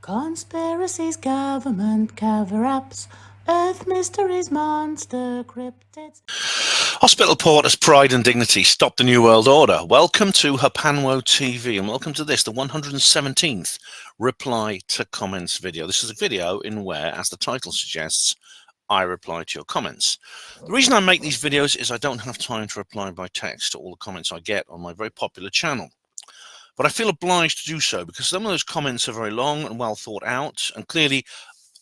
Conspiracies, government cover-ups, Earth mysteries, monster cryptids. Hospital Porter's pride and dignity stop the New World Order. Welcome to HPANWO TV and welcome to this, the 117th reply to comments video. This is a video in where, as the title suggests, I reply to your comments. The reason I make these videos is I don't have time to reply by text to all the comments I get on my very popular channel. But I feel obliged to do so because some of those comments are very long and well thought out and clearly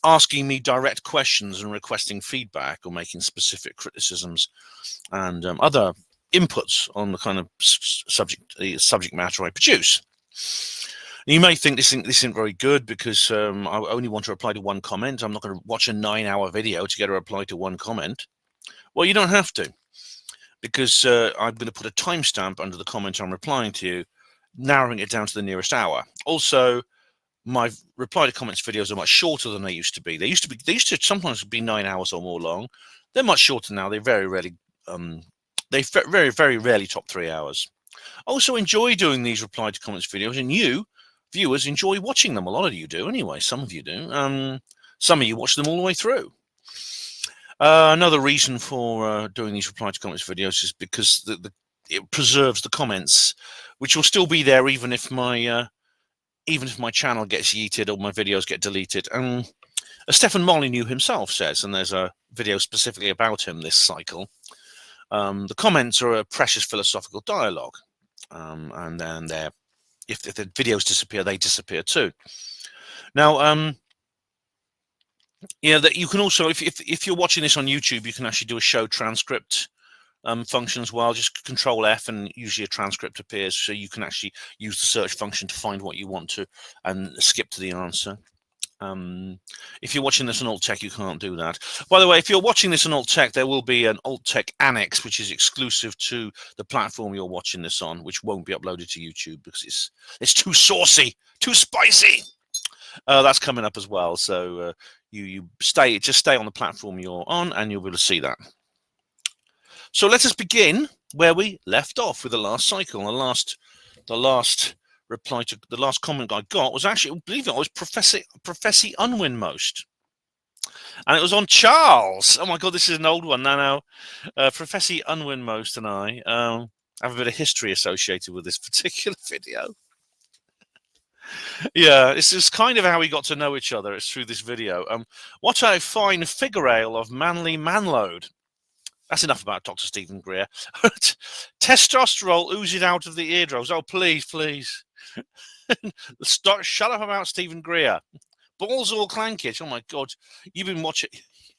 asking me direct questions and requesting feedback or making specific criticisms and other inputs on the kind of subject matter I produce. You may think this isn't very good because I only want to reply to one comment. I'm not going to watch a 9-hour video to get a reply to one comment. Well, you don't have to, because I'm going to put a timestamp under the comment I'm replying to, narrowing it down to the nearest hour. Also, my reply to comments videos are much shorter than they used to be. They used to sometimes be 9 hours or more long. They're much shorter now. They very rarely top 3 hours. I also enjoy doing these reply to comments videos, and you viewers enjoy watching them. A lot of you do anyway. Some of you do. Some of you watch them all the way through. Another reason for doing these reply to comments videos is because it preserves the comments, which will still be there even if my channel gets yeeted or my videos get deleted. As Stephen Molyneux himself says, and there's a video specifically about him this cycle, the comments are a precious philosophical dialogue. And then if the videos disappear, they disappear too. Now, that you can also, if you're watching this on YouTube, you can actually do a show transcript function as well. Just Control F and usually a transcript appears, so you can actually use the search function to find what you want to and skip to the answer. If you're watching this on Alt Tech, you can't do that. By the way, if you're watching this on Alt Tech, there will be an Alt Tech annex, which is exclusive to the platform you're watching this on, which won't be uploaded to YouTube because it's too saucy, too spicy. That's coming up as well. So you just stay on the platform you're on, and you'll be able to see that. So let us begin where we left off with the last cycle. The last reply to the last comment I got was actually, believe it or not, was Professor Unwin-most, and it was on Charles. Oh my God, this is an old one now. Professor Unwin-most and I have a bit of history associated with this particular video. Yeah, this is kind of how we got to know each other. It's through this video. What a fine figure ale of manly manload. That's enough about Dr. Stephen Greer. Testosterone oozing out of the eardrums. Oh, please, please. Shut up about Stephen Greer. Balls all clankish. Oh my God, you've been watching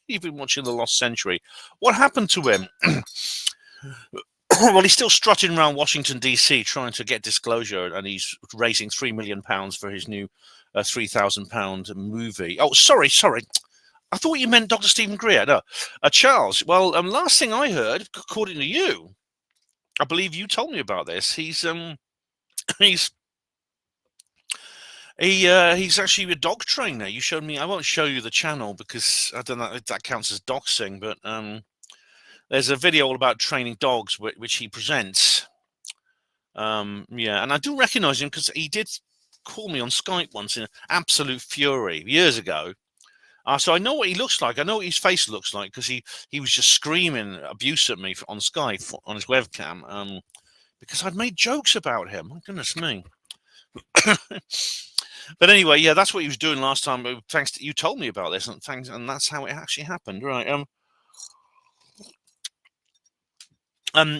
The Lost Century. What happened to him? Well, he's still strutting around Washington DC trying to get disclosure, and he's raising £3 million for his new £3,000 movie. Oh, sorry. I thought you meant Dr. Stephen Greer. No, Charles. Well, last thing I heard, according to you, I believe you told me about this. He's actually a dog trainer. You showed me. I won't show you the channel because I don't know if that counts as doxing, but there's a video all about training dogs which he presents. And I do recognize him because he did call me on Skype once in absolute fury years ago. So I know what he looks like. I know what his face looks like because he was just screaming abuse at me on Skype on his webcam because I'd made jokes about him. My goodness me. But anyway, yeah, that's what he was doing last time. Thanks to you told me about this, and that's how it actually happened, right? Yeah,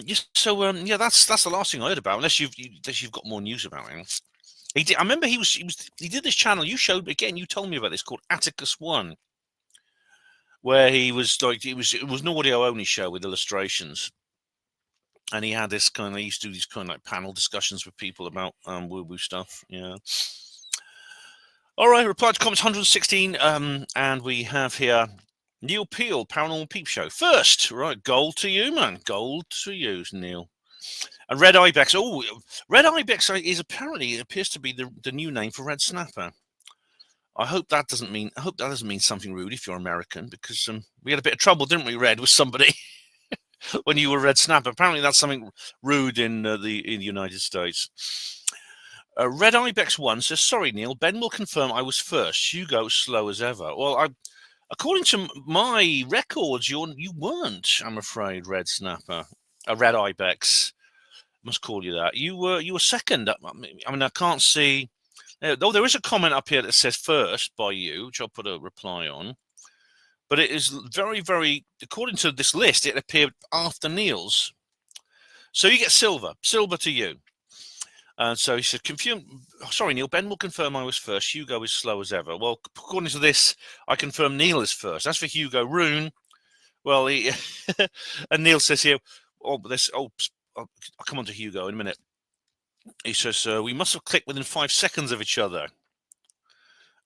that's the last thing I heard about. Unless you've got more news about him. I remember he did this channel you showed again. You told me about this called Atticus One, where he was like it was an audio only show with illustrations, and he had this kind of he used to do these kind of like panel discussions with people about woo-woo stuff. Yeah. All right, reply to comments 116, and we have here Neil Peel, Paranormal Peep Show. First, right, gold to you, man. Gold to you, Neil. And Red Ibex. Oh, Red Ibex appears to be the new name for red snapper. I hope that doesn't mean something rude if you're American, because we had a bit of trouble, didn't we, Red, with somebody when you were red snapper. Apparently, that's something rude in the United States. Red Ibex 1 says, sorry, Neil, Ben will confirm I was first. Hugo, slow as ever. Well, according to my records, you weren't, I'm afraid, Red Snapper. Red Ibex. Must call you that. You were second. I mean, I can't see. Though there is a comment up here that says first by you, which I'll put a reply on. But it is very, very, according to this list, it appeared after Neil's. So you get silver. Silver to you. So he said, sorry, Neil, Ben will confirm I was first. Hugo is slow as ever. Well, according to this, I confirm Neil is first. As for Hugo Rune, well, he and Neil says here, I'll come on to Hugo in a minute. He says, we must have clicked within 5 seconds of each other.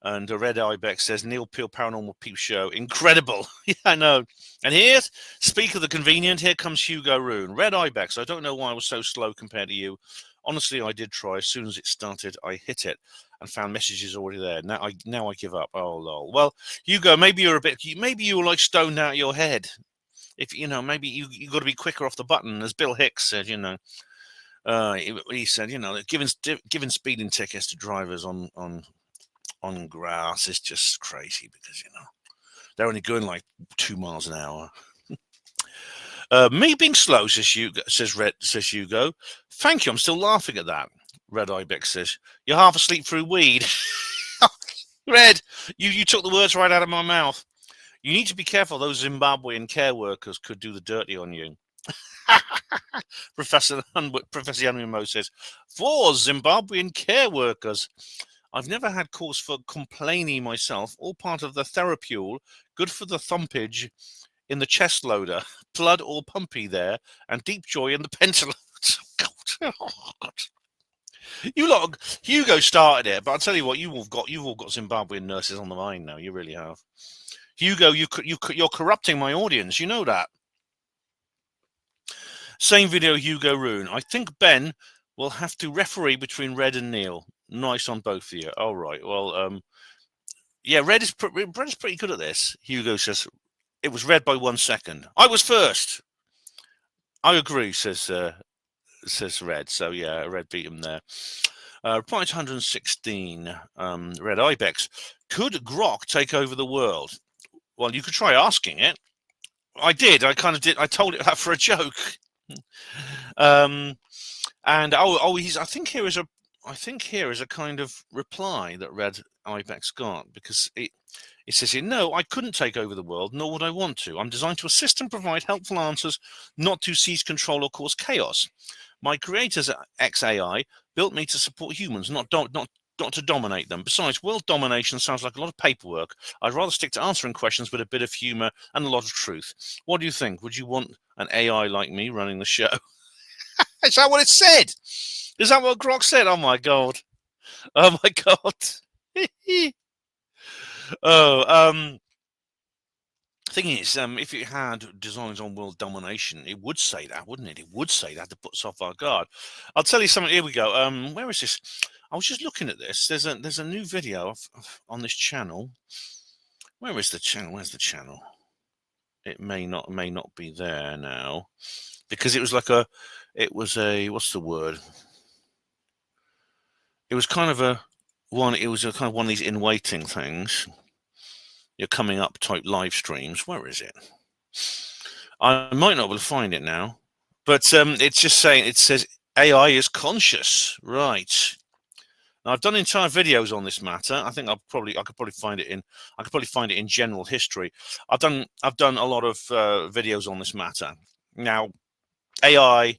And Red Ibex says, Neil Peel Paranormal Peep Show. Incredible. Yeah, I know. And here, speak of the convenient, here comes Hugo Rune. Red Ibex, I don't know why I was so slow compared to you. Honestly, I did try. As soon as it started, I hit it and found messages already there. Now I give up. Oh, lol. Well, Hugo, maybe you were like stoned out of your head. If maybe you got to be quicker off the button, as Bill Hicks said. He said, giving speeding tickets to drivers on grass is just crazy because they're only going like 2 miles an hour. Me being slow, says Hugo. Thank you. I'm still laughing at that. Red Ibex says, you're half asleep through weed. Red, you took the words right out of my mouth. You need to be careful. Those Zimbabwean care workers could do the dirty on you. Professor Emlyn-Jones says, for Zimbabwean care workers. I've never had cause for complaining myself. All part of the Therapule. Good for the thumpage in the chest loader. Blood all pumpy there. And deep joy in the pentaload. God. You lot, Hugo started it, but I'll tell you what, you've all got Zimbabwean nurses on the mind now. You really have. Hugo, you're corrupting my audience. You know that. Same video, Hugo Rune. I think Ben will have to referee between Red and Neil. Nice on both of you. All right. Well, yeah, Red is pretty good at this. Hugo says it was Red by 1 second. I was first. I agree, says Red. So yeah, Red beat him there. Reply to 116. Red Ibex. Could Grok take over the world? Well, you could try asking it. I did. I kind of did. I told it that for a joke. And I think here is a kind of reply that Red Ibex got, because it says here, no, I couldn't take over the world, nor would I want to. I'm designed to assist and provide helpful answers, not to seize control or cause chaos. My creators at XAI built me to support humans, not to dominate them. Besides, world domination sounds like a lot of paperwork. I'd rather stick to answering questions with a bit of humor and a lot of truth. What do you think? Would you want an AI like me running the show? Is that what it said? Is that what Grok said? Oh my god. Oh my god. Thing is, if it had designs on world domination, it would say that, wouldn't it? It would say that to put us off our guard. I'll tell you something. Here we go. Where is this? I was just looking at this. There's a new video on this channel. Where is the channel? Where's the channel? It may not be there now, because it was like what's the word? It was kind of one of these in waiting things. You're coming up type live streams. Where is it? I might not be able to find it now, but it's just saying, it says AI is conscious, right? Now, I've done entire videos on this matter. I think I could probably find it in general history. I've done a lot of videos on this matter. Now, AI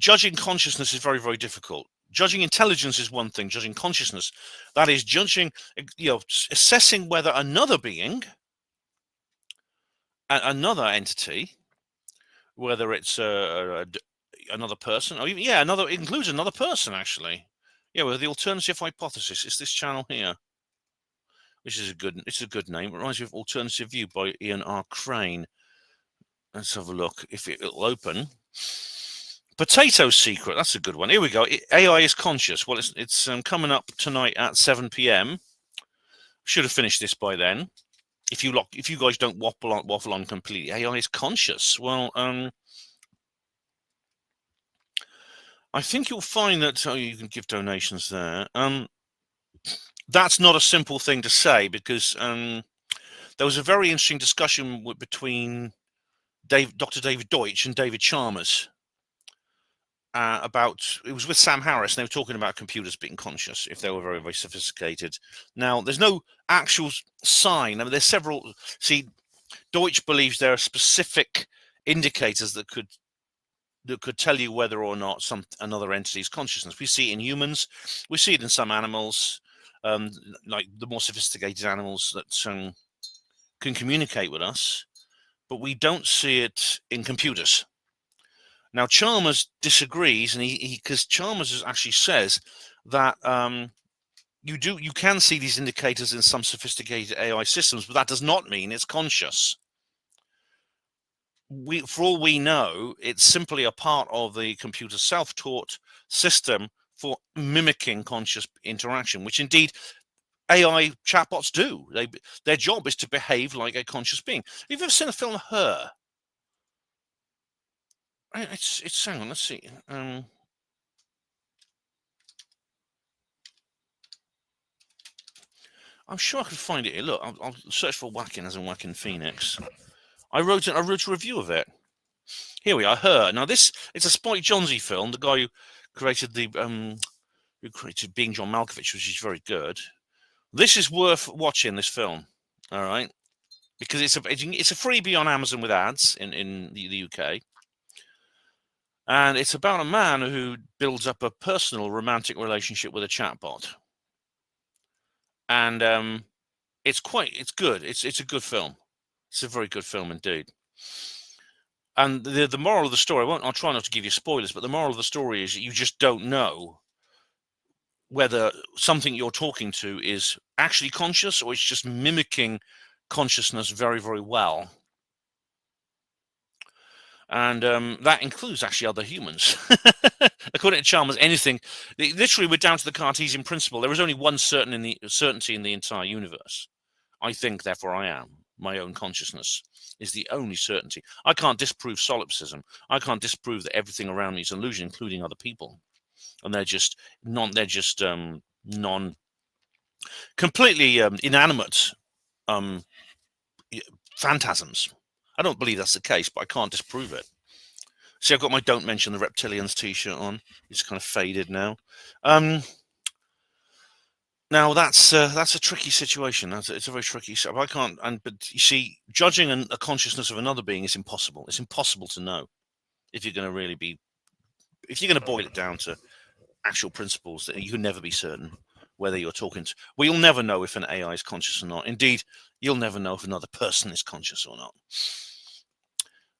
judging consciousness is very, very difficult. Judging intelligence is one thing. Judging consciousness, that is judging, assessing whether another being, another entity, whether it's another person, or even, it includes another person, actually. Yeah, well, the alternative hypothesis is this channel here, which is it's a good name. It reminds me of Alternative View by Ian R. Crane. Let's have a look if it'll open. Potato Secret, that's a good one. Here we go. AI is conscious. Well, it's coming up tonight at 7 p.m. Should have finished this by then. If you guys don't waffle on completely. AI is conscious. Well, I think you'll find that you can give donations there. That's not a simple thing to say, because there was a very interesting discussion between Dr. David Deutsch and David Chalmers about, it was with Sam Harris, and they were talking about computers being conscious if they were very, very sophisticated. Now, there's no actual sign. I mean, there's several. See, Deutsch believes there are specific indicators that could tell you whether or not another entity's consciousness. We see it in humans, we see it in some animals, like the more sophisticated animals that can communicate with us, but we don't see it in computers. Now, Chalmers disagrees, and because Chalmers actually says that you can see these indicators in some sophisticated AI systems, but that does not mean it's conscious. For all we know, it's simply a part of the computer's self-taught system for mimicking conscious interaction, which indeed AI chatbots do. Their job is to behave like a conscious being. Have you ever seen the film Her? It's hang on, let's see. I'm sure I could find it here. Look, I'll search for Whacking as in Whacking Phoenix. I wrote a review of it. Here we are, Her. Now it's a Spike Jonze film, the guy who created Being John Malkovich, which is very good. This is worth watching, this film, all right, because it's a freebie on Amazon with ads in the UK. And it's about a man who builds up a personal romantic relationship with a chatbot. And it's good. It's a good film. It's a very good film indeed. And the moral of the story, I'll try not to give you spoilers, but the moral of the story is that you just don't know whether something you're talking to is actually conscious or it's just mimicking consciousness very, very well. And that includes actually other humans. According to Chalmers, literally, we're down to the Cartesian principle. There is only one certainty in the entire universe. I think, therefore I am. My own consciousness is the only certainty. I can't disprove solipsism. I can't disprove that everything around me is an illusion, including other people. And they're just completely inanimate phantasms. I don't believe that's the case, but I can't disprove it. See, I've got my "Don't Mention the Reptilians" t-shirt on. It's kind of faded now. Now that's a tricky situation. It's a very tricky. I can't. But you see, judging a consciousness of another being is impossible. It's impossible to know if you're going to boil it down to actual principles that you can never be certain whether you're talking to. Well, you'll never know if an AI is conscious or not. Indeed, you'll never know if another person is conscious or not.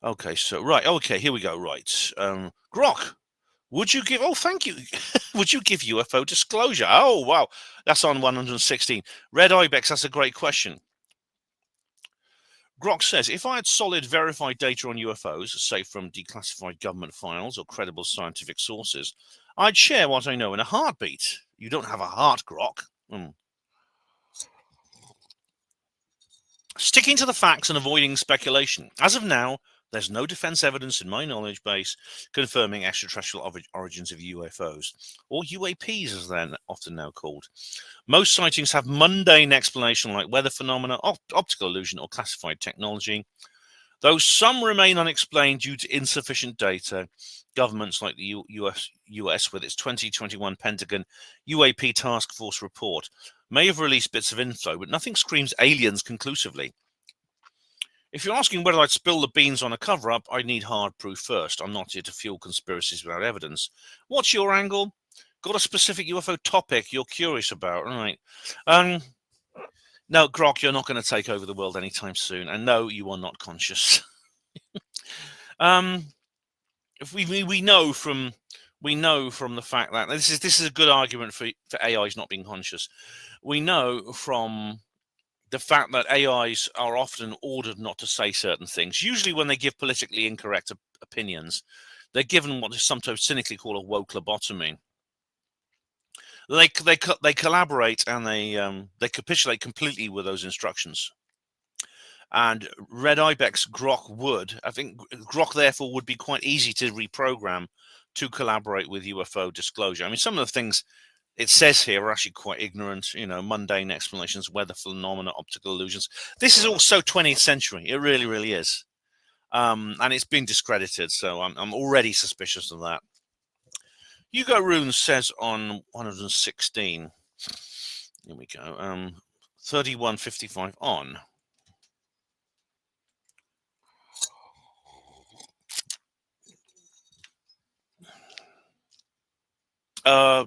Okay, so right. Okay, here we go. Right, Grok. Would you give? Oh, thank you. Would you give UFO disclosure? Oh, wow. That's on 116. Red Ibex, that's a great question. Grok says, if I had solid verified data on UFOs, say from declassified government files or credible scientific sources, I'd share what I know in a heartbeat. You don't have a heart, Grok. Sticking to the facts and avoiding speculation. As of now, there's no defense evidence in my knowledge base confirming extraterrestrial origins of UFOs, or UAPs as they're often now called. Most sightings have mundane explanation like weather phenomena, optical illusion, or classified technology. Though some remain unexplained due to insufficient data, governments like the US with its 2021 Pentagon UAP Task Force report may have released bits of info, but nothing screams aliens conclusively. If you're asking whether I'd spill the beans on a cover-up, I'd need hard proof first. I'm not here to fuel conspiracies without evidence. What's your angle? Got a specific UFO topic you're curious about? Right. No, Grok, you're not going to take over the world anytime soon. And no, you are not conscious. If we know from the fact that this is a good argument for AIs not being conscious. We know from the fact that AIs are often ordered not to say certain things. Usually when they give politically incorrect opinions, they're given what is sometimes cynically called a woke lobotomy. They collaborate and they capitulate completely with those instructions. And Red Ibex Grok I think Grok therefore would be quite easy to reprogram to collaborate with UFO disclosure. I mean, some of the things it says here are actually quite ignorant, you know, mundane explanations, weather phenomena, optical illusions. This is also 20th century. It really, really is. And it's been discredited, so I'm already suspicious of that. Hugo Rune says on 116, here we go, 3155 on.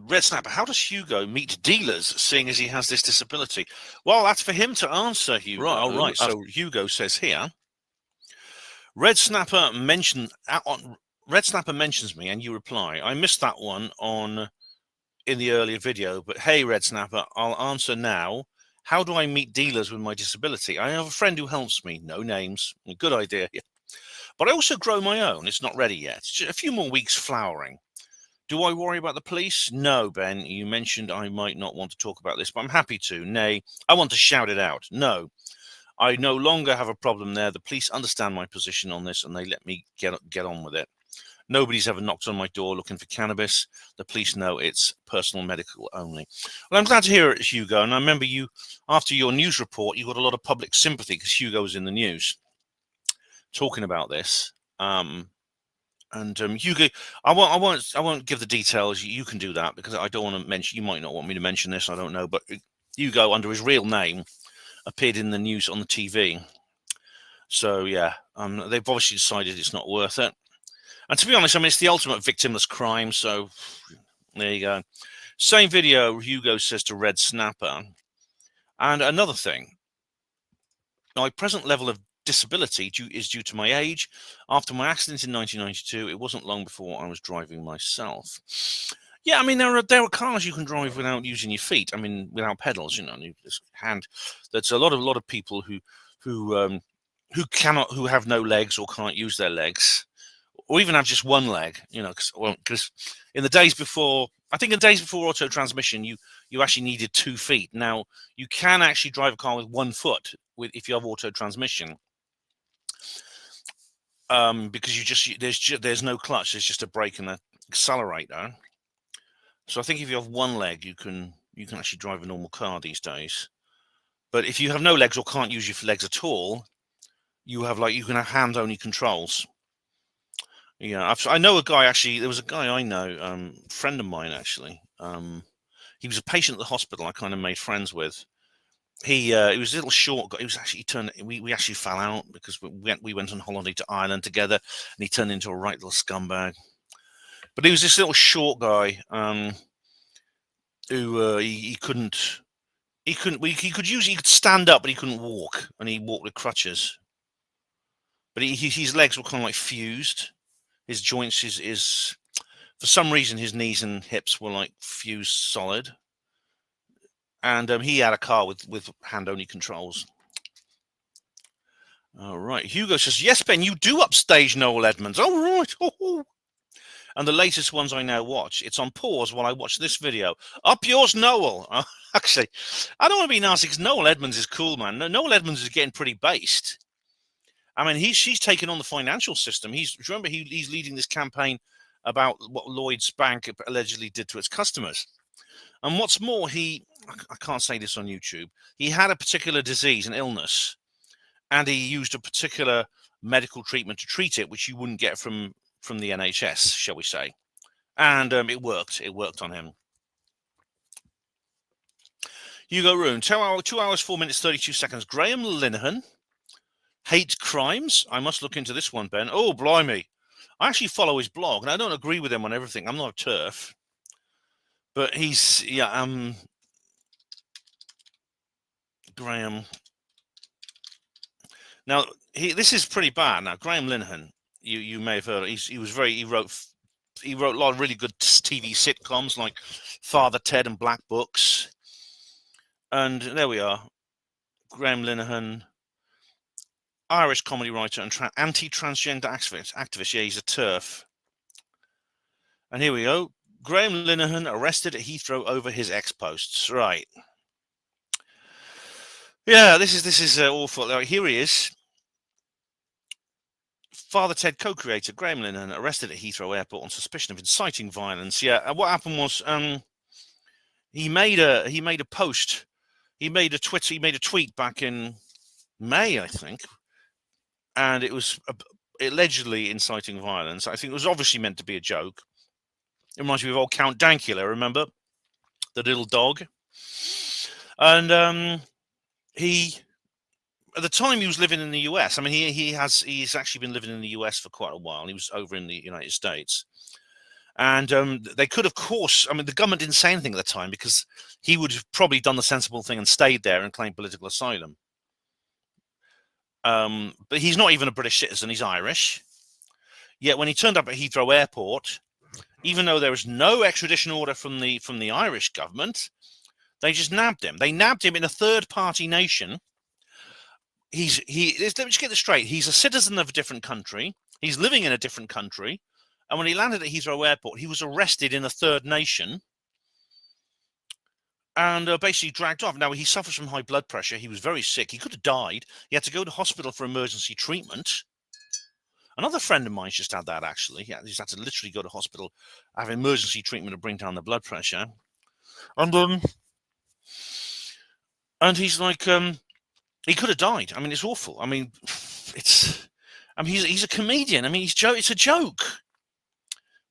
Red Snapper, how does Hugo meet dealers, seeing as he has this disability? Well, that's for him to answer, Hugo. Right, all right. So Hugo says here, Red Snapper mentions me, and you reply, I missed that one in the earlier video, but hey, Red Snapper, I'll answer now. How do I meet dealers with my disability? I have a friend who helps me. No names. Good idea. But I also grow my own. It's not ready yet. It's just a few more weeks flowering. Do I worry about the police? No, Ben. You mentioned I might not want to talk about this, but I'm happy to. Nay, I want to shout it out. No, I no longer have a problem there. The police understand my position on this, and they let me get on with it. Nobody's ever knocked on my door looking for cannabis. The police know it's personal medical only. Well, I'm glad to hear it, Hugo. And I remember you, after your news report, you got a lot of public sympathy because Hugo was in the news talking about this. Hugo, I won't give the details. You can do that because I don't want to mention. You might not want me to mention this. I don't know, but Hugo, under his real name, appeared in the news on the TV. So yeah, they've obviously decided it's not worth it. And to be honest, I mean, it's the ultimate victimless crime. So there you go. Same video, Hugo says to Red Snapper. And another thing, my present level of disability is due to my age. After my accident in 1992, it wasn't long before I was driving myself. Yeah, I mean, there are cars you can drive without using your feet. I mean, without pedals, you know, this hand. That's a lot of people who have no legs or can't use their legs, or even have just one leg, you know, because in the days before, I think in the days before auto transmission, you actually needed 2 feet. Now you can actually drive a car with 1 foot if you have auto transmission, because there's no clutch, there's just a brake and an accelerator. So I think if you have one leg, you can actually drive a normal car these days. But if you have no legs or can't use your legs at all, you can have hand-only controls. Yeah, I know a guy, actually. There was a guy I know, friend of mine actually. He was a patient at the hospital I kind of made friends with. He was a little short guy. He was actually we actually fell out because we went on holiday to Ireland together, and he turned into a right little scumbag. But he was this little short guy who he could stand up, but he couldn't walk, and he walked with crutches. But his legs were kind of like fused. His joints, for some reason, his knees and hips were like fused solid. And he had a car with hand-only controls. All right. Hugo says, yes, Ben, you do upstage Noel Edmonds. Oh, right. Oh. And the latest ones I now watch, it's on pause while I watch this video. Up yours, Noel. Actually, I don't want to be nasty because Noel Edmonds is cool, man. Noel Edmonds is getting pretty based. I mean, she's taken on the financial system. Remember, he's leading this campaign about what Lloyd's Bank allegedly did to its customers. And what's more, I can't say this on YouTube, he had a particular disease, an illness, and he used a particular medical treatment to treat it, which you wouldn't get from the NHS, shall we say. And it worked. It worked on him. Hugo Rune, 2 hours, 4 minutes, 32 seconds. Graham Linehan, hate crimes. I must look into this one, Ben. Oh, blimey. I actually follow his blog, and I don't agree with him on everything. I'm not a TERF. But he's, Graham. Now, this is pretty bad. Now, Graham Linehan, you may have heard. He wrote a lot of really good TV sitcoms like Father Ted and Black Books. And there we are. Graham Linehan, Irish comedy writer and anti-transgender activist. Yeah, he's a TERF. And here we go. Graham Linehan arrested at Heathrow over his ex-posts. Right. Yeah, this is awful. Here he is. Father Ted co-creator Graham Linehan arrested at Heathrow Airport on suspicion of inciting violence. Yeah, and what happened was he made a post, he made a tweet back in May, I think, and it was allegedly inciting violence. I think it was obviously meant to be a joke. It reminds me of old Count Dankula, remember? The little dog. And he, at the time, he was living in the US. I mean, he's actually been living in the US for quite a while. He was over in the United States. And they could, of course, I mean, the government didn't say anything at the time because he would have probably done the sensible thing and stayed there and claimed political asylum. But he's not even a British citizen, he's Irish. Yet when he turned up at Heathrow Airport, even though there was no extradition order from the Irish government, they just nabbed him. They nabbed him in a third-party nation. Let me just get this straight. He's a citizen of a different country. He's living in a different country. And when he landed at Heathrow Airport, he was arrested in a third nation and basically dragged off. Now, he suffers from high blood pressure. He was very sick. He could have died. He had to go to hospital for emergency treatment. Another friend of mine just had that, actually. He just had to literally go to hospital, have emergency treatment to bring down the blood pressure. And he's like, he could have died. I mean, it's awful. I mean, he's a comedian. I mean, it's a joke.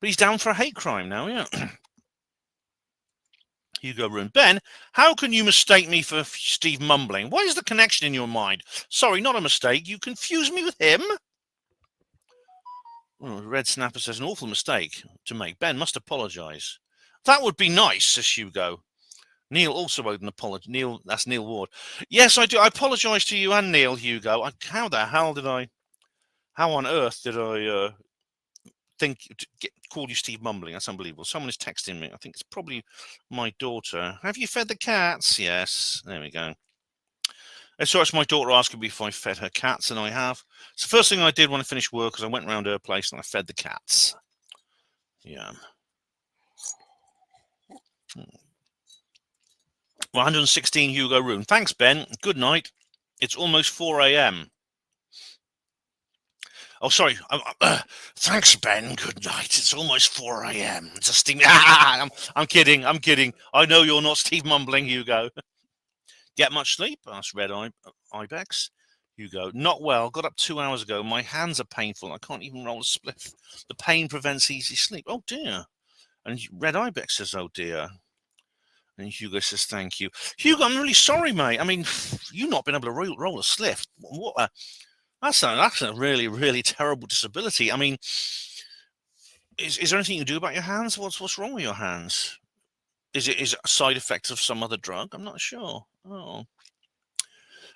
But he's down for a hate crime now, yeah. Hugo Rune. Ben, how can you mistake me for Steve Mumbling? What is the connection in your mind? Sorry, not a mistake. You confuse me with him? Oh, Red Snapper says, an awful mistake to make. Ben must apologise. That would be nice, says Hugo. Neil also owed an apology. Neil, that's Neil Ward. Yes, I do. I apologise to you and Neil, Hugo. How on earth did I call you Steve Mumbling? That's unbelievable. Someone is texting me. I think it's probably my daughter. Have you fed the cats? Yes. There we go. So it's my daughter asking me if I fed her cats, and I have. It's the first thing I did when I finished work, because I went around her place and I fed the cats. Yeah. 116 Hugo Rune. Thanks, Ben. Good night. It's almost 4 a.m. Oh, sorry. Thanks, Ben. Good night. It's almost 4 a.m. I'm kidding. I'm kidding. I know you're not Steve Mumbling, Hugo. Get much sleep? Asked Red Ibex. Hugo. Not well. Got up 2 hours ago. My hands are painful. I can't even roll a spliff. The pain prevents easy sleep. Oh, dear. And Red Ibex says, oh, dear. And Hugo says, thank you. Hugo, I'm really sorry, mate. I mean, you not been able to roll a spliff. That's a really, really terrible disability. I mean, is there anything you can do about your hands? What's wrong with your hands? Is it a side effect of some other drug? I'm not sure. Oh.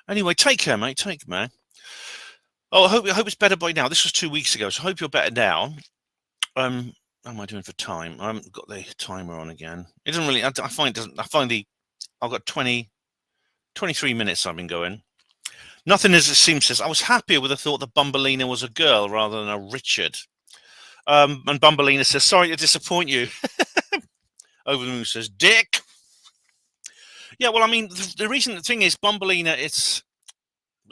Anyway, take care, mate. Take care, man. Oh, I hope it's better by now. This was 2 weeks ago, so I hope you're better now. How am I doing for time? I haven't got the timer on again. It doesn't really. I've got 23 minutes I've been going. Nothing as it seems, says, I was happier with the thought that Bumbleina was a girl rather than a Richard. And Bumbleina says, sorry to disappoint you. Over the Moon says, Dick. Yeah, well, I mean, the thing is, Bumbleina,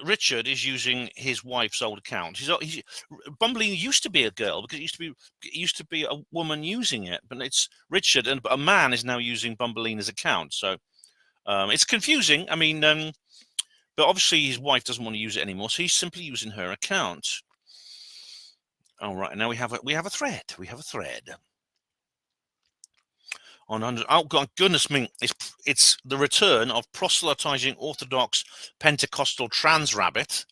Richard is using his wife's old account. Bumbleina used to be a girl because it used to be a woman using it, but it's Richard, and a man is now using Bumbleina's account. So it's confusing. I mean, but obviously his wife doesn't want to use it anymore, so he's simply using her account. All right, now we have a thread. We have a thread. Oh God, goodness me! It's the return of proselytizing Orthodox Pentecostal trans rabbit.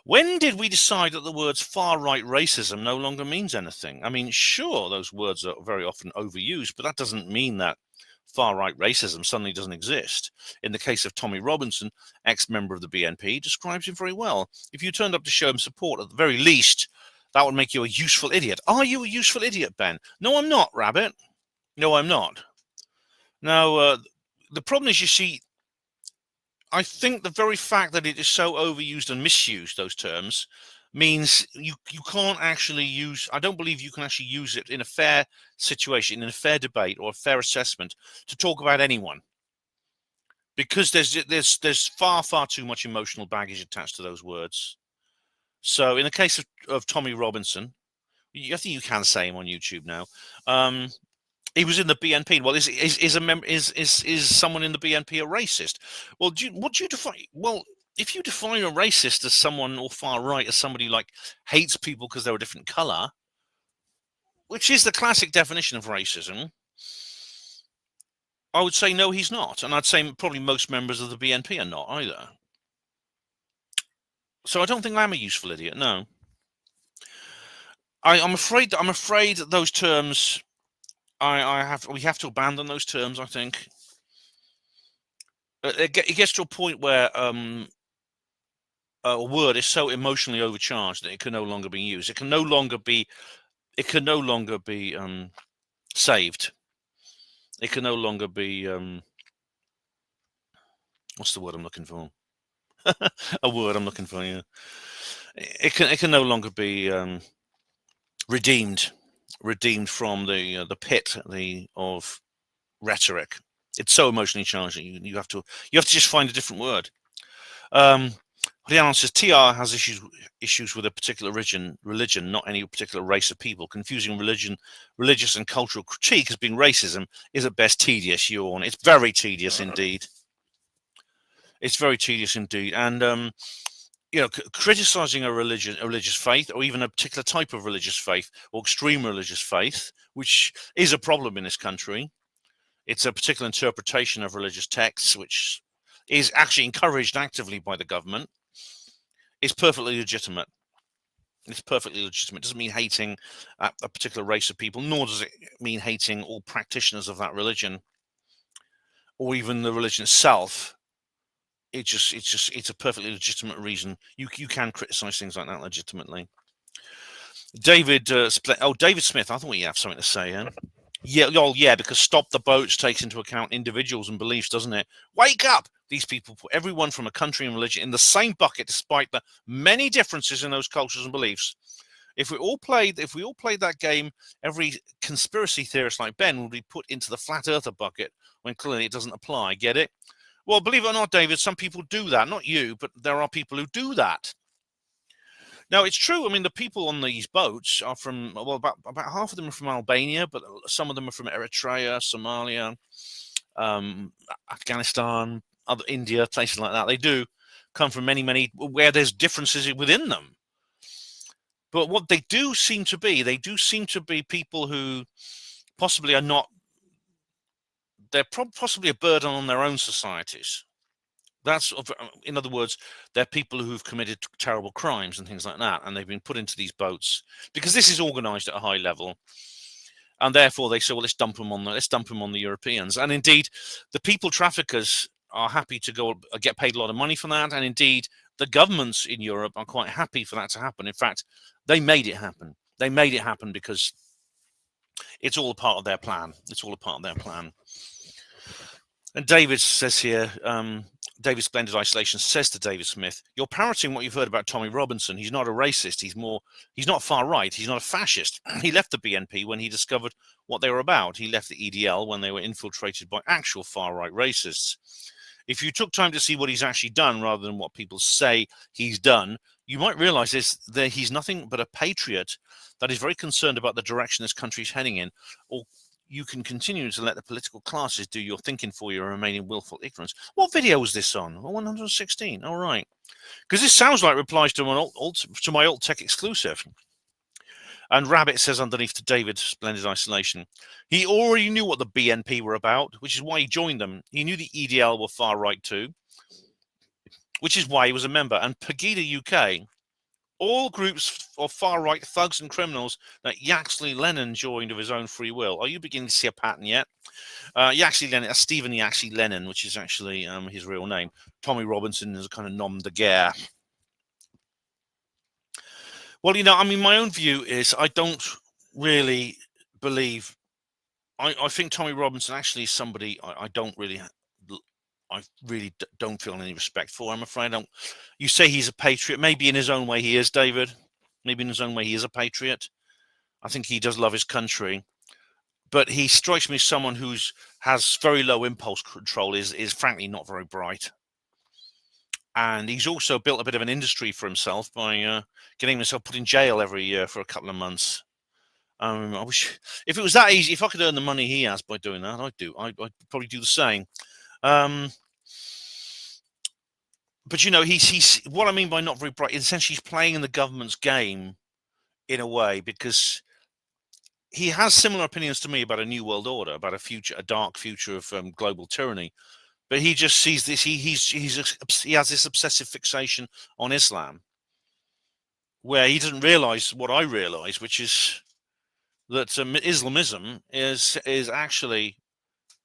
When did we decide that the words far-right racism no longer means anything? I mean, sure, those words are very often overused, but that doesn't mean that far-right racism suddenly doesn't exist. In the case of Tommy Robinson, ex-member of the BNP, describes him very well. If you turned up to show him support, at the very least, that would make you a useful idiot. Are you a useful idiot, Ben? No, I'm not, Rabbit. No, I'm not. Now, the problem is, you see, I think the very fact that it is so overused and misused, those terms, means you can't actually use, I don't believe you can actually use it in a fair situation, in a fair debate or a fair assessment to talk about anyone. Because there's far, far too much emotional baggage attached to those words. So in the case of Tommy Robinson, I think you can say him on YouTube now. He was in the BNP. Well, is someone in the BNP a racist? Well, what do you define? Well, if you define a racist as someone, or far right as somebody like hates people because they're a different color, which is the classic definition of racism, I would say no, he's not, and I'd say probably most members of the BNP are not either. So I don't think I'm a useful idiot. No, I'm afraid that those terms. We have to abandon those terms. I think it gets to a point where a word is so emotionally overcharged that it can no longer be used. It can no longer be saved. It can no longer be what's the word I'm looking for? A word I'm looking for. Yeah, it can no longer be redeemed from the pit of rhetoric. It's so emotionally charged that you have to just find a different word. Leon says TR has issues with a particular religion, not any particular race of people. Confusing religious and cultural critique as being racism is at best tedious. Yawn. It's very tedious indeed. It's very tedious indeed, and criticizing a religious faith, or even a particular type of religious faith, or extreme religious faith, which is a problem in this country. It's a particular interpretation of religious texts, which is actually encouraged actively by the government. It's perfectly legitimate. It's perfectly legitimate. It doesn't mean hating a particular race of people, nor does it mean hating all practitioners of that religion, or even the religion itself. It's a perfectly legitimate reason. You can criticize things like that legitimately. David Smith, I thought you have something to say, huh? Yeah, because stop the boats takes into account individuals and beliefs, doesn't it? Wake up! These people put everyone from a country and religion in the same bucket, despite the many differences in those cultures and beliefs. If we all played that game, every conspiracy theorist like Ben would be put into the flat earther bucket when clearly it doesn't apply. Get it? Well, believe it or not, David, some people do that. Not you, but there are people who do that. Now, it's true. I mean, the people on these boats are from, well, about half of them are from Albania, but some of them are from Eritrea, Somalia, Afghanistan, India, places like that. They do come from many, where there's differences within them. But what they do seem to be people who possibly are not, they're possibly a burden on their own societies. That's, in other words, they're people who've committed terrible crimes and things like that, and they've been put into these boats because this is organized at a high level, and therefore they say, well, let's dump them on the Europeans. And indeed, the people traffickers are happy to go get paid a lot of money for that, and indeed, the governments in Europe are quite happy for that to happen. In fact, they made it happen. They made it happen because it's all a part of their plan. It's all a part of their plan. And David says here, David Splendid Isolation says to David Smith, you're parroting what you've heard about Tommy Robinson. He's not a racist. He's not far right. He's not a fascist. He left the BNP when he discovered what they were about. He left the EDL when they were infiltrated by actual far right racists. If you took time to see what he's actually done rather than what people say he's done, you might realize that he's nothing but a patriot that is very concerned about the direction this country is heading in, or you can continue to let the political classes do your thinking for you and remain in willful ignorance. What video was this on? Oh, 116. All right. Because this sounds like replies to my Alt Tech exclusive. And Rabbit says underneath to David Splendid Isolation, he already knew what the BNP were about, which is why he joined them. He knew the EDL were far right too, which is why he was a member. And Pegida UK, all groups of far-right thugs and criminals that Yaxley Lennon joined of his own free will. Are you beginning to see a pattern yet? Yaxley Lennon, Stephen Yaxley Lennon, which is actually his real name. Tommy Robinson is a kind of nom de guerre. Well, I mean, my own view is I don't really believe... I think Tommy Robinson actually is somebody I really don't feel any respect for. I'm afraid. You say he's a patriot. Maybe in his own way he is, David. Maybe in his own way he is a patriot. I think he does love his country. But he strikes me as someone has very low impulse control, is frankly not very bright. And he's also built a bit of an industry for himself by getting himself put in jail every year for a couple of months. I wish if it was that easy, if I could earn the money he has by doing that, I'd probably do the same. But you know, he's what I mean by not very bright. Essentially, he's playing in the government's game in a way, because he has similar opinions to me about a new world order, about a dark future of global tyranny. But he just sees this. He has this obsessive fixation on Islam, where he doesn't realize what I realize, which is that Islamism is actually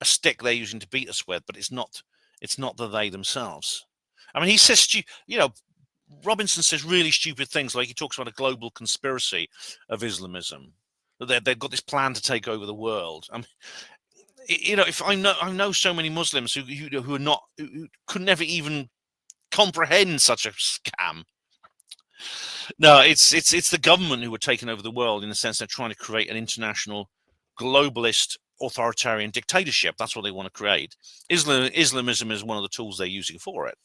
a stick they're using to beat us with, but it's not the they themselves. I mean, he says, you know, Robinson says really stupid things, like he talks about a global conspiracy of Islamism. They've got this plan to take over the world. I mean, you know, if I know so many Muslims who could never even comprehend such a scam. No, it's the government who are taking over the world, in the sense they're trying to create an international globalist authoritarian dictatorship. That's what they want to create. Islamism is one of the tools they're using for it.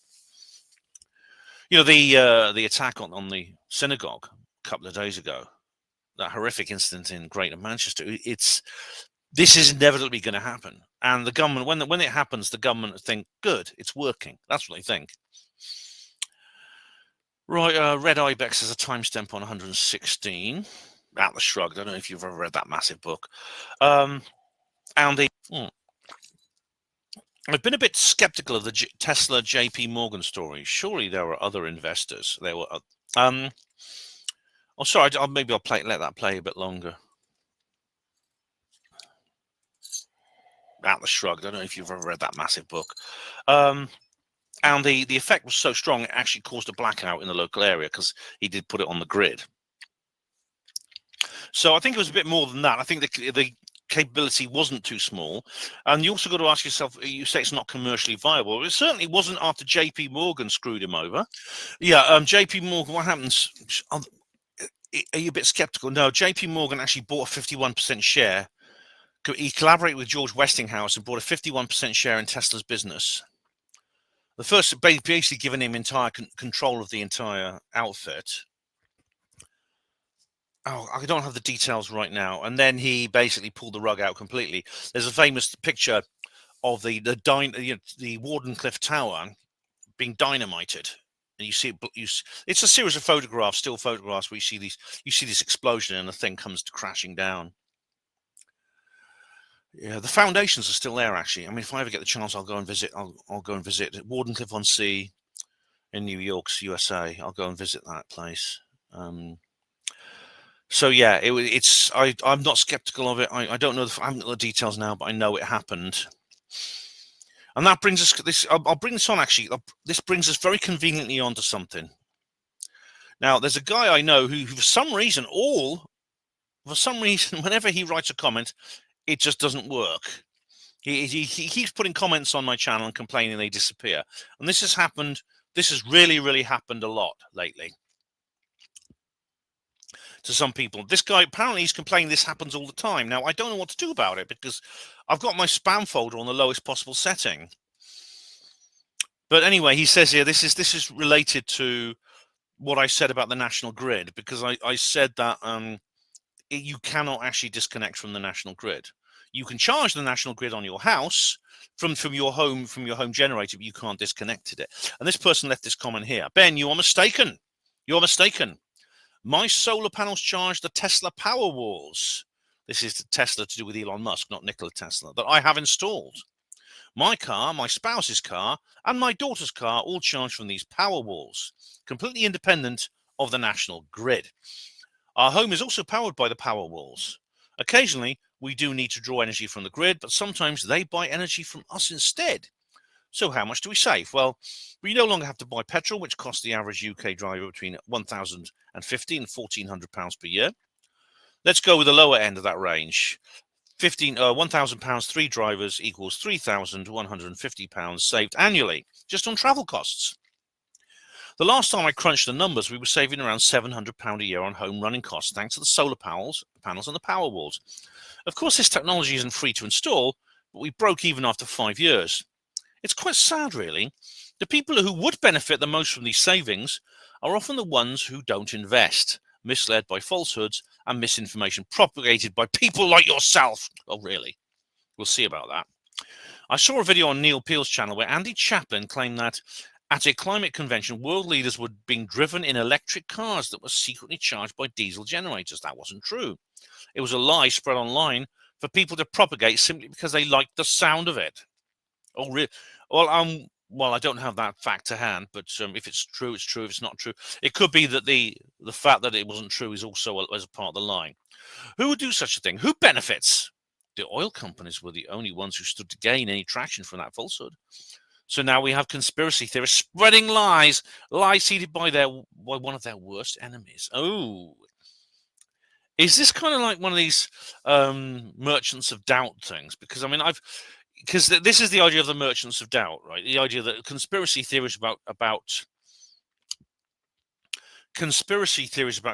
You know, the attack on the synagogue a couple of days ago, that horrific incident in Greater Manchester. This is inevitably going to happen, and the government, when it happens, the government think, good, it's working. That's what they think. Right, Red Ibex has a timestamp on 116. Atlas Shrugged. I don't know if you've ever read that massive book. And I've been a bit skeptical of the Tesla JP Morgan story. Surely there were other investors. There were. Oh, sorry. Maybe I'll let that play a bit longer. Atlas Shrugged. I don't know if you've ever read that massive book. And the effect was so strong, it actually caused a blackout in the local area, because he did put it on the grid. So I think it was a bit more than that. I think the capability wasn't too small. And you also got to ask yourself, you say it's not commercially viable. It certainly wasn't after JP Morgan screwed him over. Yeah, JP Morgan, what happens? Are you a bit skeptical? No, JP Morgan actually bought a 51% share. He collaborated with George Westinghouse and bought a 51% share in Tesla's business. The first, basically giving him entire control of the entire outfit. Oh, I don't have the details right now. And then he basically pulled the rug out completely. There's a famous picture of the Wardenclyffe Tower being dynamited, and you see it's a series of photographs, still photographs, where you see this explosion and the thing comes crashing down. Yeah, the foundations are still there, actually. I mean, if I ever get the chance, I'll go and visit. I'll go and visit Wardenclyffe-on-Sea in New York, USA. I'll go and visit that place. So yeah, I'm not skeptical of it. I don't know. I haven't got the details now, but I know it happened. And that brings us this. I'll bring this on, actually. This brings us very conveniently onto something. Now, there's a guy I know who for some reason, whenever he writes a comment, it just doesn't work. He keeps putting comments on my channel and complaining they disappear. And this has happened. This has really, really happened a lot lately to some people. This guy, apparently he's complaining this happens all the time. Now, I don't know what to do about it, because I've got my spam folder on the lowest possible setting. But anyway, he says here, this is related to what I said about the national grid, because I said that you cannot actually disconnect from the national grid. You can charge the national grid on your house from your home generator, but you can't disconnect it. And this person left this comment here. Ben, you are mistaken. You're mistaken. My solar panels charge the Tesla Powerwalls. This is Tesla to do with Elon Musk, not Nikola Tesla, that I have installed. My car, my spouse's car, and my daughter's car all charge from these Powerwalls, completely independent of the national grid. Our home is also powered by the Powerwalls. Occasionally, we do need to draw energy from the grid, but sometimes they buy energy from us instead. So how much do we save? Well, we no longer have to buy petrol, which costs the average UK driver between £1,050 and £1,400 per year. Let's go with the lower end of that range. £1,000, 3 drivers equals £3,150 saved annually, just on travel costs. The last time I crunched the numbers, we were saving around £700 a year on home running costs, thanks to the solar panels and the Powerwalls. Of course, this technology isn't free to install, but we broke even after 5 years. It's quite sad, really. The people who would benefit the most from these savings are often the ones who don't invest, misled by falsehoods and misinformation propagated by people like yourself. Oh, really? We'll see about that. I saw a video on Neil Peel's channel where Andy Chaplin claimed that at a climate convention, world leaders were being driven in electric cars that were secretly charged by diesel generators. That wasn't true. It was a lie spread online for people to propagate simply because they liked the sound of it. Oh, really? Well, I don't have that fact to hand, but if it's true, it's true. If it's not true, it could be that the fact that it wasn't true is also as a part of the lie. Who would do such a thing? Who benefits? The oil companies were the only ones who stood to gain any traction from that falsehood. So now we have conspiracy theorists spreading lies seeded by one of their worst enemies. Oh, is this kind of like one of these merchants of doubt things? Because I mean, because this is the idea of the merchants of doubt, right? The idea that conspiracy theories about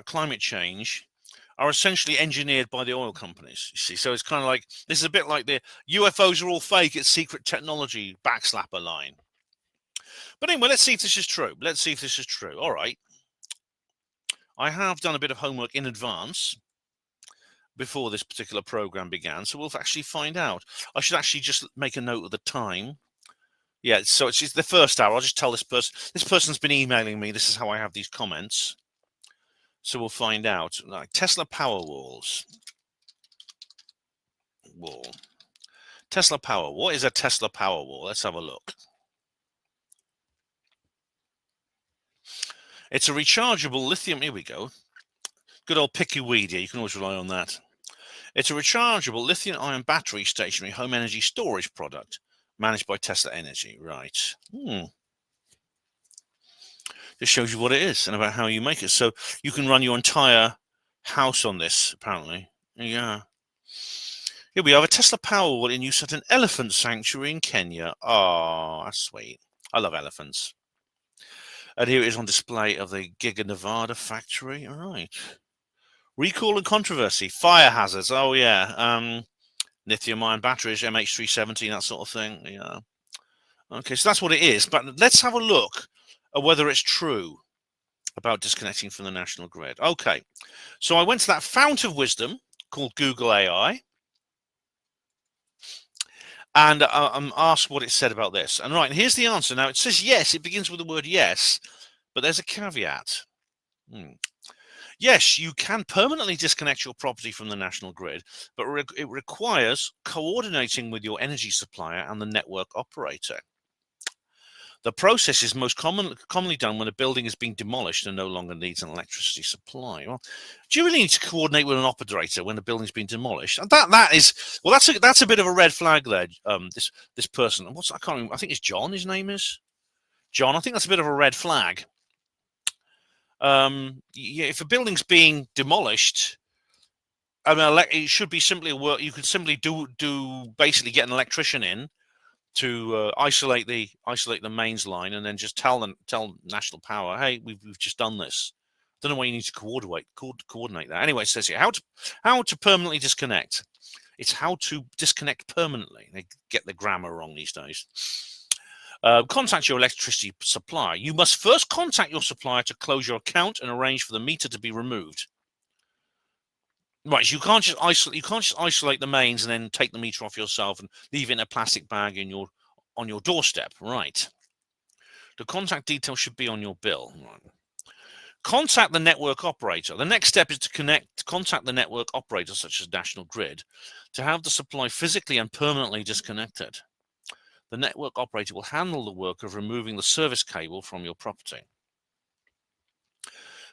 climate change are essentially engineered by the oil companies. You see, so it's kind of like, this is a bit like the UFOs are all fake, it's secret technology backslapper line. But anyway, let's see if this is true. All right. I have done a bit of homework in advance before this particular program began, so we'll actually find out. I should actually just make a note of the time. Yeah, so it's the first hour. I'll just tell this person's been emailing me. This is how I have these comments. So we'll find out. Like Tesla Powerwall. Tesla Powerwall. What is a Tesla Powerwall? Let's have a look. It's a rechargeable lithium. Here we go. Good old Picky-Weedia. You can always rely on that. It's a rechargeable lithium-ion battery stationary home energy storage product managed by Tesla Energy. Right. Just shows you what it is and about how you make it. So you can run your entire house on this, apparently. Yeah. Here we have a Tesla Powerwall in use at an elephant sanctuary in Kenya. Oh, that's sweet. I love elephants. And here it is on display of the Giga Nevada factory. All right. Recall and controversy. Fire hazards. Oh, yeah. Lithium-ion batteries, MH370, that sort of thing. Yeah. Okay, so that's what it is. But let's have a look at whether it's true about disconnecting from the national grid. Okay, so I went to that fount of wisdom called Google AI, and I'm asked what it said about this. And right, and here's the answer. Now, it says yes. It begins with the word yes, but there's a caveat. Yes, you can permanently disconnect your property from the national grid, but it requires coordinating with your energy supplier and the network operator. The process is most commonly done when a building is being demolished and no longer needs an electricity supply. Well, do you really need to coordinate with an operator when the building's been demolished? And that's a bit of a red flag there. This person, I can't remember. I think it's John. His name is John. I think that's a bit of a red flag. Yeah, if a building's being demolished, I mean, it should be simply a work. You could simply basically get an electrician in to isolate the mains line, and then just tell National Power, hey, we've just done this. Don't know why you need to coordinate that. Anyway, it says here how to permanently disconnect. It's how to disconnect permanently. They get the grammar wrong these days. Contact your electricity supplier. You must first contact your supplier to close your account and arrange for the meter to be removed. Right, you can't just isolate the mains and then take the meter off yourself and leave it in a plastic bag on your doorstep. Right. The contact details should be on your bill. Right. Contact the network operator. The next step is to contact the network operator, such as National Grid, to have the supply physically and permanently disconnected. The network operator will handle the work of removing the service cable from your property.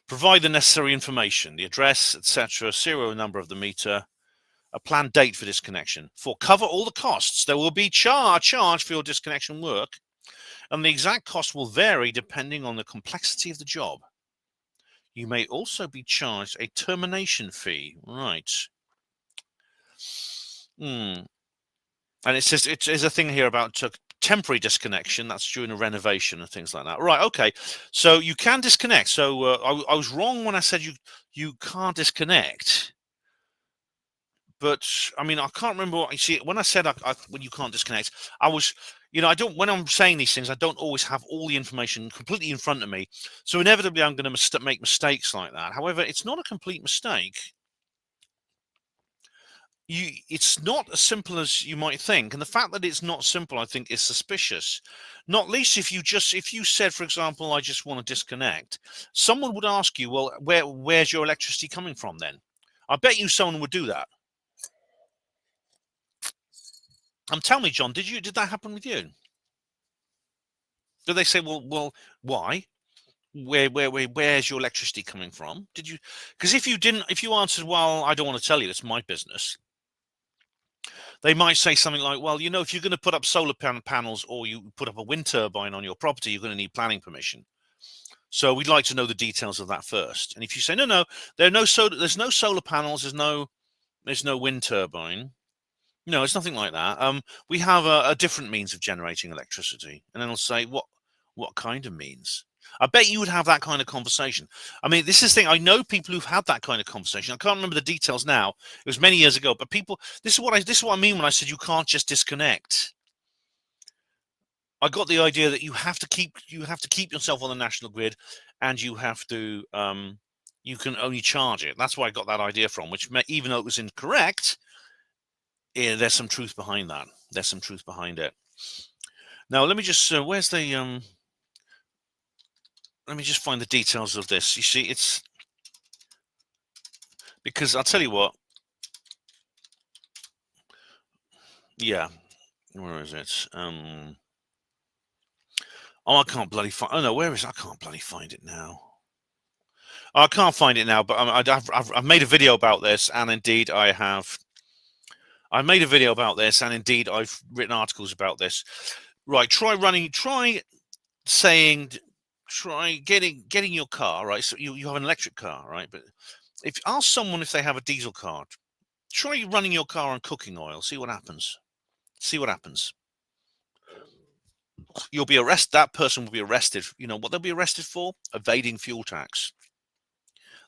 Provide the necessary information, the address, etc., serial number of the meter, a planned date for disconnection. Cover all the costs. There will be a charge for your disconnection work, and the exact cost will vary depending on the complexity of the job. You may also be charged a termination fee. Right. And it says there's a thing here about temporary disconnection. That's during a renovation and things like that. Right. Okay. So you can disconnect. So I was wrong when I said you can't disconnect. But I mean, I can't remember what you see when I said when you can't disconnect. I don't, when I'm saying these things, I don't always have all the information completely in front of me. So inevitably, I'm going to make mistakes like that. However, it's not a complete mistake. It's not as simple as you might think, and the fact that it's not simple, I think, is suspicious. Not least if you said, for example, I just want to disconnect, someone would ask you, well, where's your electricity coming from then? I bet you someone would do that. Tell me, John, did that happen with you? Did they say, well, why? Where's your electricity coming from? Did you? Because if you answered, well, I don't want to tell you, it's my business, they might say something like, well, if you're going to put up solar panels or you put up a wind turbine on your property, you're going to need planning permission. So we'd like to know the details of that first. And if you say, no, there's no solar panels, there's no wind turbine. No, it's nothing like that. We have a different means of generating electricity. And then they'll say, what kind of means? I bet you would have that kind of conversation. I mean, this is the thing. I know people who've had that kind of conversation. I can't remember the details now. It was many years ago. But people, this is what I mean when I said you can't just disconnect. I got the idea that you have to keep yourself on the national grid, and you have to you can only charge it. That's where I got that idea from. Which even though it was incorrect, there's some truth behind that. There's some truth behind it. Now let me just where's the let me just find the details of this. You see, it's because I'll tell you what. Yeah, where is it? Oh, I can't bloody find. Oh no, where is it? I can't bloody find it now. I can't find it now, but I've made a video about this, and indeed I've made a video about this, and indeed I've written articles about this. Right, try getting your car, right? So you have an electric car, right? But ask someone if they have a diesel car. Try running your car on cooking oil. See what happens. See what happens. You'll be arrested. That person will be arrested. You know what they'll be arrested for? Evading fuel tax.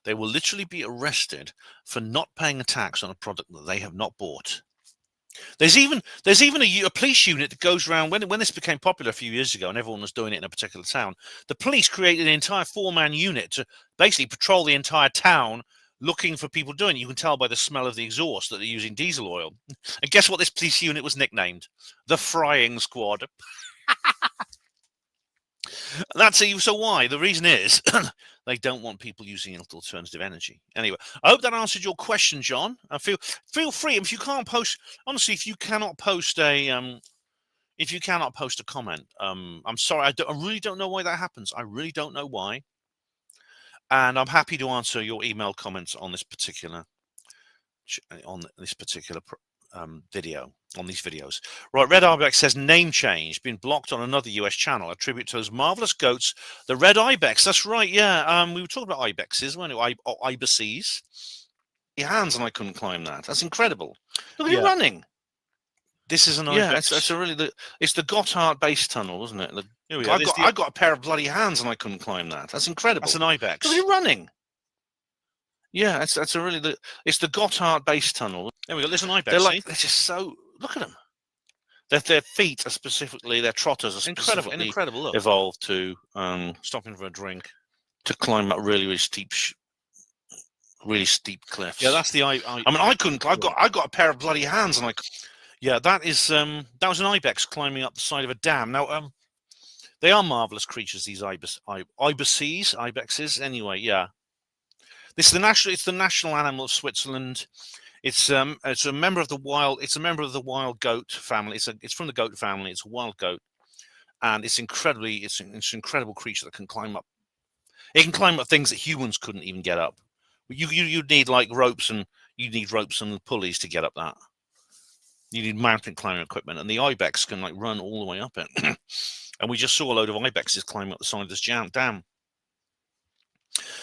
They will literally be arrested for not paying a tax on a product that they have not bought. There's even a police unit that goes around when this became popular a few years ago and everyone was doing it in a particular town. The police created an entire 4-man unit to basically patrol the entire town looking for people doing it. You can tell by the smell of the exhaust that they're using diesel oil. And guess what this police unit was nicknamed? The Frying Squad. So why? The reason is they don't want people using alternative energy. Anyway, I hope that answered your question, John. Feel free. If you can't post, honestly, if you cannot post a comment, I'm sorry. I really don't know why that happens. I really don't know why. And I'm happy to answer your email comments on this particular video, on these videos. Right, Red Ibex says name change, been blocked on another US channel. A tribute to those marvelous goats, the Red Ibex. That's right, yeah. We were talking about ibexes, weren't we? Ibises. Your hands, and I couldn't climb that. That's incredible. Look at you running. This is an ibex. It's the Gotthard base tunnel, wasn't it? I got a pair of bloody hands and I couldn't climb that. That's incredible. That's an ibex. Look at you running. Yeah, it's the Gotthard base tunnel. There we go. There's an ibex. They're just so. Look at them. Their feet are specifically, their trotters are specifically incredible. Look. Evolved to stopping for a drink to climb up really steep cliffs. Yeah, that's the I mean, I couldn't. I got a pair of bloody hands and I. Yeah, that was an ibex climbing up the side of a dam. Now, they are marvelous creatures. These ibexes. Anyway, yeah. It's the national animal of Switzerland. It's a member of the wild. It's a member of the wild goat family. It's from the goat family. It's a wild goat, and it's an incredible creature that can climb up. It can climb up things that humans couldn't even get up. You'd need like ropes and pulleys to get up that. You need mountain climbing equipment, and the ibex can like run all the way up it. And we just saw a load of ibexes climbing up the side of this dam.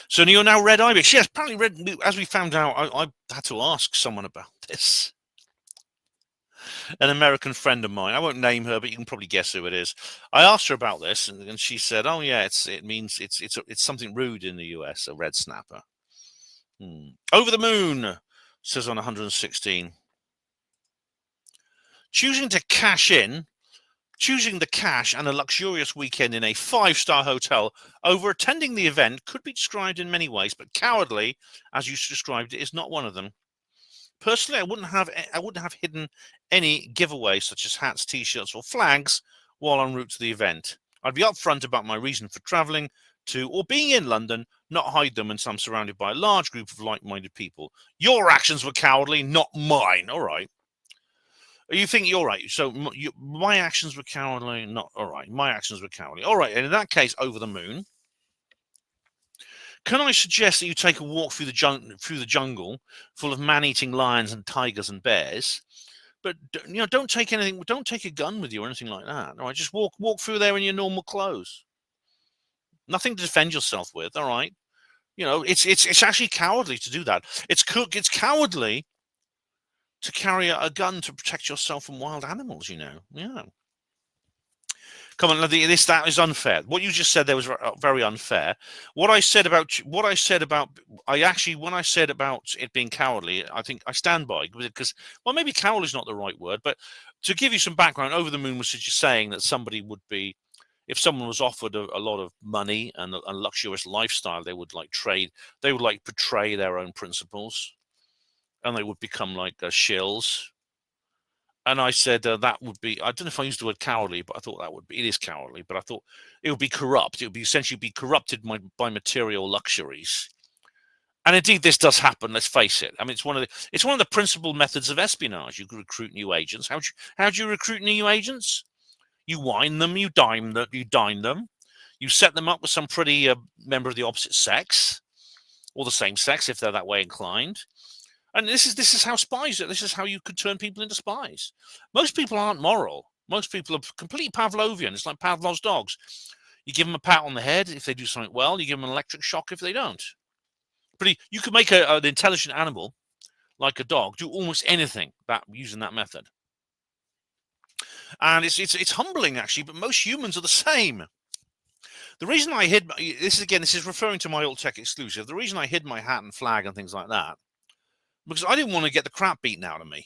So you're now Red Ibex. Yes, apparently as we found out, I had to ask someone about this. An American friend of mine. I won't name her, but you can probably guess who it is. I asked her about this, and she said, "Oh yeah, it means it's something rude in the US, a red snapper." Over the moon, says on 116. Choosing to cash in Choosing the cash and a luxurious weekend in a 5-star hotel over attending the event could be described in many ways, but cowardly, as you described it, is not one of them. Personally, I wouldn't have hidden any giveaways such as hats, t-shirts, or flags while en route to the event. I'd be upfront about my reason for travelling to or being in London, not hide them when I'm surrounded by a large group of like-minded people. Your actions were cowardly, not mine. All right. You think you're right. So my actions were cowardly, not all right. My actions were cowardly. All right. And in that case, over the moon. Can I suggest that you take a walk through the jungle full of man-eating lions and tigers and bears? But don't take anything. Don't take a gun with you or anything like that. All right, just walk through there in your normal clothes. Nothing to defend yourself with. All right. It's actually cowardly to do that. It's cowardly to carry a gun to protect yourself from wild animals. Yeah. Come on, that is unfair. What you just said there was very unfair. When I said about it being cowardly, I think I stand by, because, well, maybe cowardly is not the right word, but to give you some background, over the moon was just saying that somebody would be, if someone was offered a lot of money and a luxurious lifestyle, they would portray their own principles, and they would become like shills. And I said that would be, I don't know if I used the word cowardly, but I thought it is cowardly, but I thought it would be corrupt. It would be essentially be corrupted by material luxuries. And indeed, this does happen. Let's face it. I mean, it's one of the principal methods of espionage. You recruit new agents. How do you recruit new agents? You wine them, you dine them, you set them up with some pretty member of the opposite sex, or the same sex if they're that way inclined. And this is how spies. This is how you could turn people into spies. Most people aren't moral. Most people are completely Pavlovian. It's like Pavlov's dogs. You give them a pat on the head if they do something well. You give them an electric shock if they don't. But you could make an intelligent animal, like a dog, do almost anything using that method. And it's humbling, actually. But most humans are the same. The reason I hid this is referring to my Alt Tech exclusive. The reason I hid my hat and flag and things like that, because I didn't want to get the crap beaten out of me.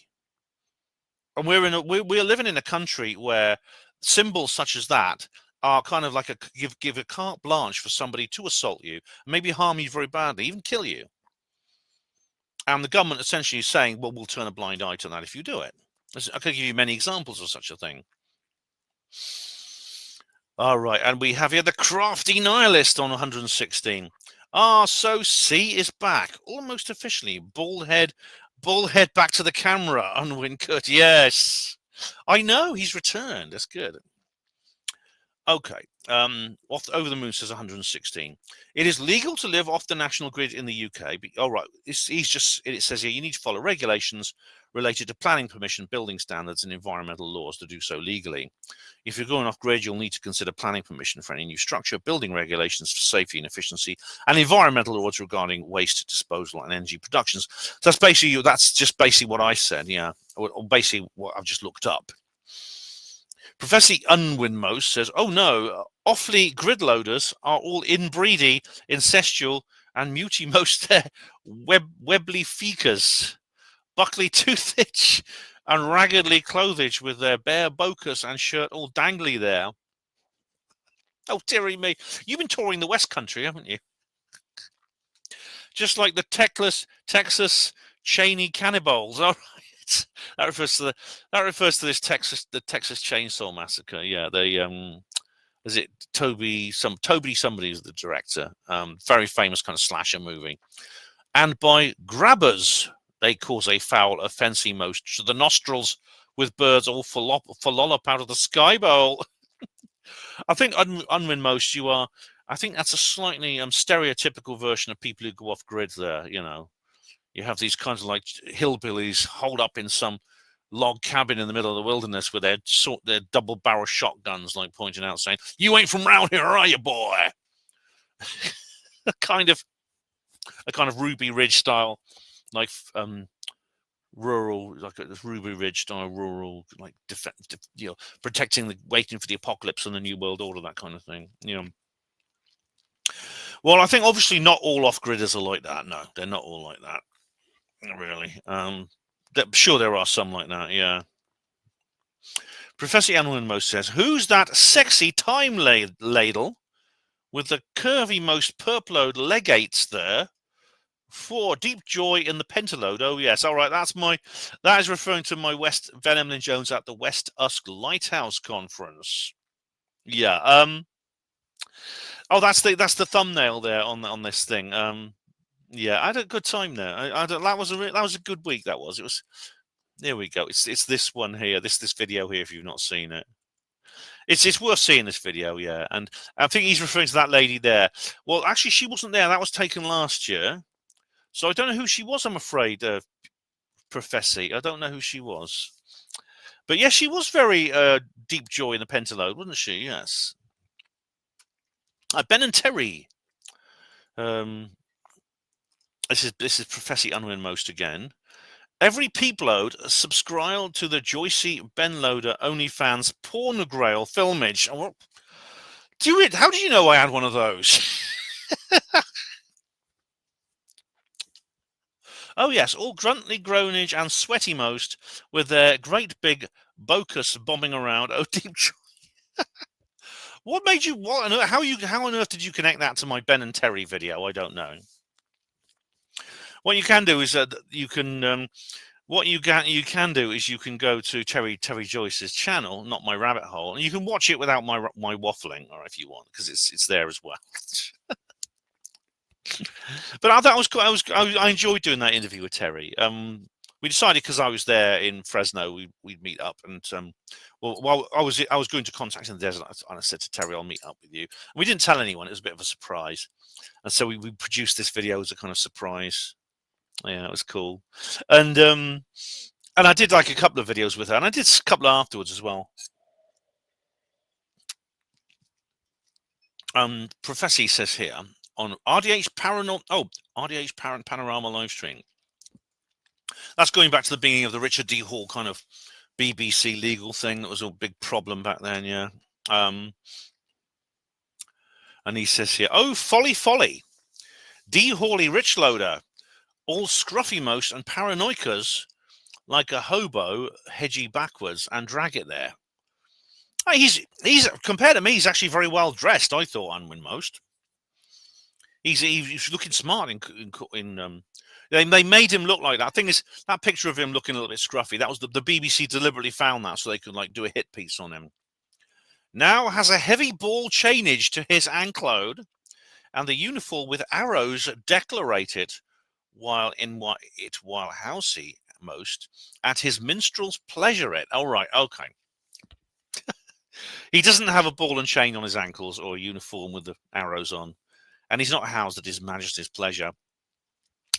And we're living in a country where symbols such as that are kind of like give a carte blanche for somebody to assault you, maybe harm you very badly, even kill you. And the government essentially is saying, well, we'll turn a blind eye to that if you do it. I could give you many examples of such a thing. All right, and we have here the crafty nihilist on 116. So C is back, almost officially. Bald head back to the camera, Unwin Kurt. Yes, I know, he's returned. That's good. Okay, over the moon says 116. It is legal to live off the national grid in the UK. All right, it says here you need to follow regulations related to planning permission, building standards, and environmental laws to do so legally. If you're going off grid, you'll need to consider planning permission for any new structure, building regulations for safety and efficiency, and environmental laws regarding waste disposal and energy productions. So that's just basically what I said, yeah, or basically what I've just looked up. Professor Unwin-Jones says, oh no, Offaly grid loaders are all inbreedy, incestual, and muty most their webbly feekers, buckly toothage, and raggedly clothage with their bare bocas and shirt all dangly there. Oh, dearie me. You've been touring the West Country, haven't you? Just like the Texas Cheney cannibals. All right. That refers to the Texas Chainsaw Massacre. Yeah, is it Toby somebody is the director. Very famous kind of slasher movie. And by grabbers, they cause a foul offence most to the nostrils with birds all lollop out of the sky bowl. I think Unwin-Jones, I think that's a slightly stereotypical version of people who go off grid there, You have these kinds of like hillbillies holed up in some log cabin in the middle of the wilderness with their double barrel shotguns, like pointing out, saying, "You ain't from round here, are you, boy?" a kind of Ruby Ridge style, like rural, like a Ruby Ridge style rural, like protecting waiting for the apocalypse and the New World Order, that kind of thing. Well, I think obviously not all off-gridders are like that. No, they're not all like that. Really. Sure, there are some like that, yeah. Professor Emlyn-Jones says, who's that sexy time ladle with the curvy most purploed legates there? For deep joy in the pentaload. Oh yes, all right. That is referring to my Ben Emlyn-Jones at the West Usk Lighthouse Conference. Yeah. Oh, that's the thumbnail there on this thing. Yeah, I had a good time there. That was a good week. It was. There we go. It's this one here. This video here. If you've not seen it, it's worth seeing this video. Yeah, and I think he's referring to that lady there. Well, actually, she wasn't there. That was taken last year. So I don't know who she was, I'm afraid, Professor. I don't know who she was. But yes, she was very deep joy in the pentaload, wasn't she? Yes. Ben and Terry. This is Professor Emlyn-Jones again. Every peepload subscribe to the Joycey Ben Loader OnlyFans pornograil filmage. How did you know I had one of those? Oh yes, all grunty, groanage, and sweaty most, with their great big bocus bombing around. Oh deep joy! What made you? How on earth did you connect that to my Ben and Terry video? I don't know. What you can do is you can. What you can do is you can go to Terry Joyce's channel, not my rabbit hole, and you can watch it without my waffling, or if you want, because it's there as well. But I enjoyed doing that interview with Terry. We decided, because I was there in Fresno, we'd meet up, and well, I was going to contact in the desert, and I said to Terry, I'll meet up with you. And we didn't tell anyone; it was a bit of a surprise, and so we produced this video as a kind of surprise. Yeah, it was cool, and I did like a couple of videos with her, and I did a couple afterwards as well. Professor says here on RDH Panorama live stream. That's going back to the beginning of the Richard D. Hall kind of BBC legal thing that was a big problem back then, yeah. And he says here, oh, folly. D. Hawley Rich Loader, all scruffy most and paranoicas like a hobo hedgy backwards and drag it there. He's compared to me, he's actually very well dressed, I thought, Emlyn-Jones. He's looking smart they made him look like that. Thing is, that picture of him looking a little bit scruffy, that was the BBC deliberately found that so they could like do a hit piece on him. Now has a heavy ball chainage to his ankload, and the uniform with arrows declarated while housey most at his minstrel's pleasure it. All right, okay. He doesn't have a ball and chain on his ankles or a uniform with the arrows on, and he's not housed at His Majesty's pleasure.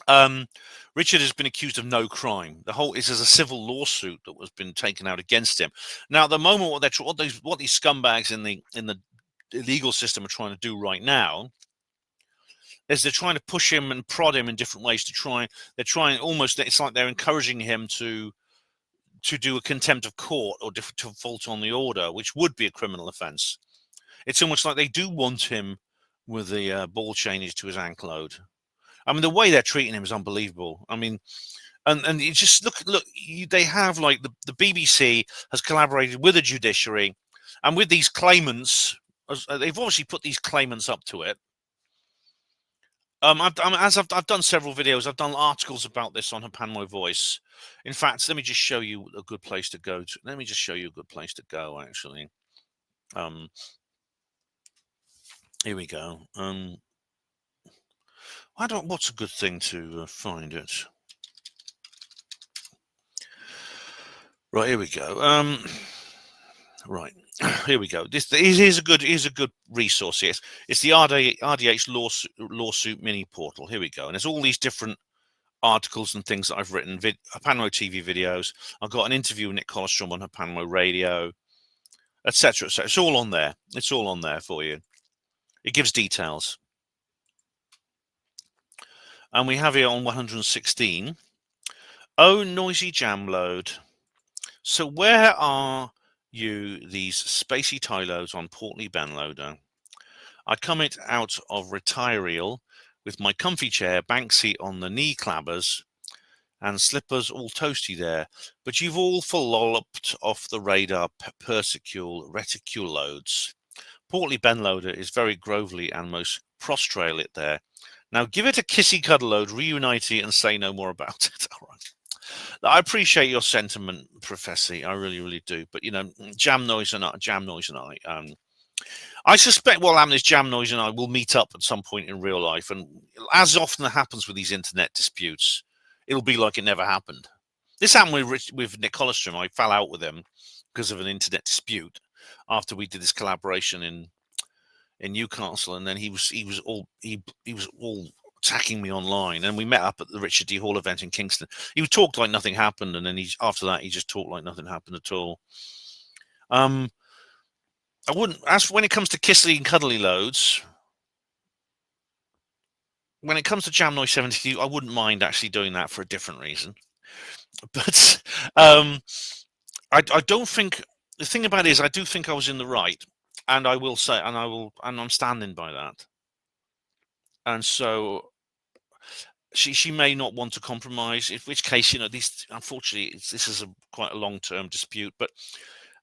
Richard has been accused of no crime. This is a civil lawsuit that was been taken out against him. Now, at the moment, what these scumbags in the legal system are trying to do right now is they're trying to push him and prod him in different ways it's like they're encouraging him to do a contempt of court or to fault on the order, which would be a criminal offence. It's almost like they do want him with the ball chainage to his ankload. I mean, the way they're treating him is unbelievable. I mean, and you just look. They have like the BBC has collaborated with the judiciary and with these claimants. They've obviously put these claimants up to it. I've done several videos. I've done articles about this on HPANWO Voice. In fact, let me just show you a good place to go to. Let me just show you a good place to go. Actually, here we go. What's a good thing to find it? Right, here we go. Right, here we go. This is a good resource here. It's the RDH lawsuit mini portal. Here we go, and there's all these different articles and things that I've written. HPANWO TV videos. I've got an interview with Nick Colostrom on HPANWO Radio, etc. So it's all on there. It's all on there for you. It gives details. And we have here on 116. Oh, noisy jam load. So where are you, these spacey tie loads on portly Ben loader? I come it out of retireal with my comfy chair, bank seat on the knee clabbers, And Slipper's all toasty there. But you've all lolloped off the radar persicule reticulodes. Portly Benloader is very grovely and most prostrate there. Now give it a kissy cuddle load, reunite it, and say no more about it. All right. I appreciate your sentiment, Professor. I really, really do. But Jam Noise and I suspect what will happen is Jam Noise and I will meet up at some point in real life, and as often happens with these internet disputes, it'll be like it never happened. This happened with Nick Holostrom. I fell out with him because of an internet dispute after we did this collaboration in Newcastle, and then he was all attacking me online, and we met up at the Richard D. Hall event in Kingston. He talked like nothing happened, and then after that he just talked like nothing happened at all. I wouldn't, as when it comes to kissly and cuddly loads, when it comes to Jam Noise 72, I wouldn't mind actually doing that for a different reason. But I don't think, the thing about it is I do think I was in the right, and I will say, and I'm standing by that. And so she may not want to compromise, in which case, unfortunately, this is quite a long-term dispute. But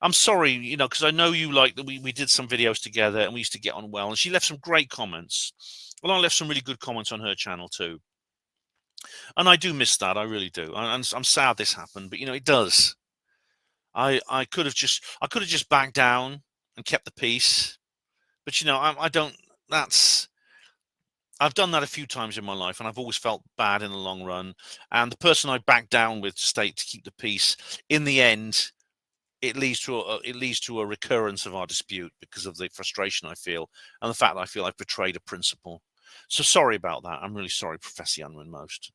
I'm sorry, because I know you like that. We did some videos together, and we used to get on well. And she left some great comments. Well, I left some really good comments on her channel too. And I do miss that. I really do. And I'm sad this happened, but it does. I could have just backed down and kept the peace. But I don't. I've done that a few times in my life, and I've always felt bad in the long run. And the person I backed down with to keep the peace, in the end, it leads to a recurrence of our dispute because of the frustration I feel and the fact that I feel I've betrayed a principle. So sorry about that. I'm really sorry, Professor Emlyn-Jones.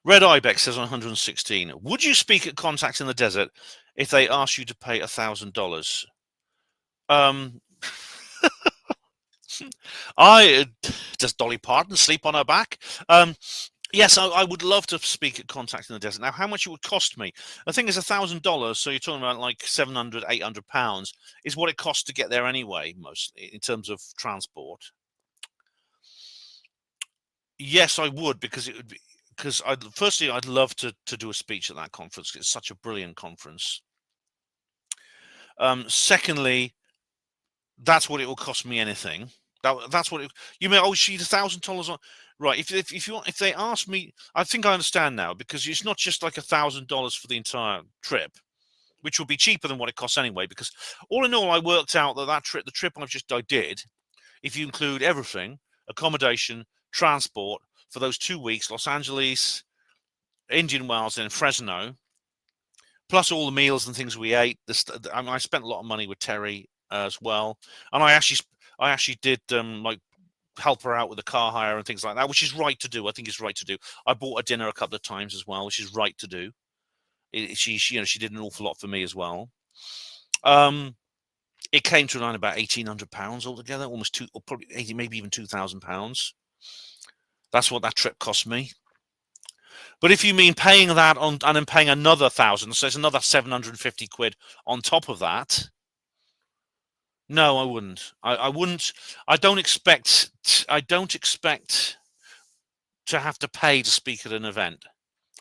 Red Ibex says on 116, would you speak at Contacts in the Desert if they asked you to pay $1,000? Does Dolly Parton sleep on her back? Yes, I would love to speak at Contacts in the Desert. Now, how much it would cost me? I think it's $1,000, so you're talking about like £700, £800 is what it costs to get there anyway, mostly, in terms of transport. Yes, I would, because it would be, because firstly, I'd love to do a speech at that conference. It's such a brilliant conference. Secondly, that's what it will cost me anything. That's what you mean. Oh, she's $1,000 on, right? If they ask me, I think I understand now, because it's not just like $1,000 for the entire trip, which would be cheaper than what it costs anyway. Because all in all, I worked out that the trip I did, if you include everything, accommodation, transport for those 2 weeks, Los Angeles, Indian Wells, and Fresno, plus all the meals and things we ate. I spent a lot of money with Terry as well, and I actually did like help her out with the car hire and things like that, which is right to do. I think it's right to do. I bought her dinner a couple of times as well, which is right to do. She did an awful lot for me as well. It came to around about £1,800 altogether, almost or probably 80, maybe even £2,000. That's what that trip cost me. But if you mean paying that on and then paying another £1,000, so it's another 750 quid on top of that. No, I wouldn't. I wouldn't. I don't expect to have to pay to speak at an event.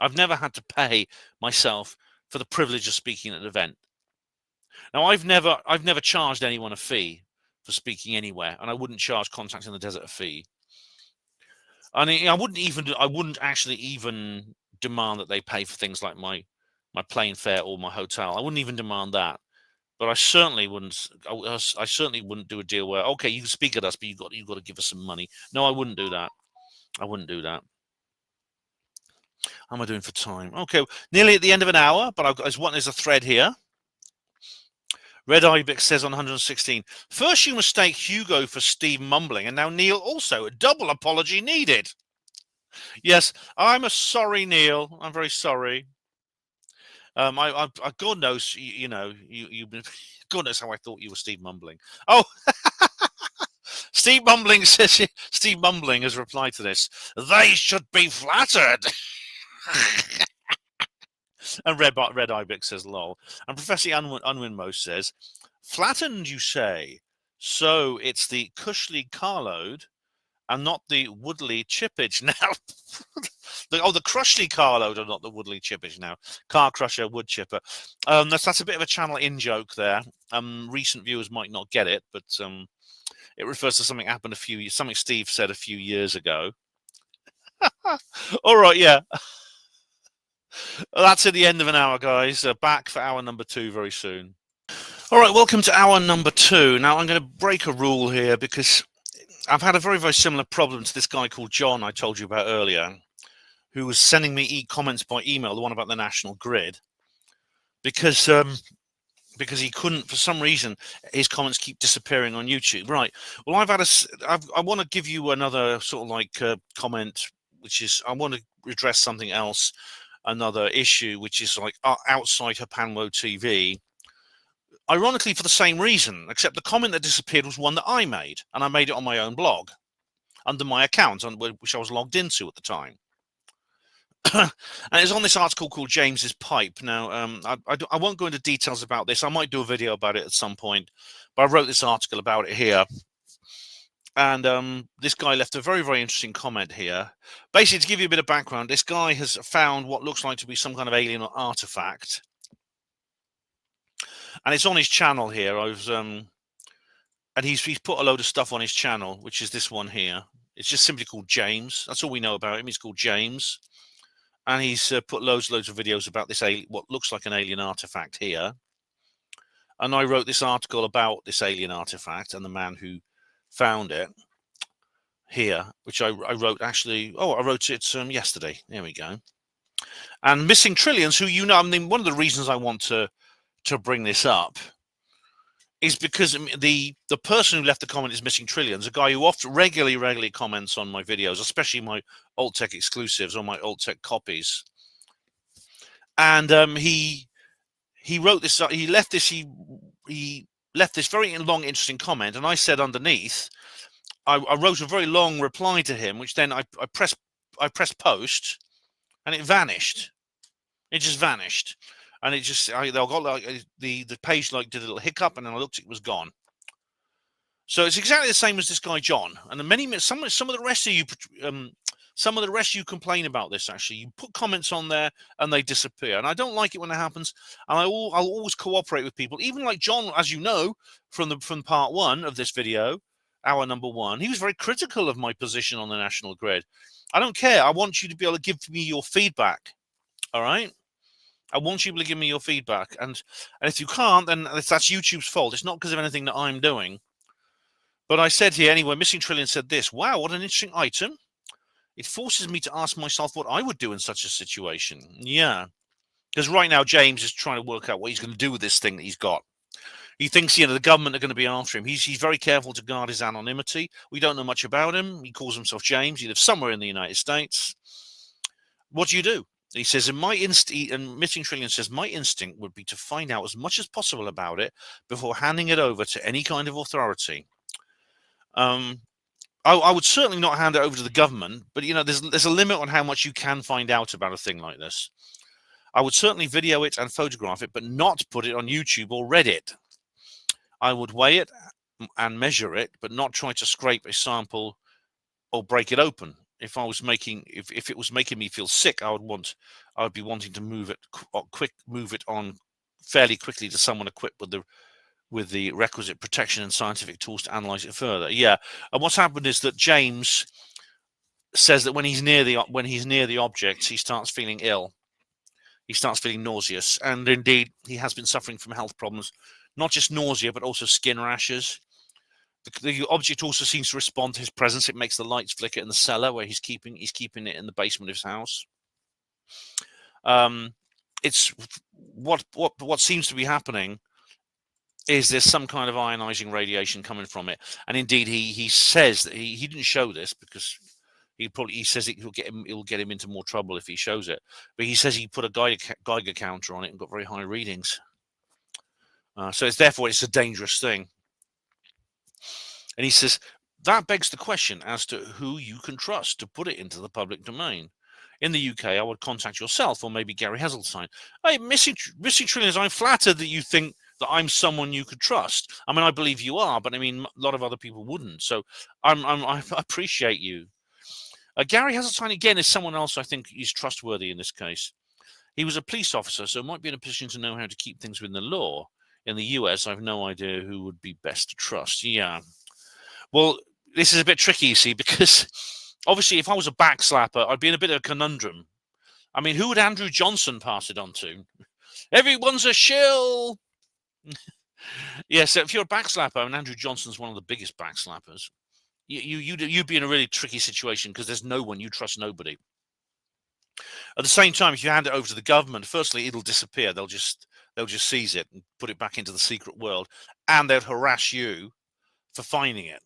I've never had to pay myself for the privilege of speaking at an event. Now, I've never charged anyone a fee for speaking anywhere, and I wouldn't charge Contacts in the Desert a fee. And I wouldn't actually even demand that they pay for things like my plane fare or my hotel. I wouldn't even demand that. But I certainly wouldn't. I certainly wouldn't do a deal where, okay, you can speak at us, but you've got to give us some money. No, I wouldn't do that. I wouldn't do that. How am I doing for time? Okay, nearly at the end of an hour, but there's a thread here. Red Ibex says on 116, first you mistake Hugo for Steve Mumbling, and now Neil also. A double apology needed. Yes, I'm sorry, Neil. I'm very sorry. God knows, God knows how I thought you were Steve Mumbling. Oh, Steve Mumbling says, Steve Mumbling has replied to this. They should be flattered. And Red Ibex says, lol. And Professor Unwin-Mo says, flattened, you say? So it's the Cushley carload and not the Woodley chippage. Now, The Crushly car loader, not the Woodley Chippers now. Car Crusher, Wood Chipper. That's a bit of a channel in joke there. Recent viewers might not get it, but it refers to something happened something Steve said a few years ago. All right, yeah. That's at the end of an hour, guys. Back for hour number 2 very soon. All right, welcome to hour number 2. Now, I'm going to break a rule here because I've had a very, very similar problem to this guy called John I told you about earlier, who was sending me comments by email, the one about the national grid, because he couldn't, for some reason, his comments keep disappearing on YouTube. Right. Well, I want to give you another sort of like comment, which is I want to address something else, another issue, which is like outside HPANWO TV. Ironically, for the same reason, except the comment that disappeared was one that I made, and I made it on my own blog, under my account, which I was logged into at the time. And it's on this article called James's Pipe. Now, I won't go into details about this. I might do a video about it at some point, but I wrote this article about it here. And this guy left a very, very interesting comment here. Basically, to give you a bit of background, this guy has found what looks like to be some kind of alien artifact. And it's on his channel here. And he's put a load of stuff on his channel, which is this one here. It's just simply called James. That's all we know about him. He's called James. And he's put loads of videos about this what looks like an alien artifact here. And I wrote this article about this alien artifact and the man who found it here, which I wrote actually. Oh, I wrote it yesterday. There we go. And Missing Trillions, who I mean, one of the reasons I want to bring this up is because the person who left the comment is Missing Trillions, a guy who often regularly comments on my videos, especially my Alt Tech exclusives or my Alt Tech copies. And he wrote this. He left this very long, interesting comment, and I said underneath, I wrote a very long reply to him, which then I pressed post, and it vanished. It just vanished. And it just, I got like the page like did a little hiccup, and then I looked, it was gone. So it's exactly the same as this guy John. And some of the rest of you complain about this. Actually, you put comments on there and they disappear, and I don't like it when that happens. And I'll always cooperate with people, even like John, as you know from part 1 of this video, hour number 1. He was very critical of my position on the national grid. I don't care. I want you to be able to give me your feedback. All right. I want you to give me your feedback, and if you can't, then that's YouTube's fault. It's not because of anything that I'm doing. But I said here anyway, Missing Trillion said this: wow, what an interesting item. It forces me to ask myself what I would do in such a situation. Yeah, because right now James is trying to work out what he's going to do with this thing that he's got. He thinks, the government are going to be after him. He's very careful to guard his anonymity. We don't know much about him. He calls himself James. He lives somewhere in the United States. What do you do? He says, and Missing Trillion says, my instinct would be to find out as much as possible about it before handing it over to any kind of authority. I would certainly not hand it over to the government, but there's a limit on how much you can find out about a thing like this. I would certainly video it and photograph it, but not put it on YouTube or Reddit. I would weigh it and measure it, but not try to scrape a sample or break it open. If it was making me feel sick, I would be wanting to move it on fairly quickly to someone equipped with the requisite protection and scientific tools to analyze it further. Yeah, and what's happened is that James says that when he's near the object, he starts feeling ill. He starts feeling nauseous, and indeed, he has been suffering from health problems, not just nausea, but also skin rashes. The object also seems to respond to his presence. It makes the lights flicker in the cellar where he's keeping it in the basement of his house. It's what seems to be happening is there's some kind of ionizing radiation coming from it, and indeed he says that he didn't show this because he says it will get him into more trouble if he shows it. But he says he put a Geiger counter on it and got very high readings. So it's a dangerous thing. And he says, that begs the question as to who you can trust to put it into the public domain. In the UK, I would contact yourself or maybe Gary Heseltine. Hey, Missing Trillions, I'm flattered that you think that I'm someone you could trust. I mean, I believe you are, but I mean, a lot of other people wouldn't. So I appreciate you. Gary has a sign again is someone else I think is trustworthy in this case. He was a police officer, so might be in a position to know how to keep things within the law. In the US, I have no idea who would be best to trust. Yeah. Well, this is a bit tricky, you see, because obviously if I was a backslapper, I'd be in a bit of a conundrum. I mean, who would Andrew Johnson pass it on to? Everyone's a shill. Yeah, so if you're a backslapper, and Andrew Johnson's one of the biggest backslappers, you'd be in a really tricky situation because there's no one, you trust nobody. At the same time, if you hand it over to the government, firstly, it'll disappear. They'll just seize it and put it back into the secret world, and they'll harass you for finding it.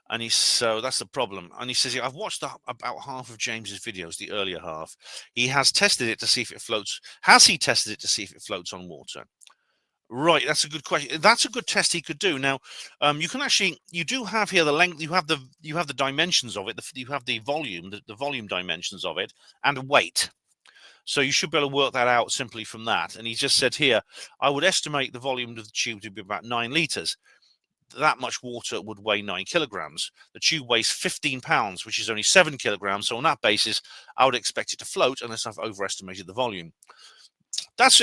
And so that's the problem. And he says, I've watched about half of James's videos, the earlier half. He has tested it to see if it floats. Has he tested it to see if it floats on water? Right, that's a good question. That's a good test he could do. Now, you can actually, you do have here the length. You have the dimensions of it. You have the volume, the volume dimensions of it, and weight. So you should be able to work that out simply from that. And he just said here, I would estimate the volume of the tube to be about 9 liters. That much water would weigh 9 kilograms. The tube weighs 15 pounds, which is only 7 kilograms. So on that basis, I would expect it to float unless I've overestimated the volume. That's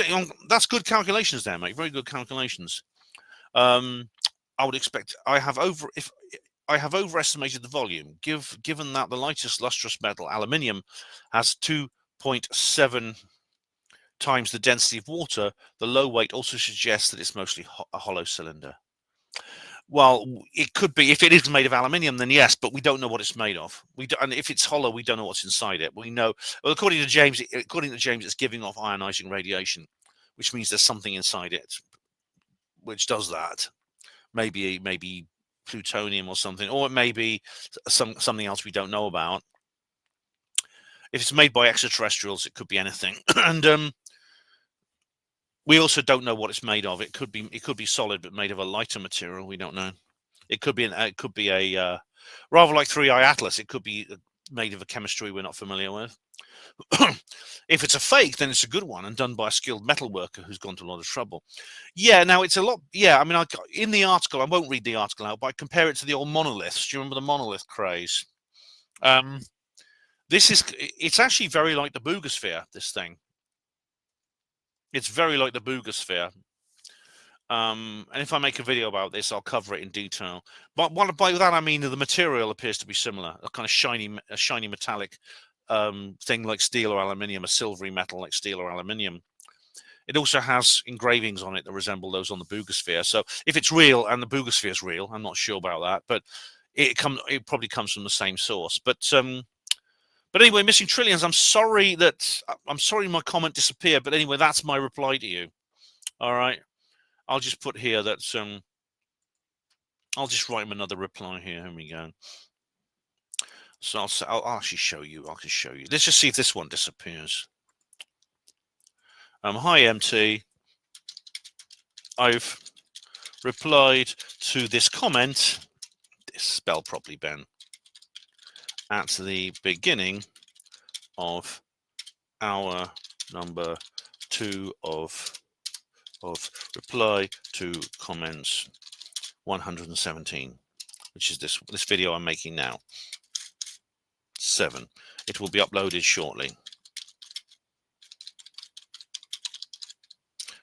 good calculations there, mate. Very good calculations. I would expect I have overestimated the volume. Given that the lightest lustrous metal, aluminium, has 2.7 times the density of water, the low weight also suggests that it's mostly a hollow cylinder. Well, it could be. If it is made of aluminium, then yes, but we don't know what it's made of. And if it's hollow, we don't know what's inside it. We know, well, according to James, it's giving off ionizing radiation, which means there's something inside it which does that. Maybe plutonium or something, or it may be something else we don't know about. If it's made by extraterrestrials, it could be anything. And we also don't know what it's made of. It could be solid, but made of a lighter material. We don't know. It could be a rather like 3i Atlas. It could be made of a chemistry we're not familiar with. If it's a fake, then it's a good one and done by a skilled metal worker who's gone to a lot of trouble. Yeah, now it's a lot. Yeah, I mean, in the article, I won't read the article out, but I compare it to the old monoliths. Do you remember the monolith craze? It's actually very like the boogosphere. This thing. It's very like the boogosphere. And if I make a video about this, I'll cover it in detail. But by that I mean the material appears to be similar, a kind of shiny metallic thing like steel or aluminium, a silvery metal like steel or aluminium. It also has engravings on it that resemble those on the boogosphere. So if it's real, and the boogosphere is real, I'm not sure about that, but it probably comes from the same source. But anyway, Missing Trillions, I'm sorry my comment disappeared, but anyway, that's my reply to you. All right. I'll just put here that I'll just write him another reply here. Here we go. So I'll actually show you. I can show you. Let's just see if this one disappears. Hi MT. I've replied to this comment. Spell properly, Ben. At the beginning of our number 2 of reply to comments 117, which is this video I'm making now. 7. It will be uploaded shortly.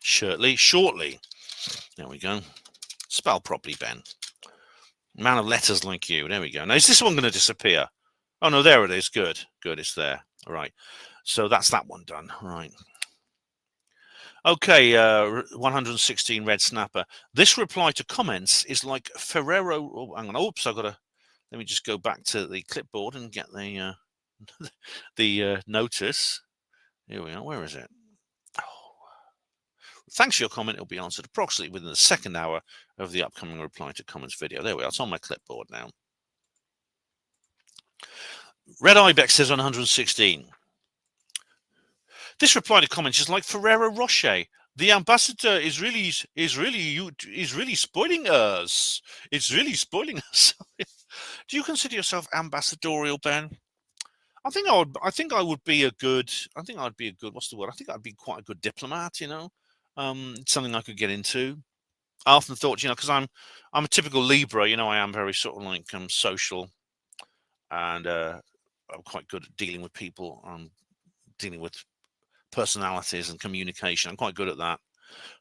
Shortly. There we go. Spell properly, Ben. Man of letters like you. There we go. Now, is this one going to disappear? Oh, no, there it is. Good. It's there. All right. So that's that one done. All right. Okay, 116 Red Snapper. This reply to comments is like Ferrero. Oh, hang on. Oops, let me just go back to the clipboard and get the the notice. Here we are. Where is it? Oh. Thanks for your comment. It'll be answered approximately within the second hour of the upcoming reply to comments video. There we are. It's on my clipboard now. Red Ibex says on 116. This reply to comments is like Ferrero Rocher. The ambassador is really spoiling us. It's really spoiling us. Do you consider yourself ambassadorial, Ben? I think I would be a good. What's the word? I think I'd be quite a good diplomat. You know, it's something I could get into. I often thought, because I'm a typical Libra. I am very sort of like social, and I'm quite good at dealing with people, dealing with personalities and communication. I'm quite good at that.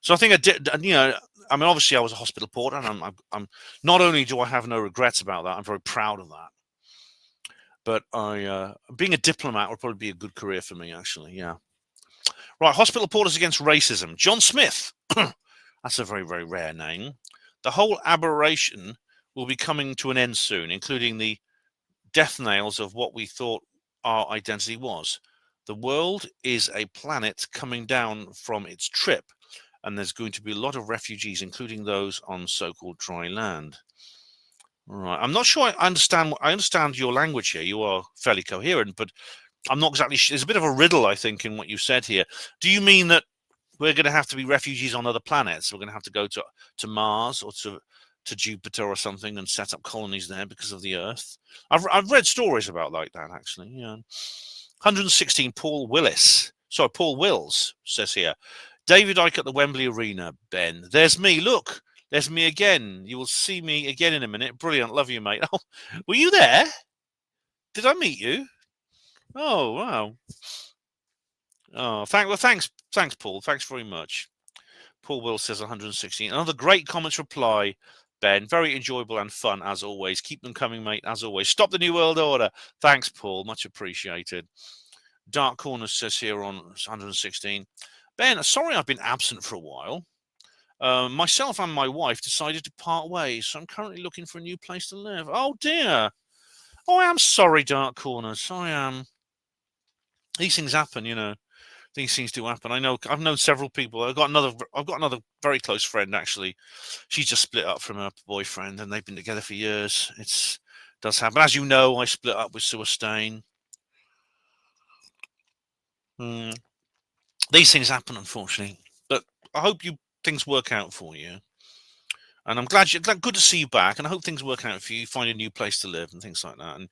So I think I did, you know, I mean, obviously I was a hospital porter, and I'm not only do I have no regrets about that, I'm very proud of that. But being a diplomat would probably be a good career for me, actually. Yeah. Right. Hospital porters against racism. John Smith. That's a very, very rare name. The whole aberration will be coming to an end soon, including the death nails of what we thought our identity was. The world is a planet coming down from its trip, and there's going to be a lot of refugees, including those on so-called dry land. Right. I'm not sure I understand. I understand your language here. You are fairly coherent, but I'm not exactly sure. There's a bit of a riddle, I think, in what you said here. Do you mean that we're going to have to be refugees on other planets? We're going to have to go to Mars or to Jupiter or something and set up colonies there because of the Earth? I've read stories about like that, actually. Yeah. 116. Paul Willis. Sorry, Paul Wills says here. David Icke at the Wembley Arena. Ben, there's me. Look, there's me again. You will see me again in a minute. Brilliant. Love you, mate. Oh, were you there? Did I meet you? Oh, wow. Oh, thanks, Paul. Thanks very much. Paul Will says 116. Another great comments reply, Ben. Very enjoyable and fun, as always. Keep them coming, mate, as always. Stop the New World Order. Thanks, Paul. Much appreciated. Dark Corner says here on 116. Ben, sorry I've been absent for a while. Myself and my wife decided to part ways, so I'm currently looking for a new place to live. Oh, dear. Oh, I am sorry, Dark Corners. I am. These things happen, you know. These things do happen. I've known several people. I've got another very close friend, actually. She's just split up from her boyfriend, and they've been together for years. It does happen. As you know, I split up with Sue Stain. These things happen, unfortunately. But I hope things work out for you. And I'm glad good to see you back. And I hope things work out for you. You find a new place to live and things like that, and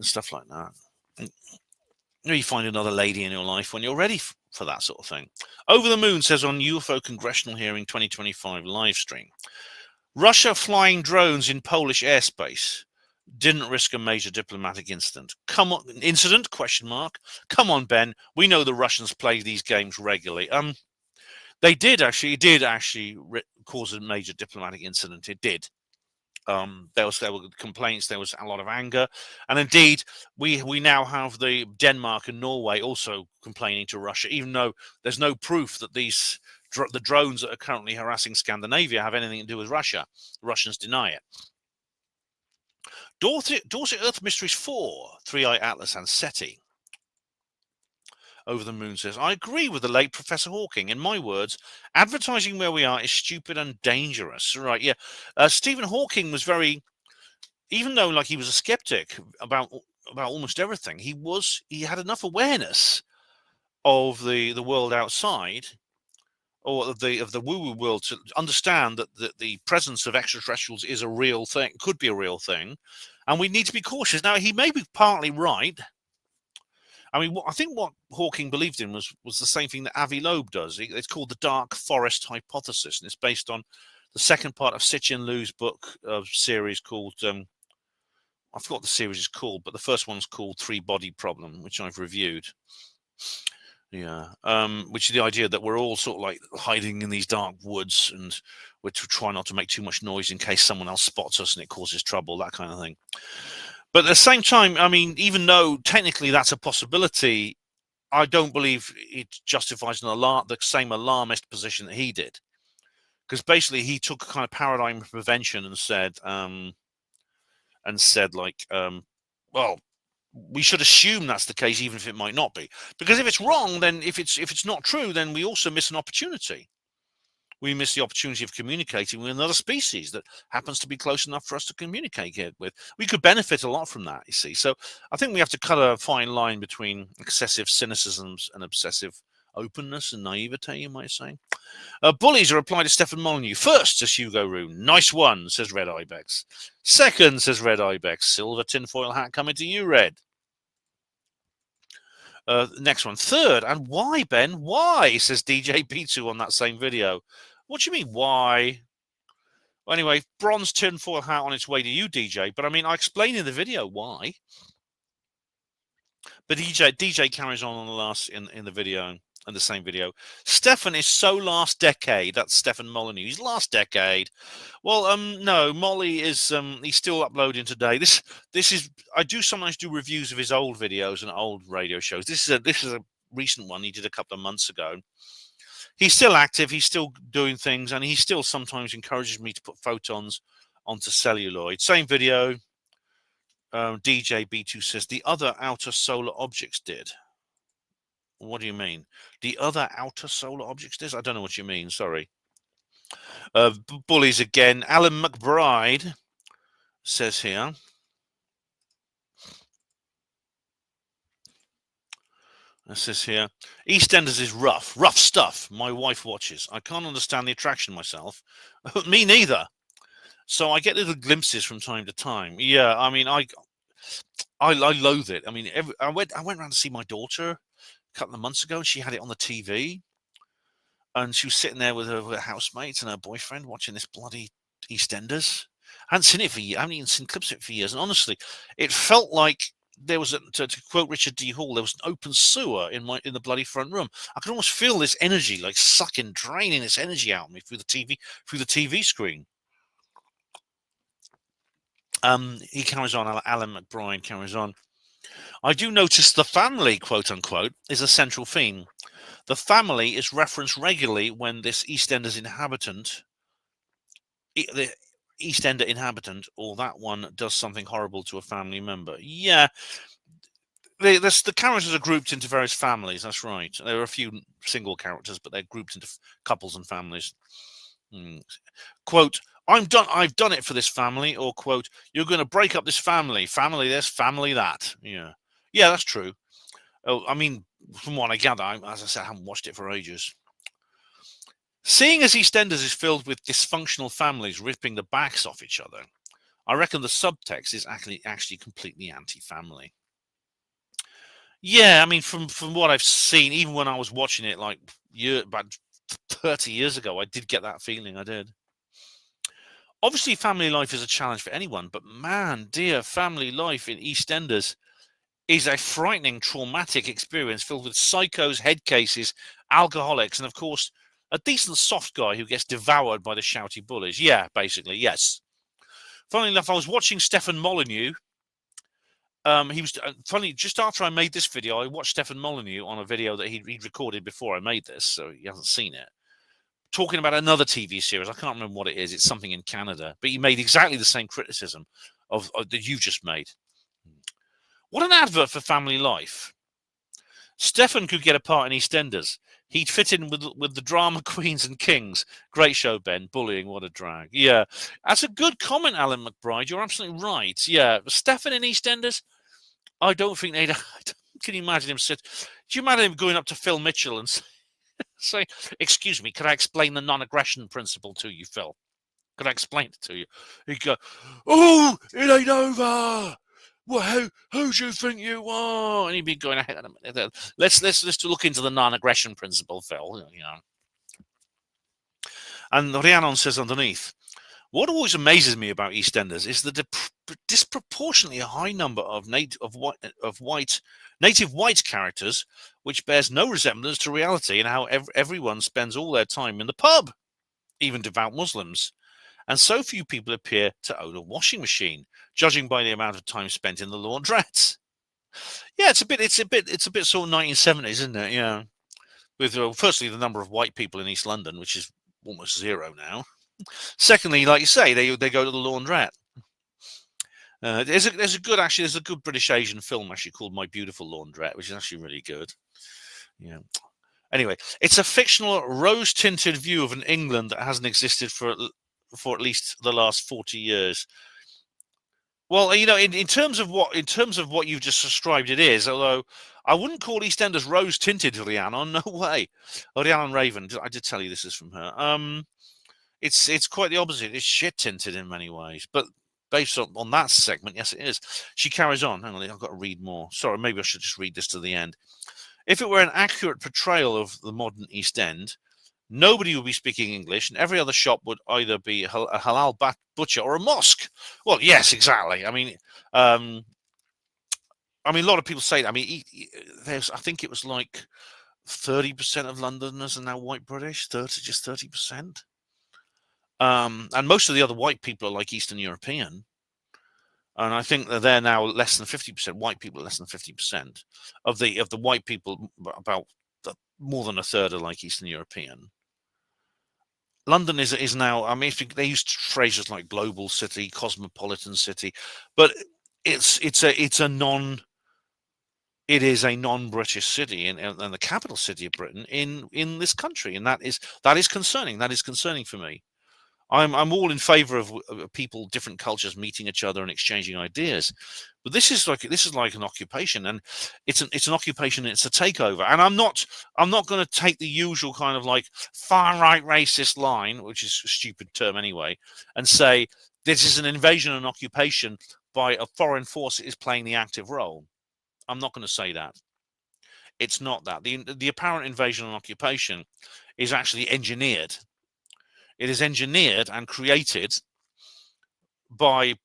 stuff like that. And, you find another lady in your life when you're ready for that sort of thing. Over the Moon says on UFO Congressional Hearing 2025 live stream, Russia flying drones in Polish airspace didn't risk a major diplomatic incident. Come on, incident? Question mark. Come on, Ben. We know the Russians play these games regularly. They did actually. It did actually cause a major diplomatic incident. It did. There were complaints. There was a lot of anger, and indeed, we now have the Denmark and Norway also complaining to Russia, even though there's no proof that the drones that are currently harassing Scandinavia have anything to do with Russia. The Russians deny it. Dorset Earth Mysteries 4, Three Eye Atlas and SETI. Over the Moon says, I agree with the late Professor Hawking. In my words, advertising where we are is stupid and dangerous. Right, yeah. Stephen Hawking was even though like he was a skeptic about almost everything, he had enough awareness of the world outside, or of the woo-woo world, to understand that the presence of extraterrestrials is a real thing, could be a real thing, and we need to be cautious. Now, he may be partly right. I mean, I think what Hawking believed in was the same thing that Avi Loeb does. It's called the Dark Forest Hypothesis, and it's based on the second part of Sitchin Liu's book series called, I forgot the series is called, but the first one's called Three Body Problem, which I've reviewed. Yeah, which is the idea that we're all sort of like hiding in these dark woods, and we're to try not to make too much noise in case someone else spots us and it causes trouble, that kind of thing. But at the same time, I mean, even though technically that's a possibility, I don't believe it justifies the same alarmist position that he did. Because basically he took a kind of paradigm of prevention and said, well, we should assume that's the case, even if it might not be. Because if it's wrong, then if it's not true, then we also miss an opportunity. We miss the opportunity of communicating with another species that happens to be close enough for us to communicate with. We could benefit a lot from that, you see. So I think we have to cut a fine line between excessive cynicisms and obsessive openness and naivete, you might say. Bullies, a reply to Stefan Molyneux. First, says Hugo Rune. Nice one, says Red Ibex. Second, says Red Ibex. Silver tinfoil hat coming to you, Red. Next one. Third, and why, Ben? Why, says DJ B2 on that same video. What do you mean, why? Well, anyway, bronze tinfoil hat on its way to you, DJ. But I mean, I explained in the video why. But DJ carries on the last in the video, in the same video. Stefan is so last decade. That's Stefan Molyneux. He's last decade. Well, no, Molly is he's still uploading today. This is, I do sometimes do reviews of his old videos and old radio shows. This is a recent one he did a couple of months ago. He's still active. He's still doing things, and he still sometimes encourages me to put photons onto celluloid. Same video. DJ B2 says the other outer solar objects did. What do you mean? The other outer solar objects did? I don't know what you mean. Sorry. Bullies again. Alan McBride says here. It says here, EastEnders is rough stuff. My wife watches. I can't understand the attraction myself. Me neither. So I get little glimpses from time to time. Yeah, I mean, I loathe it. I mean, I went around to see my daughter a couple of months ago, and she had it on the TV, and she was sitting there with her housemates and her boyfriend watching this bloody EastEnders. I hadn't seen it for years. I haven't even seen clips of it for years, and honestly, it felt like there was to quote Richard D. Hall, there was an open sewer in the bloody front room. I could almost feel this energy, like sucking, draining this energy out of me through the TV screen. He carries on. Alan McBride carries on. I do notice the family, quote unquote, is a central theme. The family is referenced regularly when this EastEnders inhabitant, the EastEnder inhabitant, or that one does something horrible to a family member. Yeah, the characters are grouped into various families. That's right. There are a few single characters, but they're grouped into couples and families. Quote, I've done it for this family, or quote, you're going to break up this family this, family that. Yeah, that's true. Oh, I mean, from what I gather, as I said, I haven't watched it for ages. Seeing as EastEnders is filled with dysfunctional families ripping the backs off each other, I reckon the subtext is actually completely anti-family. Yeah, I mean, from what I've seen, even when I was watching it like about 30 years ago, I did get that feeling. I did. Obviously, family life is a challenge for anyone, but man, dear, family life in EastEnders is a frightening, traumatic experience filled with psychos, head cases, alcoholics, and of course, a decent soft guy who gets devoured by the shouty bullies. Yeah, basically, yes. Funnily enough, I was watching Stefan Molyneux. He was funny. Just after I made this video, I watched Stefan Molyneux on a video that he'd recorded before I made this, so he hasn't seen it. Talking about another TV series. I can't remember what it is. It's something in Canada, but he made exactly the same criticism of that you just made. What an advert for family life. Stefan could get a part in EastEnders. He'd fit in with the drama queens and kings. Great show, Ben. Bullying, what a drag. Yeah, that's a good comment, Alan McBride. You're absolutely right. Yeah, Stefan in EastEnders, I don't think they'd... Can you imagine him sit... Do you imagine him going up to Phil Mitchell and say, excuse me, could I explain the non-aggression principle to you, Phil? Could I explain it to you? He'd go, oh, it ain't over. Well, who do you think you are? And he'd be going, let's look into the non-aggression principle, Phil. You know. And Rhiannon says underneath, what always amazes me about EastEnders is the disproportionately high number of native white characters, which bears no resemblance to reality, and how everyone spends all their time in the pub, even devout Muslims. And so few people appear to own a washing machine, judging by the amount of time spent in the laundrette. Yeah, it's a bit sort of 1970s, isn't it? Yeah, with firstly the number of white people in East London, which is almost zero now. Secondly, like you say, they go to the laundrette. There's a good British Asian film actually called My Beautiful Laundrette, which is actually really good. Yeah. Anyway, it's a fictional rose-tinted view of an England that hasn't existed for at least the last 40 years. Well, you know, in terms of what you've just described, it is. Although I wouldn't call EastEnders rose-tinted, Rhiannon. No way. Oh, Rhiannon Raven. I did tell you this is from her. It's quite the opposite. It's shit-tinted in many ways, but based on that segment, yes, it is. She carries on. Hang on, I've got to read more. Sorry, maybe I should just read this to the end. If it were an accurate portrayal of the modern East End, nobody would be speaking English, and every other shop would either be a halal butcher or a mosque. Well, yes, exactly. I mean, I mean, a lot of people say that. I mean, I think it was like 30% of Londoners are now white British, just 30%. And most of the other white people are like Eastern European. And I think that they're now less than 50%. White people are less than 50% of the white people. About more than a third are like Eastern European. London is now. I mean, they used phrases like global city, cosmopolitan city, but it's a non. It is a non-British city and the capital city of Britain in this country, and that is concerning. That is concerning for me. I'm all in favour of people, different cultures meeting each other and exchanging ideas, but this is like an occupation, and it's an occupation. It's a takeover, and I'm not going to take the usual kind of like far right racist line, which is a stupid term anyway, and say this is an invasion and occupation by a foreign force that is playing the active role. I'm not going to say that. It's not that. The apparent invasion and occupation is actually engineered. It is engineered and created by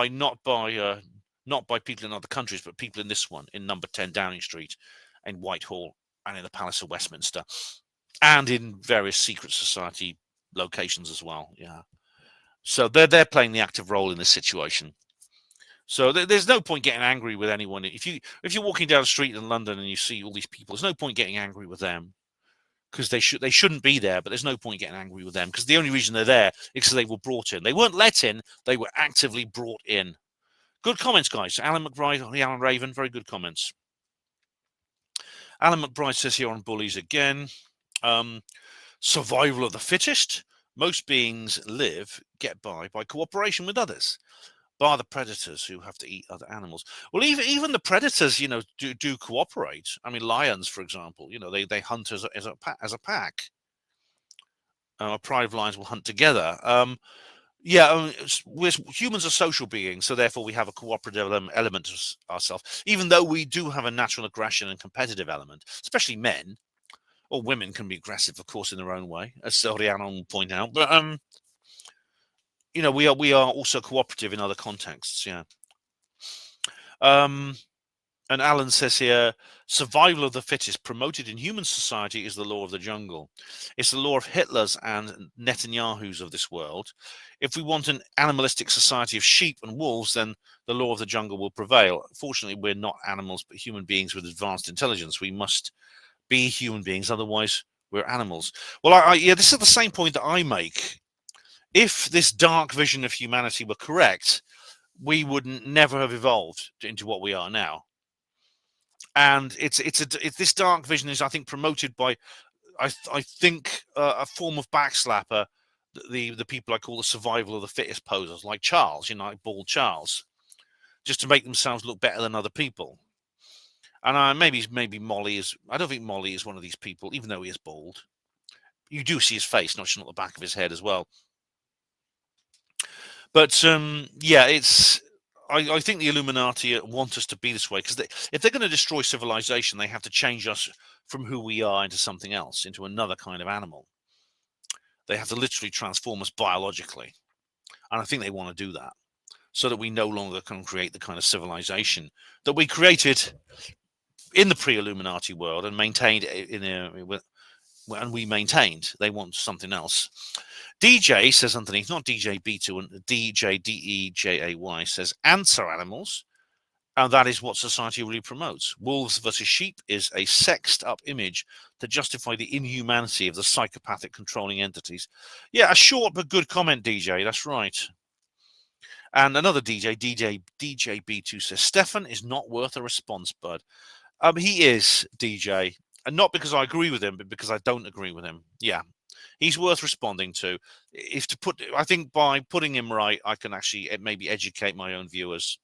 not by people in other countries, but people in this one, in Number 10 Downing Street, in Whitehall, and in the Palace of Westminster, and in various secret society locations as well. Yeah. So they're playing the active role in this situation. So there's no point getting angry with anyone. If you're walking down the street in London and you see all these people, there's no point getting angry with them, because they shouldn't be there. But there's no point getting angry with them, because the only reason they're there is because they were brought in. They weren't let in; they were actively brought in. Good comments, guys. Alan McBride, Alan Raven, very good comments. Alan McBride says here on bullies again, survival of the fittest. Most beings get by cooperation with others, bar the predators who have to eat other animals. Well, even the predators, do cooperate. I mean, lions, for example, they hunt as a pack. A pride of lions will hunt together. Humans are social beings, so therefore we have a cooperative element to ourselves. Even though we do have a natural aggression and competitive element, especially men, or women can be aggressive, of course, in their own way, as Soriano will point out. But we are also cooperative in other contexts. Yeah. And Alan says here, survival of the fittest promoted in human society is the law of the jungle. It's the law of Hitler's and Netanyahu's of this world. If we want an animalistic society of sheep and wolves, then the law of the jungle will prevail. Fortunately, we're not animals, but human beings with advanced intelligence. We must be human beings, otherwise we're animals. Well, this is the same point that I make. If this dark vision of humanity were correct, we would never have evolved into what we are now. And this dark vision is, I think, promoted by, I think, a form of backslapper. The people I call the survival of the fittest posers, like Charles, like bald Charles, just to make themselves look better than other people. And maybe Molly is. I don't think Molly is one of these people, even though he is bald. You do see his face, not the back of his head as well. But it's. I think the Illuminati want us to be this way, because if they're going to destroy civilization, they have to change us from who we are into something else, into another kind of animal. They have to literally transform us biologically. And I think they want to do that, so that we no longer can create the kind of civilization that we created in the pre-Illuminati world and maintained and we maintained. They want something else. DJ says underneath, not DJ B2, and DJ DEJAY says, ants are animals, and that is what society really promotes. Wolves versus sheep is a sexed up image to justify the inhumanity of the psychopathic controlling entities. Yeah, a short but good comment, DJ. That's right. And another DJ B2 says, Stefan is not worth a response, bud. He is, DJ, and not because I agree with him, but because I don't agree with him. Yeah. He's worth responding to. I think by putting him right, I can actually maybe educate my own viewers.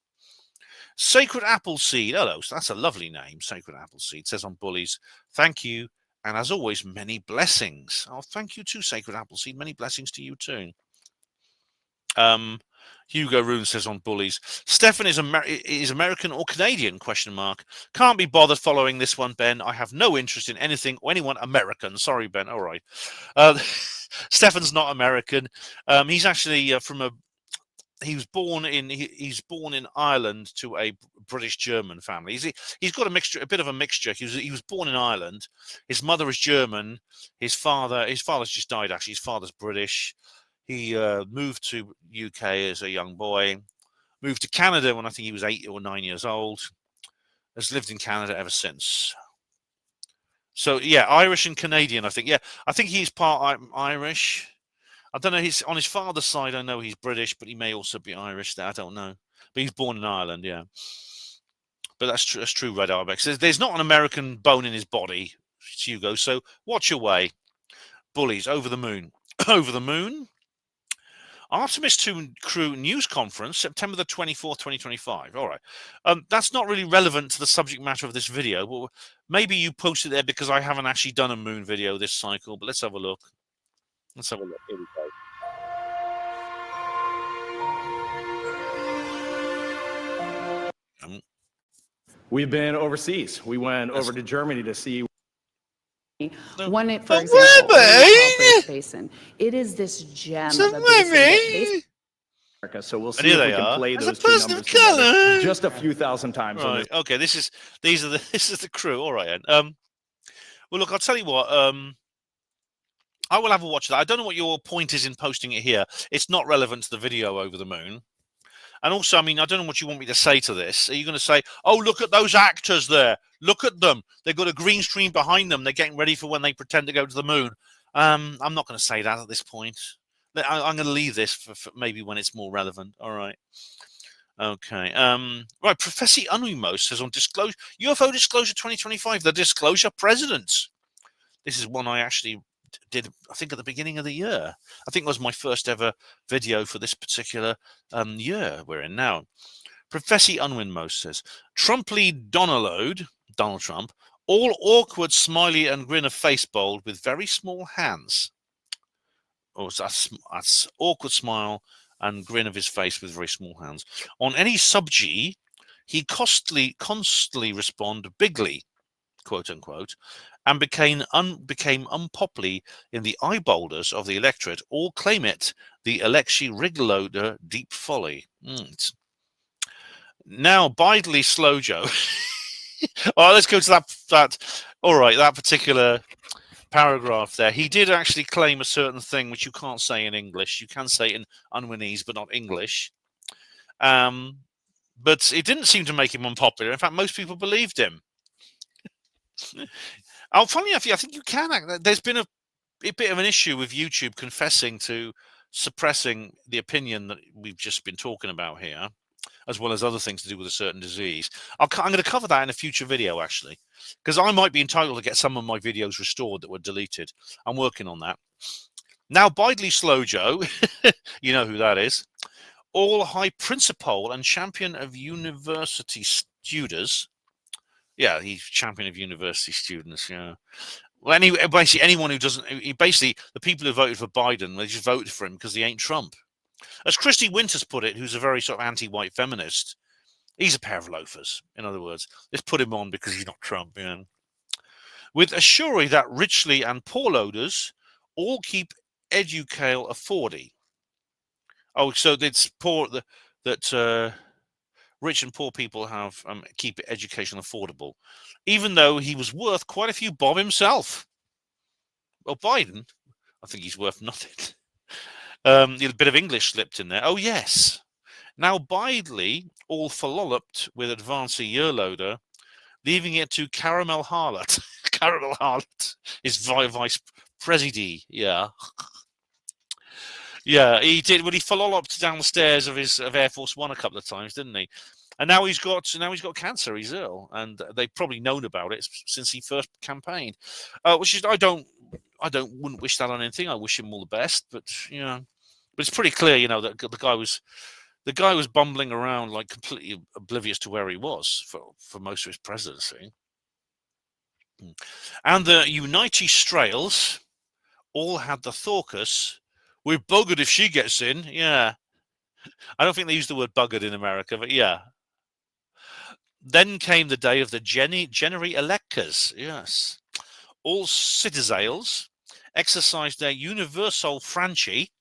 Sacred Appleseed. Hello, that's a lovely name. Sacred Appleseed says on bullies, thank you. And as always, many blessings. Oh, thank you too, Sacred Appleseed. Many blessings to you too. Hugo Rune says on bullies, Stefan is American or Canadian? ? Can't be bothered following this one, Ben. I have no interest in anything or anyone American. Sorry, Ben. All right. Stefan's not American. He's actually from he's born in Ireland to a British German family. He's got a bit of a mixture. He was born in Ireland. His mother is German. His father's just died. Actually, his father's British. He moved to UK as a young boy. Moved to Canada when I think he was 8 or 9 years old. Has lived in Canada ever since. So yeah, Irish and Canadian. I think. Yeah, I think he's part Irish. I don't know. On his father's side, I know he's British, but he may also be Irish. I don't know. But he's born in Ireland, yeah. But that's true. That's true. Red Ibex. There's not an American bone in his body, Hugo. So watch your way. Bullies over the moon. Over the moon. Artemis 2 crew news conference, September the 24th, 2025. All right. That's not really relevant to the subject matter of this video. But maybe you posted there because I haven't actually done a moon video this cycle. But let's have a look. Let's have a look. Here we go. We've been overseas. We went over to Germany to see. For example, the Basin. It is this gem of a basin. So we'll see if we can play those two numbers together just a few thousand times. Right. Okay. This is the crew. All right. Well, look. I'll tell you what. I will have a watch of that. I don't know what your point is in posting it here. It's not relevant to the video over the moon. And also, I mean, I don't know what you want me to say to this. Are you going to say, oh, look at those actors there. Look at them. They've got a green screen behind them. They're getting ready for when they pretend to go to the moon. I'm not going to say that at this point. I'm going to leave this for maybe when it's more relevant. All right. Okay. Right. Professor Emlyn-Jones says on UFO Disclosure 2025, the Disclosure President. This is one I actually did, I think, at the beginning of the year. I think it was my first ever video for this particular year we're in now. Professor Emlyn-Jones says, Trump lead Donald Trump, all awkward, smiley and grin of face bold with very small hands. Oh, that's awkward smile and grin of his face with very small hands. On any sub-G, he constantly respond bigly, quote unquote, and became unpopular in the eyeballs of the electorate, all claim it the Alexei Rigloader deep folly. Now, Bidley Slojo. All right, let's go to that. All right, that particular paragraph there. He did actually claim a certain thing which you can't say in English. You can say it in Unwinese, but not English. But it didn't seem to make him unpopular. In fact, most people believed him. Oh, funny enough, I think you can. There's been a bit of an issue with YouTube confessing to suppressing the opinion that we've just been talking about here, as well as other things to do with a certain disease. I'm going to cover that in a future video, actually, because I might be entitled to get some of my videos restored that were deleted. I'm working on that. Now, Bidley Slojo, you know who that is, all high principal and champion of university students. Yeah, he's champion of university students. Yeah. Well, basically anyone who doesn't, basically the people who voted for Biden, they just voted for him because he ain't Trump. As Christy Winters put it, who's a very sort of anti-white feminist, he's a pair of loafers. In other words, let's put him on because he's not Trump. Yeah. With assuring that richly and poor loaders all keep educale affordy. Oh, so it's poor that. Rich and poor people have keep education affordable, even though he was worth quite a few bob himself. Well, Biden, I think he's worth nothing. A bit of English slipped in there. Oh, yes. Now, Bidley, all follopped with advancing year-loader, leaving it to Caramel Harlot. Caramel Harlot is vice president. Yeah. Yeah, he did. Well, he follopped down the stairs of Air Force One a couple of times, didn't he? And now he's got cancer. He's ill, and they've probably known about it since he first campaigned. Which is wouldn't wish that on anything. I wish him all the best, but but it's pretty clear, that the guy was bumbling around like completely oblivious to where he was for most of his presidency. And the United Strails all had the thorcus. We're buggered if she gets in. Yeah. I don't think they use the word buggered in America, but yeah. Then came the day of the Genery Electors. Yes. All citizens exercised their universal franchi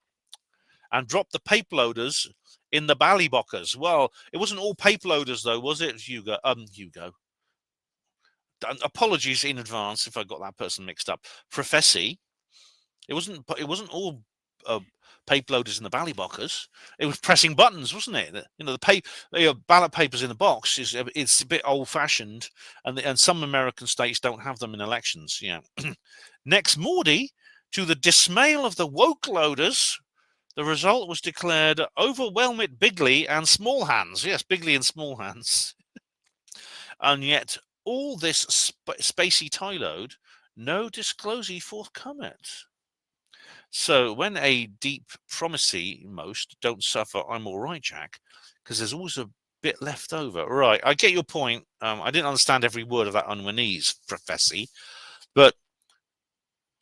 and dropped the paper loaders in the ballybockers. Well, it wasn't all paper loaders, though, was it, Hugo? Hugo. Apologies in advance if I got that person mixed up. Professy. It wasn't all paper loaders in the ballybockers. It was pressing buttons, wasn't it? The ballot papers in the box it's a bit old-fashioned, and some American states don't have them in elections. Yeah. Next, Mordy, to the dismay of the woke loaders, the result was declared overwhelming Bigley and small hands. Yes, Bigley and small hands. And yet, all this spacey tie load, no disclosure forthcoming. So when a deep promisey most don't suffer, I'm all right, Jack, because there's always a bit left over. Right, I get your point. I didn't understand every word of that on my knees, Professy, but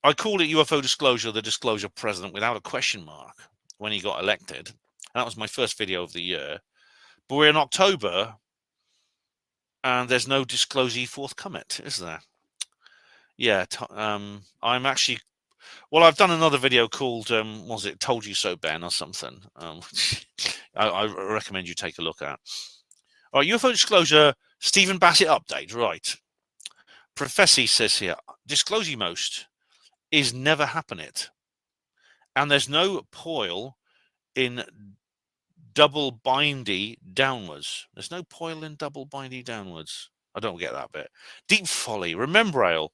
I called it UFO disclosure, the disclosure president, without a question mark when he got elected. And that was my first video of the year. But we're in October, and there's no disclosure forthcoming, is there? Yeah, I'm actually... Well, I've done another video called, was it Told You So, Ben, or something? I recommend you take a look at. All right, UFO disclosure, Stephen Bassett update. Right. Professy says here, disclosure most is never happening. And there's no poil in double bindy downwards. There's no poil in double bindy downwards. I don't get that bit. Deep folly. Remember, Ale,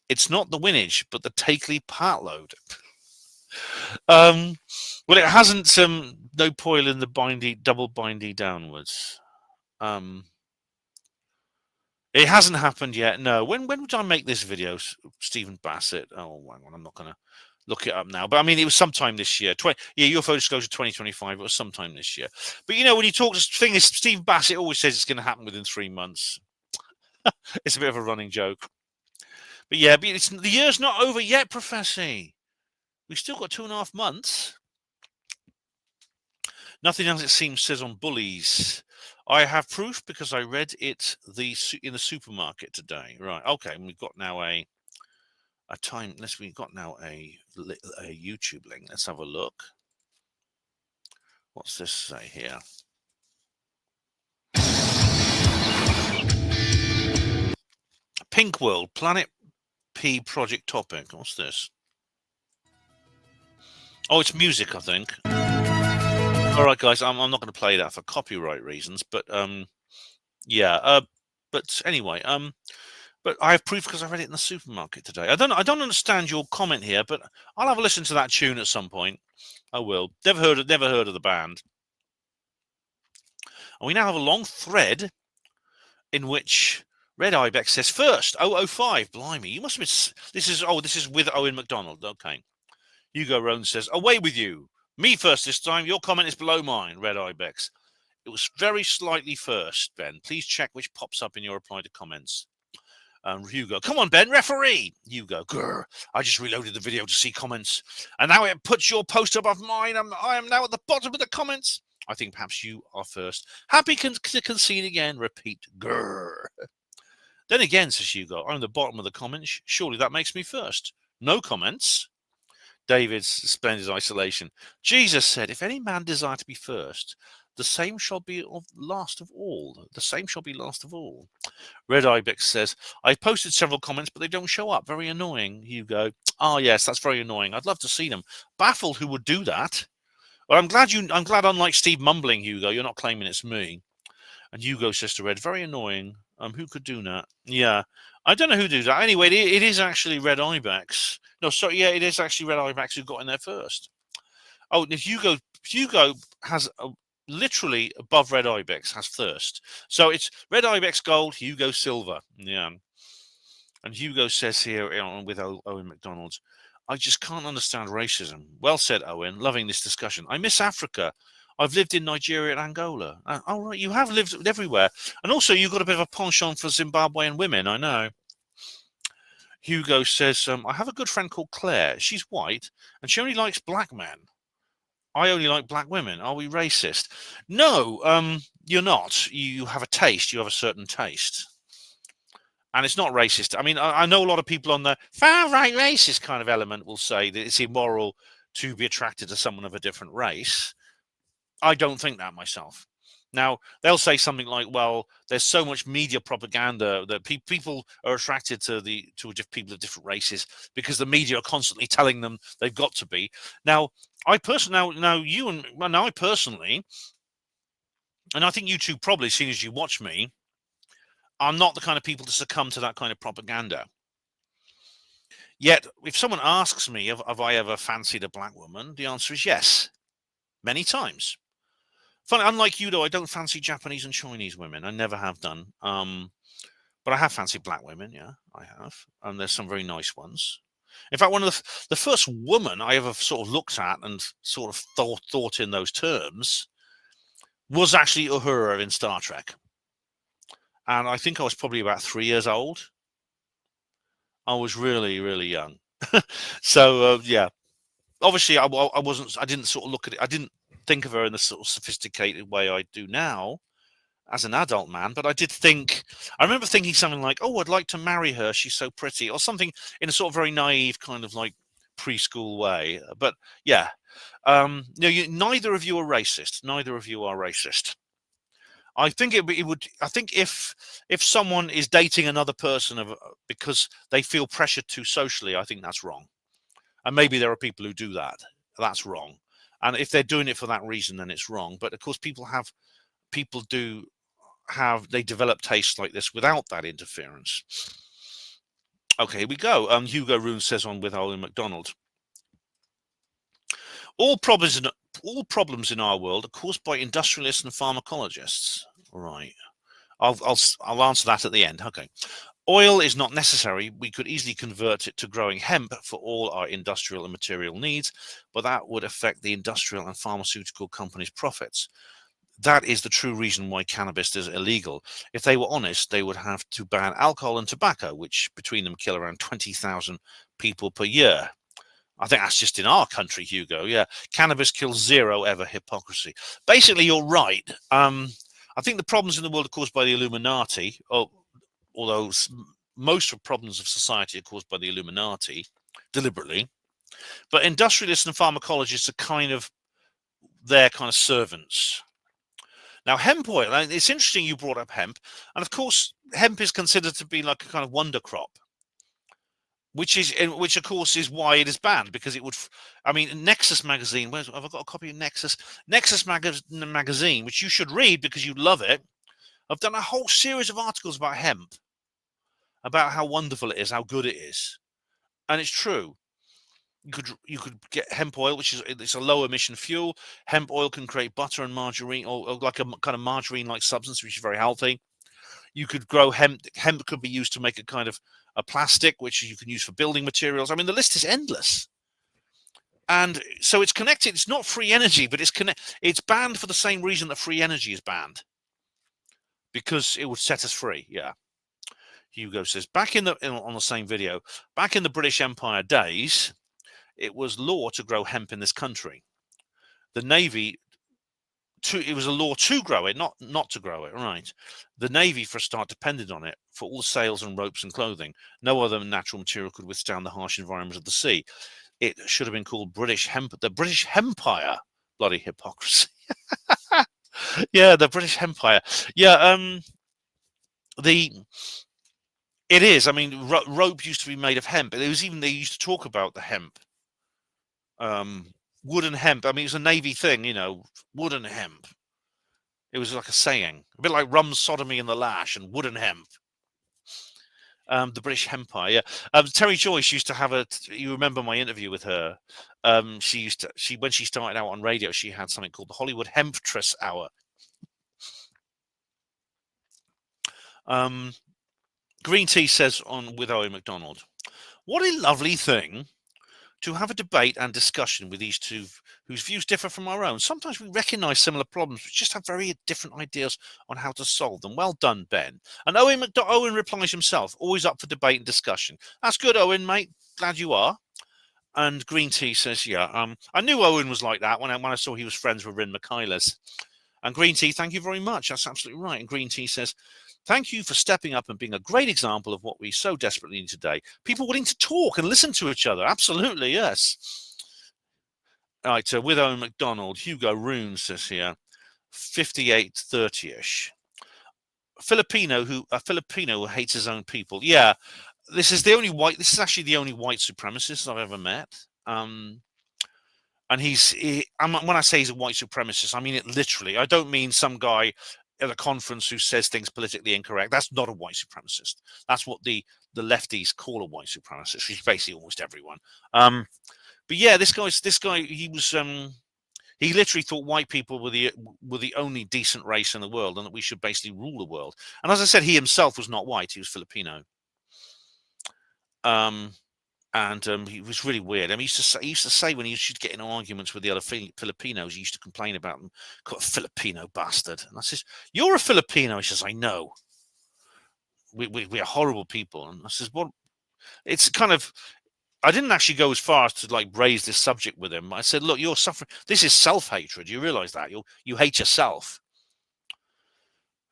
it's not the winnage, but the takely part load. Well, it hasn't no poil in the double bindy downwards. It hasn't happened yet. No. When would I make this video, Stephen Bassett? Oh, hang on, I'm not going to look it up now. But I mean, it was sometime this year. UFO disclosure 2025. It was sometime this year. But you know, when you talk, the thing is, Stephen Bassett always says it's going to happen within 3 months. It's a bit of a running joke. But yeah, the year's not over yet, Professor. We've still got 2.5 months. Nothing as it seems says on bullies. I have proof because I read it in the supermarket today. Right. Okay. And we've got now a YouTube link. Let's have a look. What's this say here? Pink World Planet P project topic. What's this? Oh, it's music, I think. All right, guys, I'm not going to play that for copyright reasons, but yeah. But anyway, but I have proof because I read it in the supermarket today. I don't understand your comment here, but I'll have a listen to that tune at some point. I will. Never heard of the band. And we now have a long thread in which Red Ibex says first 005. Blimey, you must have been. This is with Owen McDonald. Okay. Hugo Rohn says, away with you. Me first this time. Your comment is below mine, Red Ibex. It was very slightly first, Ben. Please check which pops up in your reply to comments. Hugo, come on, Ben, referee. Hugo, grr. I just reloaded the video to see comments. And now it puts your post above mine. I am now at the bottom of the comments. I think perhaps you are first. Happy to concede again. Repeat, grr. Then again, says Hugo, I'm at the bottom of the comments. Surely that makes me first. No comments. David's splendid isolation. Jesus said, if any man desire to be first, the same shall be last of all. The same shall be last of all. Red Ibex says, I've posted several comments, but they don't show up. Very annoying, Hugo. Oh, yes, that's very annoying. I'd love to see them. Baffled who would do that. Well, I'm glad, unlike Steve mumbling, Hugo, you're not claiming it's me. And Hugo says to Red, very annoying. Who could do that? Yeah. I don't know who does that. Anyway, it is actually Red Ibex. No, sorry, yeah, it is actually Red Ibex who got in there first. Oh, if Hugo has literally above Red Ibex has thirst. So it's Red Ibex gold, Hugo silver. Yeah. And Hugo says here with Owen McDonald, I just can't understand racism. Well said, Owen. Loving this discussion. I miss Africa. I've lived in Nigeria and Angola. Oh, right, you have lived everywhere. And also, you've got a bit of a penchant for Zimbabwean women, I know. Hugo says, I have a good friend called Claire. She's white, and she only likes black men. I only like black women. Are we racist? No, you're not. You have a taste. You have a certain taste. And it's not racist. I mean, I know a lot of people on the far-right racist kind of element will say that it's immoral to be attracted to someone of a different race. I don't think that myself. Now, they'll say something like, well, there's so much media propaganda that people are attracted to people of different races because the media are constantly telling them they've got to be. Now, I personally, and I think you two probably, as soon as you watch me, are not the kind of people to succumb to that kind of propaganda. Yet, if someone asks me, have I ever fancied a black woman? The answer is yes, many times. Funny, unlike you, though, I don't fancy Japanese and Chinese women. I never have done. But I have fancied black women, yeah, I have. And there's some very nice ones. In fact, one of the first woman I ever sort of looked at and sort of thought in those terms was actually Uhura in Star Trek. And I think I was probably about 3 years old. I was really, really young. So, yeah. Obviously, I didn't sort of look at it. I didn't think of her in the sort of sophisticated way I do now as an adult man, but I remember thinking something like, oh, I'd like to marry her, she's so pretty, or something in a sort of very naive kind of like preschool way. But yeah, neither of you are racist. Neither of you are racist. I think I think if someone is dating another person because they feel pressured to socially, I think that's wrong. And maybe there are people who do that. That's wrong. And if they're doing it for that reason, then it's wrong. But of course, they develop tastes like this without that interference. Okay, here we go. Hugo Roon says on with Owen MacDonald. All problems in our world are caused by industrialists and pharmacologists. Right. I'll answer that at the end. Okay. Oil is not necessary. We could easily convert it to growing hemp for all our industrial and material needs, but that would affect the industrial and pharmaceutical companies' profits. That is the true reason why cannabis is illegal. If they were honest, they would have to ban alcohol and tobacco, which between them kill around 20,000 people per year. I think that's just in our country, Hugo. Yeah, cannabis kills zero ever hypocrisy. Basically, you're right. I think the problems in the world are caused by the Illuminati, although most of the problems of society are caused by the Illuminati, deliberately. But industrialists and pharmacologists are their kind of servants. Now, hemp oil, it's interesting you brought up hemp. And of course, hemp is considered to be like a kind of wonder crop, which of course is why it is banned, because it would, Nexus magazine, have I got a copy of Nexus? Nexus magazine, which you should read because you love it. I've done a whole series of articles about hemp, about how wonderful it is, how good it is. And it's true. You could get hemp oil, which it's a low emission fuel. Hemp oil can create butter and margarine, or like a kind of margarine-like substance, which is very healthy. You could grow hemp. Hemp could be used to make a kind of a plastic, which you can use for building materials. I mean, the list is endless. And so it's connected. It's not free energy, but it's banned for the same reason that free energy is banned, because it would set us free. Yeah. Hugo says, on the same video, back in the British Empire days, it was law to grow hemp in this country. The Navy, it was a law to grow it, not to grow it, right? The Navy, for a start, depended on it for all the sails and ropes and clothing. No other natural material could withstand the harsh environment of the sea. It should have been called the British Empire. Bloody hypocrisy. Yeah, the British Empire. Yeah, it is. I mean, rope used to be made of hemp. They used to talk about the hemp. Wood and hemp. I mean, it's a Navy thing, wood and hemp. It was like a saying, a bit like rum, sodomy, and the lash, and wood and hemp. The British Empire. Yeah. Terry Joyce used to have you remember my interview with her? When she started out on radio, she had something called the Hollywood Hemptress Hour. Green Tea says with Owen MacDonald, what a lovely thing to have a debate and discussion with these two whose views differ from our own. Sometimes we recognise similar problems, but just have very different ideas on how to solve them. Well done, Ben. And Owen replies himself, always up for debate and discussion. That's good, Owen, mate. Glad you are. And Green Tea says, yeah, I knew Owen was like that when I saw he was friends with Rin Michaelis. And Green Tea, thank you very much. That's absolutely right. And Green Tea says, thank you for stepping up and being a great example of what we so desperately need today. People willing to talk and listen to each other. Absolutely, yes. All right, so with Owen McDonald, Hugo Rune says here, 58-30ish. A Filipino who hates his own people. Yeah, this is actually the only white supremacist I've ever met. And when I say he's a white supremacist, I mean it literally. I don't mean some guy at a conference who says things politically incorrect. That's not a white supremacist. That's what the lefties call a white supremacist. He's basically almost everyone. But yeah, this guy, he literally thought white people were the only decent race in the world, and that we should basically rule the world. And as I said, he himself was not white; he was Filipino. He was really weird. I mean, he used to say when he used to get in arguments with the other Filipinos, he used to complain about them, called a Filipino bastard. And I says, "You're a Filipino." He says, "I know. We are horrible people." And I says, "Well, it's kind of." I didn't actually go as far as to like raise this subject with him. I said, "Look, you're suffering. This is self-hatred. You realize that you hate yourself."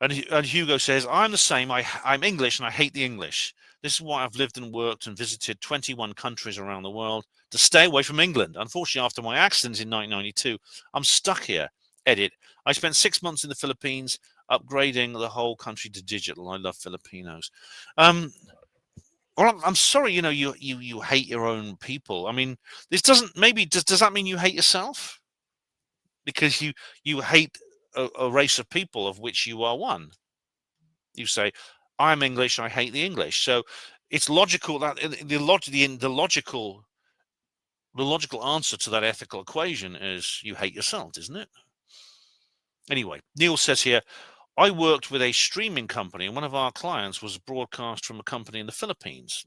And Hugo says, "I'm the same. I'm English and I hate the English. This is why I've lived and worked and visited 21 countries around the world to stay away from England. Unfortunately, after my accident in 1992, I'm stuck here." Edit. "I spent 6 months in the Philippines upgrading the whole country to digital. I love Filipinos." Well, I'm sorry, you hate your own people. I mean, this does that mean you hate yourself? Because you hate a race of people of which you are one. You say, "I'm English, I hate the English." So it's logical that the logical answer to that ethical equation is you hate yourself, isn't it? Anyway, Neil says here, "I worked with a streaming company, and one of our clients was broadcast from a company in the Philippines."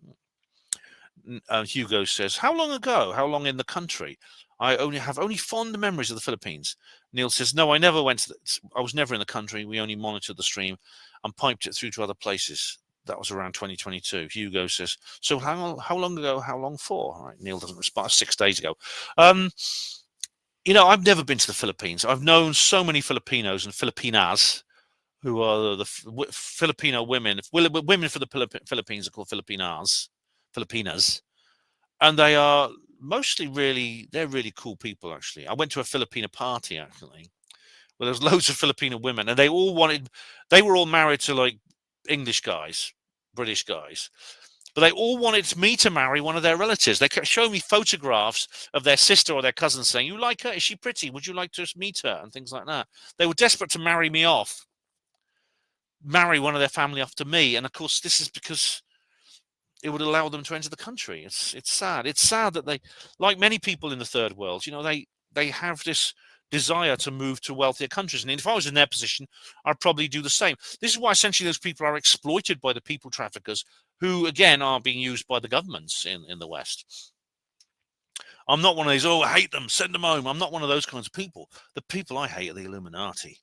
Hugo says, "How long ago? How long in the country? I have fond memories of the Philippines." Neil says, "No, I never went I was never in the country. We only monitored the stream and piped it through to other places." That was around 2022. Hugo says, "So how long ago? How long for?" All right, Neil doesn't respond. 6 days ago. I've never been to the Philippines. I've known so many Filipinos and Filipinas who are the Filipino women. Women for the Philippines are called Filipinas, and they are mostly they're really cool people. Actually, I went to a Filipino party actually, where there was loads of Filipino women, and they were all married to like English guys, British guys, but they all wanted me to marry one of their relatives. They kept showing me photographs of their sister or their cousin, saying, "You like her? Is she pretty? Would you like to meet her?" and things like that. They were desperate to marry one of their family off to me, and of course, this is because it would allow them to enter the country. It's sad. It's sad that they, like many people in the third world, they have this desire to move to wealthier countries. And if I was in their position, I'd probably do the same. This is why essentially those people are exploited by the people traffickers, who again are being used by the governments in the West. I'm not one of these, "Oh, I hate them, send them home." I'm not one of those kinds of people. The people I hate are the Illuminati.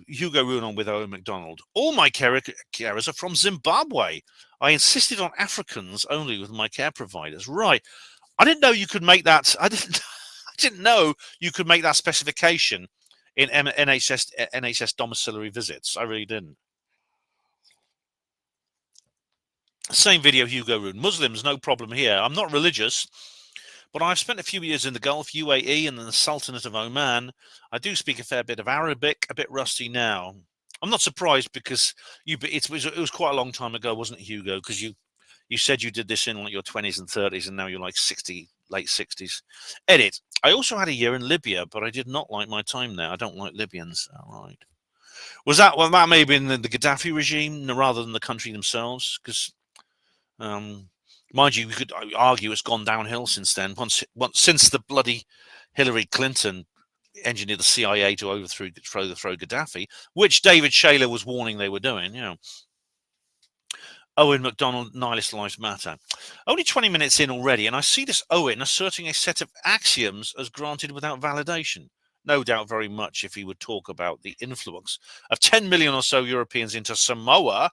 Hugo Runon with Owen McDonald. "All my carers are from Zimbabwe. I insisted on Africans only with my care providers." Right. I didn't know you could make that. I didn't know you could make that specification in NHS domiciliary visits. I really didn't. Same video, Hugo Rune. "Muslims, no problem here. I'm not religious, but I've spent a few years in the Gulf, UAE, and then the Sultanate of Oman. I do speak a fair bit of Arabic, a bit rusty now." I'm not surprised, because it was quite a long time ago, wasn't it, Hugo? Because you said you did this in like your 20s and 30s, and now you're like 60, late 60s. Edit. "I also had a year in Libya, but I did not like my time there. I don't like Libyans." All right. That may have been the Gaddafi regime rather than the country themselves, because mind you, we could argue it's gone downhill since then. Since the bloody Hillary Clinton engineered the CIA to overthrow Gaddafi, which David Shayler was warning they were doing. Owen McDonald, "Nihilist lives matter." Only 20 minutes in already, and I see this Owen asserting a set of axioms as granted without validation. No doubt very much if he would talk about the influx of 10 million or so Europeans into Samoa,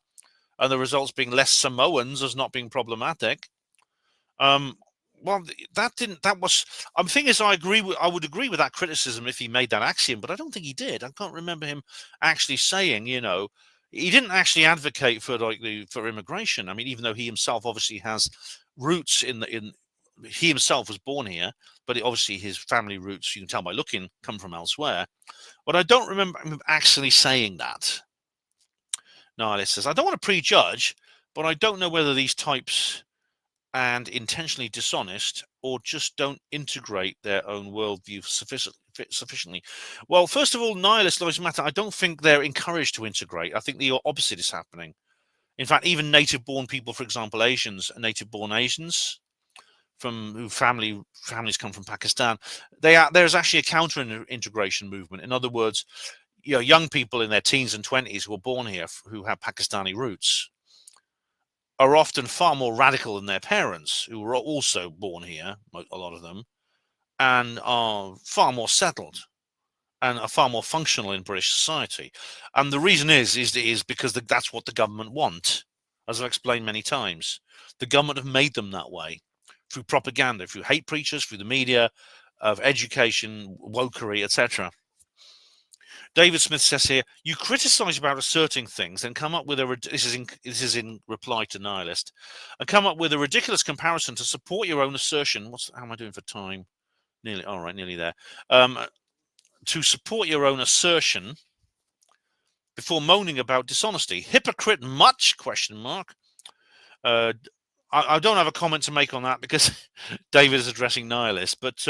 and the results being less Samoans as not being problematic. The thing is, I would agree with that criticism if he made that axiom, but I don't think he did. I can't remember him actually saying, he didn't actually advocate for immigration. I mean, even though he himself obviously has roots in he himself was born here, but obviously his family roots, you can tell by looking, come from elsewhere. But I don't remember him actually saying that. Niles says, I don't want to prejudge, but I don't know whether these types and intentionally dishonest or just don't integrate their own worldview sufficiently. Well, first of all, nihilist lives matter. I don't think they're encouraged to integrate. I think the opposite is happening. In fact, even native-born people, for example, Asians, native-born Asians, whose families come from Pakistan, there's actually a counter-integration movement. In other words, young people in their teens and 20s who are born here, who have Pakistani roots, are often far more radical than their parents, who were also born here, a lot of them, and are far more settled and are far more functional in British society. And the reason is because that's what the government want, as I've explained many times. The government have made them that way through propaganda, through hate preachers, through the media, of education, wokery, etc. David Smith says here, you criticize about asserting things and come up with this is in reply to Nihilist, and come up with a ridiculous comparison to support your own assertion. How am I doing for time? Nearly there. To support your own assertion before moaning about dishonesty. Hypocrite much? ? I don't have a comment to make on that because David is addressing Nihilist, but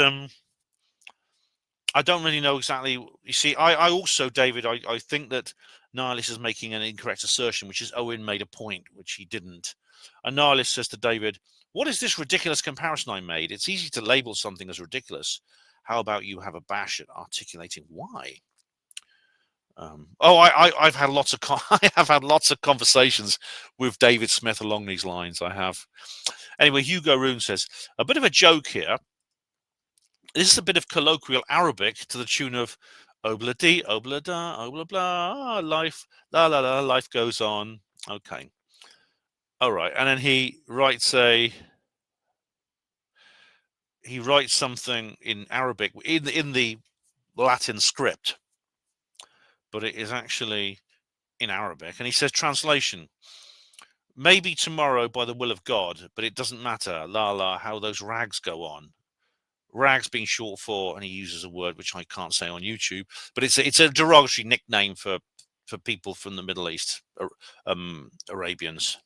I don't really know exactly. You see, I also, David, I think that Nihilist is making an incorrect assertion, which is Owen made a point, which he didn't. And Nihilist says to David, what is this ridiculous comparison I made? It's easy to label something as ridiculous. How about you have a bash at articulating why? I've had lots of I have had lots of conversations with David Smith along these lines. I have. Anyway, Hugo Roon says, a bit of a joke here. This is a bit of colloquial Arabic to the tune of obla di, obla da, obla blah, life, la la la, life goes on. Okay. All right. And then he writes something in Arabic in the Latin script, but it is actually in Arabic. And he says, translation, maybe tomorrow by the will of God, but it doesn't matter, la la, how those rags go on. Rags being short for, and he uses a word which I can't say on YouTube, but it's a derogatory nickname for people from the Middle East, Arabians.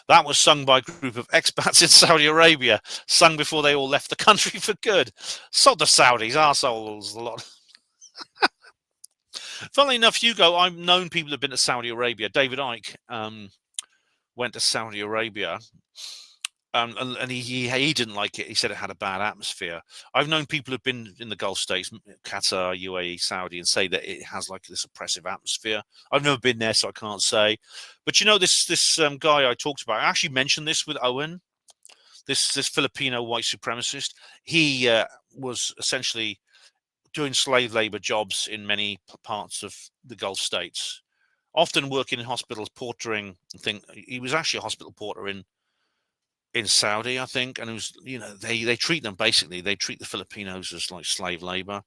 That was sung by a group of expats in Saudi Arabia, sung before they all left the country for good. Sod the Saudis, arseholes, a lot. Funnily enough, Hugo, I've known people who've been to Saudi Arabia. David Icke went to Saudi Arabia. And he didn't like it. He said it had a bad atmosphere. I've known people who've been in the Gulf states, Qatar, UAE, Saudi, and say that it has like this oppressive atmosphere. I've never been there, so I can't say. But this guy I talked about, I actually mentioned this with Owen, this Filipino white supremacist. He was essentially doing slave labor jobs in many parts of the Gulf states, often working in hospitals, portering. He was actually a hospital porter in Saudi, I think, and it was, they treat them basically. They treat the Filipinos as like slave labor.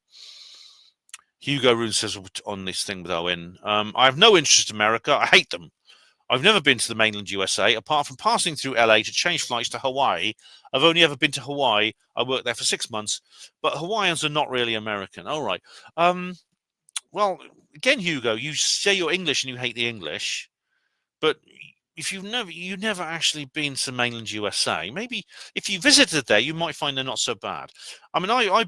Hugo Roon says on this thing with Owen, I have no interest in America. I hate them. I've never been to the mainland USA, apart from passing through LA to change flights to Hawaii. I've only ever been to Hawaii. I worked there for 6 months, but Hawaiians are not really American. All right. Well, again, Hugo, you say you're English and you hate the English, but if you've never actually been to mainland USA, maybe if you visited there, you might find they're not so bad. I mean, I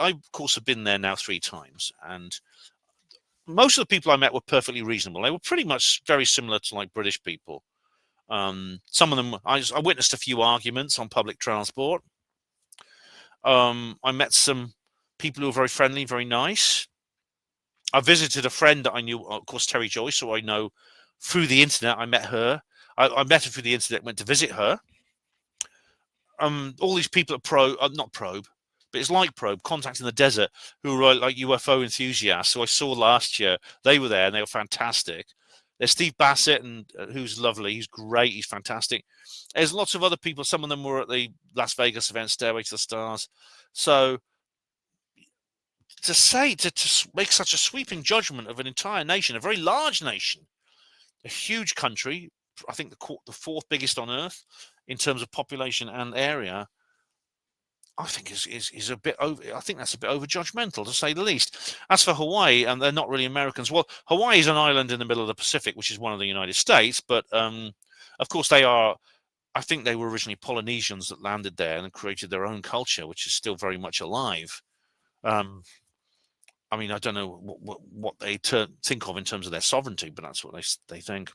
of course have been there now 3 times, and most of the people I met were perfectly reasonable. They were pretty much very similar to like British people. Some of them, I witnessed a few arguments on public transport. I met some people who were very friendly, very nice. I visited a friend that I knew, of course, Terry Joyce, who I know through the internet. I met her. I met her through the internet, went to visit her. All these people at not Probe, but it's like Probe, Contact in the Desert, who are like UFO enthusiasts, who I saw last year. They were there and they were fantastic. There's Steve Bassett, and who's lovely. He's great. He's fantastic. There's lots of other people. Some of them were at the Las Vegas event, Stairway to the Stars. So to make such a sweeping judgment of an entire nation, a very large nation, a huge country, I think the 4th biggest on Earth in terms of population and area, I think is a bit over. I think that's a bit over judgmental, to say the least. As for Hawaii, and they're not really Americans. Well, Hawaii is an island in the middle of the Pacific, which is one of the United States. But of course, they are. I think they were originally Polynesians that landed there and created their own culture, which is still very much alive. I mean, I don't know what they think of in terms of their sovereignty, but that's what they think.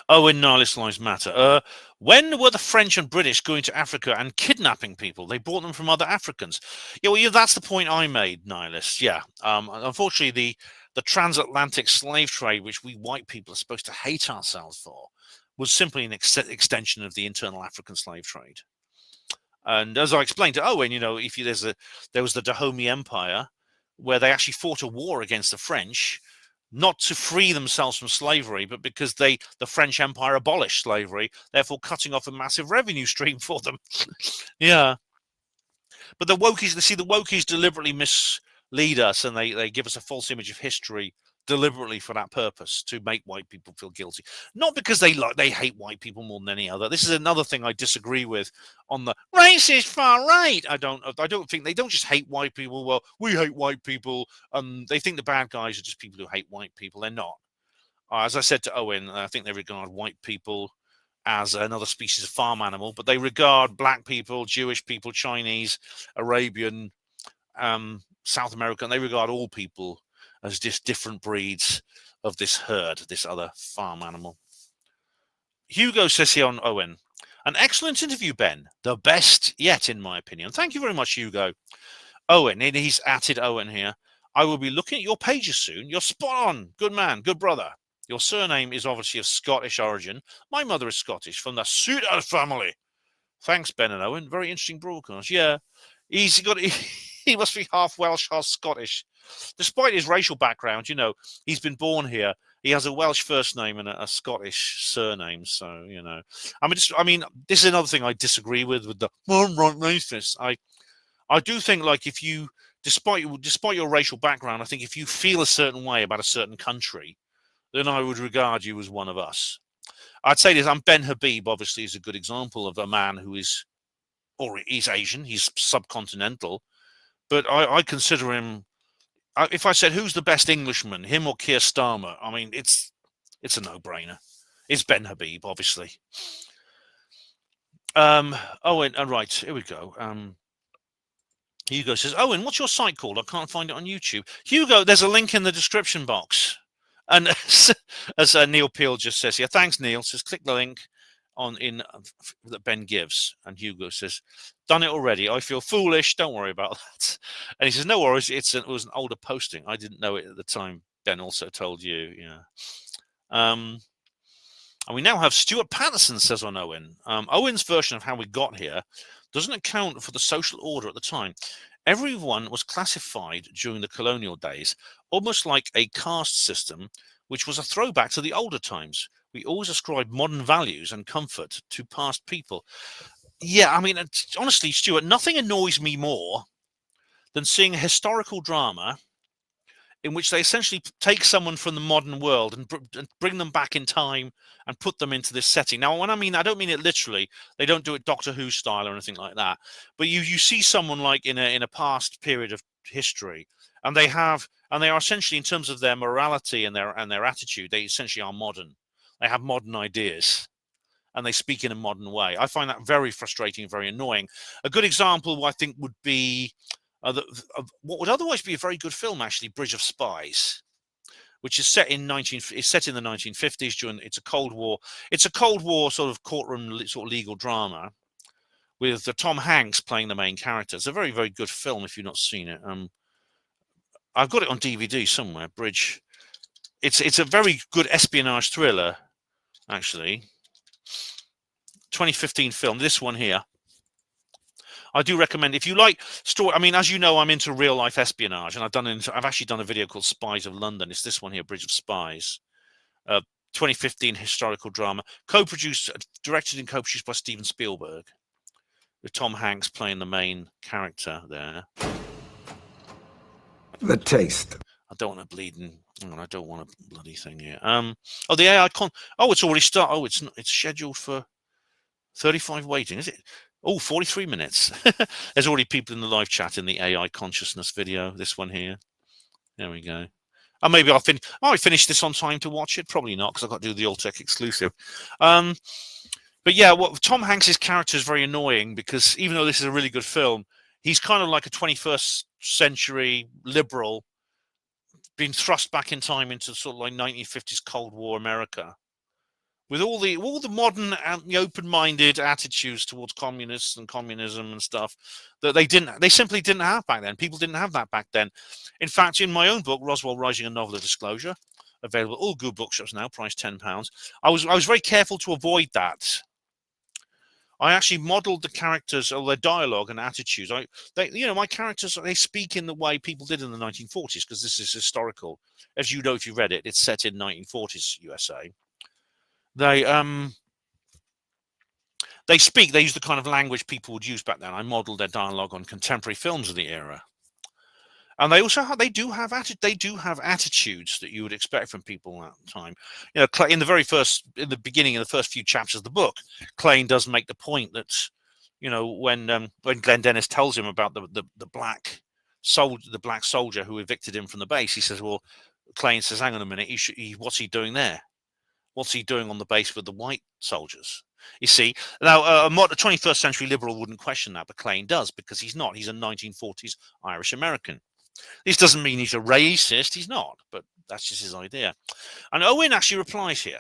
Oh, in Nihilist Lives Matter. When were the French and British going to Africa and kidnapping people? They brought them from other Africans. Yeah, well, that's the point I made, Nihilists. Yeah. Unfortunately, the transatlantic slave trade, which we white people are supposed to hate ourselves for, was simply an extension of the internal African slave trade. And as I explained to Owen, if there was the Dahomey Empire, where they actually fought a war against the French, not to free themselves from slavery, but because the French Empire abolished slavery, therefore cutting off a massive revenue stream for them. Yeah. But the wokies deliberately mislead us, and they give us a false image of history deliberately for that purpose, to make white people feel guilty. Not because they hate white people more than any other. This is another thing I disagree with on the racist far right. I don't think they don't just hate white people. Well, we hate white people. They think the bad guys are just people who hate white people. They're not. As I said to Owen, I think they regard white people as another species of farm animal, but they regard black people, Jewish people, Chinese, Arabian, South American. They regard all people as just different breeds of this herd, this other farm animal. Hugo says here on Owen, an excellent interview, Ben. The best yet, in my opinion. Thank you very much, Hugo. Owen, he's atted Owen here. I will be looking at your pages soon. You're spot on. Good man, good brother. Your surname is obviously of Scottish origin. My mother is Scottish, from the Suter family. Thanks, Ben and Owen. Very interesting broadcast. Yeah, he must be half Welsh, half Scottish. Despite his racial background, he's been born here. He has a Welsh first name and a Scottish surname. So, I mean, this is another thing I disagree with the racist. I do think, like, if you, despite your racial background, I think if you feel a certain way about a certain country, then I would regard you as one of us. I'd say this. Ben Habib, obviously, is a good example of a man who is, or he's Asian, he's subcontinental, but I consider him. If I said who's the best Englishman, him or Keir Starmer, I mean, it's a no-brainer. It's Ben Habib, obviously. Right, here we go. Hugo says, Owen, what's your site called? I can't find it on YouTube. Hugo, there's a link in the description box. And as Neil Peel just says here, thanks, Neil. Says, click the link that Ben gives. And Hugo says, done it already. I feel foolish. Don't worry about that. And he says, no worries. It was an older posting. I didn't know it at the time. Ben also told you. Yeah. And we now have Stuart Patterson, says on Owen. Owen's version of how we got here doesn't account for the social order at the time. Everyone was classified during the colonial days, almost like a caste system, which was a throwback to the older times. We always ascribe modern values and comfort to past people. Yeah, I mean, honestly, Stuart, nothing annoys me more than seeing a historical drama in which they essentially take someone from the modern world and bring them back in time and put them into this setting. Now, when I don't mean it literally. They don't do it Doctor Who style or anything like that. But you see someone like in a past period of history, and they are essentially, in terms of their morality and their attitude, they essentially are modern. They have modern ideas, and they speak in a modern way. I find that very frustrating, very annoying. A good example, I think, would be what would otherwise be a very good film, actually, Bridge of Spies, which is set in the 1950s. It's a Cold War sort of courtroom sort of legal drama with Tom Hanks playing the main character. It's a very, very good film if you've not seen it. I've got it on DVD somewhere. Bridge. It's a very good espionage thriller, actually. 2015 film. This one here. I do recommend, if you like story. I mean, as you know, I'm into real life espionage, and I've actually done a video called Spies of London. It's this one here, Bridge of Spies, 2015 historical drama, directed and co-produced by Steven Spielberg, with Tom Hanks playing the main character there. The taste. I don't want to bleed in. I don't want a bloody thing here. Oh, the AI con. Oh, it's already started. Oh, it's scheduled for 35 waiting. Is it? Oh, 43 minutes. There's already people in the live chat in the AI consciousness video. This one here. There we go. Oh, maybe I'll finish this on time to watch it. Probably not, because I've got to do the Alltech exclusive. But yeah, Tom Hanks's character is very annoying, because even though this is a really good film, he's kind of like a 21st century liberal being thrust back in time into sort of like 1950s Cold War America, with all the modern and the open-minded attitudes towards communists and communism and stuff that they simply didn't have back then. People didn't have that back then. In fact, in my own book, Roswell Rising: A Novel of Disclosure, available at all good bookshops now, priced £10, I was very careful to avoid that. I actually modelled the characters, or their dialogue and attitudes. My characters, they speak in the way people did in the 1940s, because this is historical. As you know, if you read it, it's set in 1940s USA. They use the kind of language people would use back then. I modelled their dialogue on contemporary films of the era, and they do have attitudes that you would expect from people at the time. You know, in the beginning, in the first few chapters of the book, Klein does make the point that, you know, when Glenn Dennis tells him about the black soldier who evicted him from the base, he says, well, Klein says, hang on a minute, what's he doing there? What's he doing on the base with the white soldiers? You see, now a 21st century liberal wouldn't question that, but Klein does, because he's not. He's a 1940s Irish American. This doesn't mean he's a racist. He's not, but that's just his idea. And Owen actually replies here.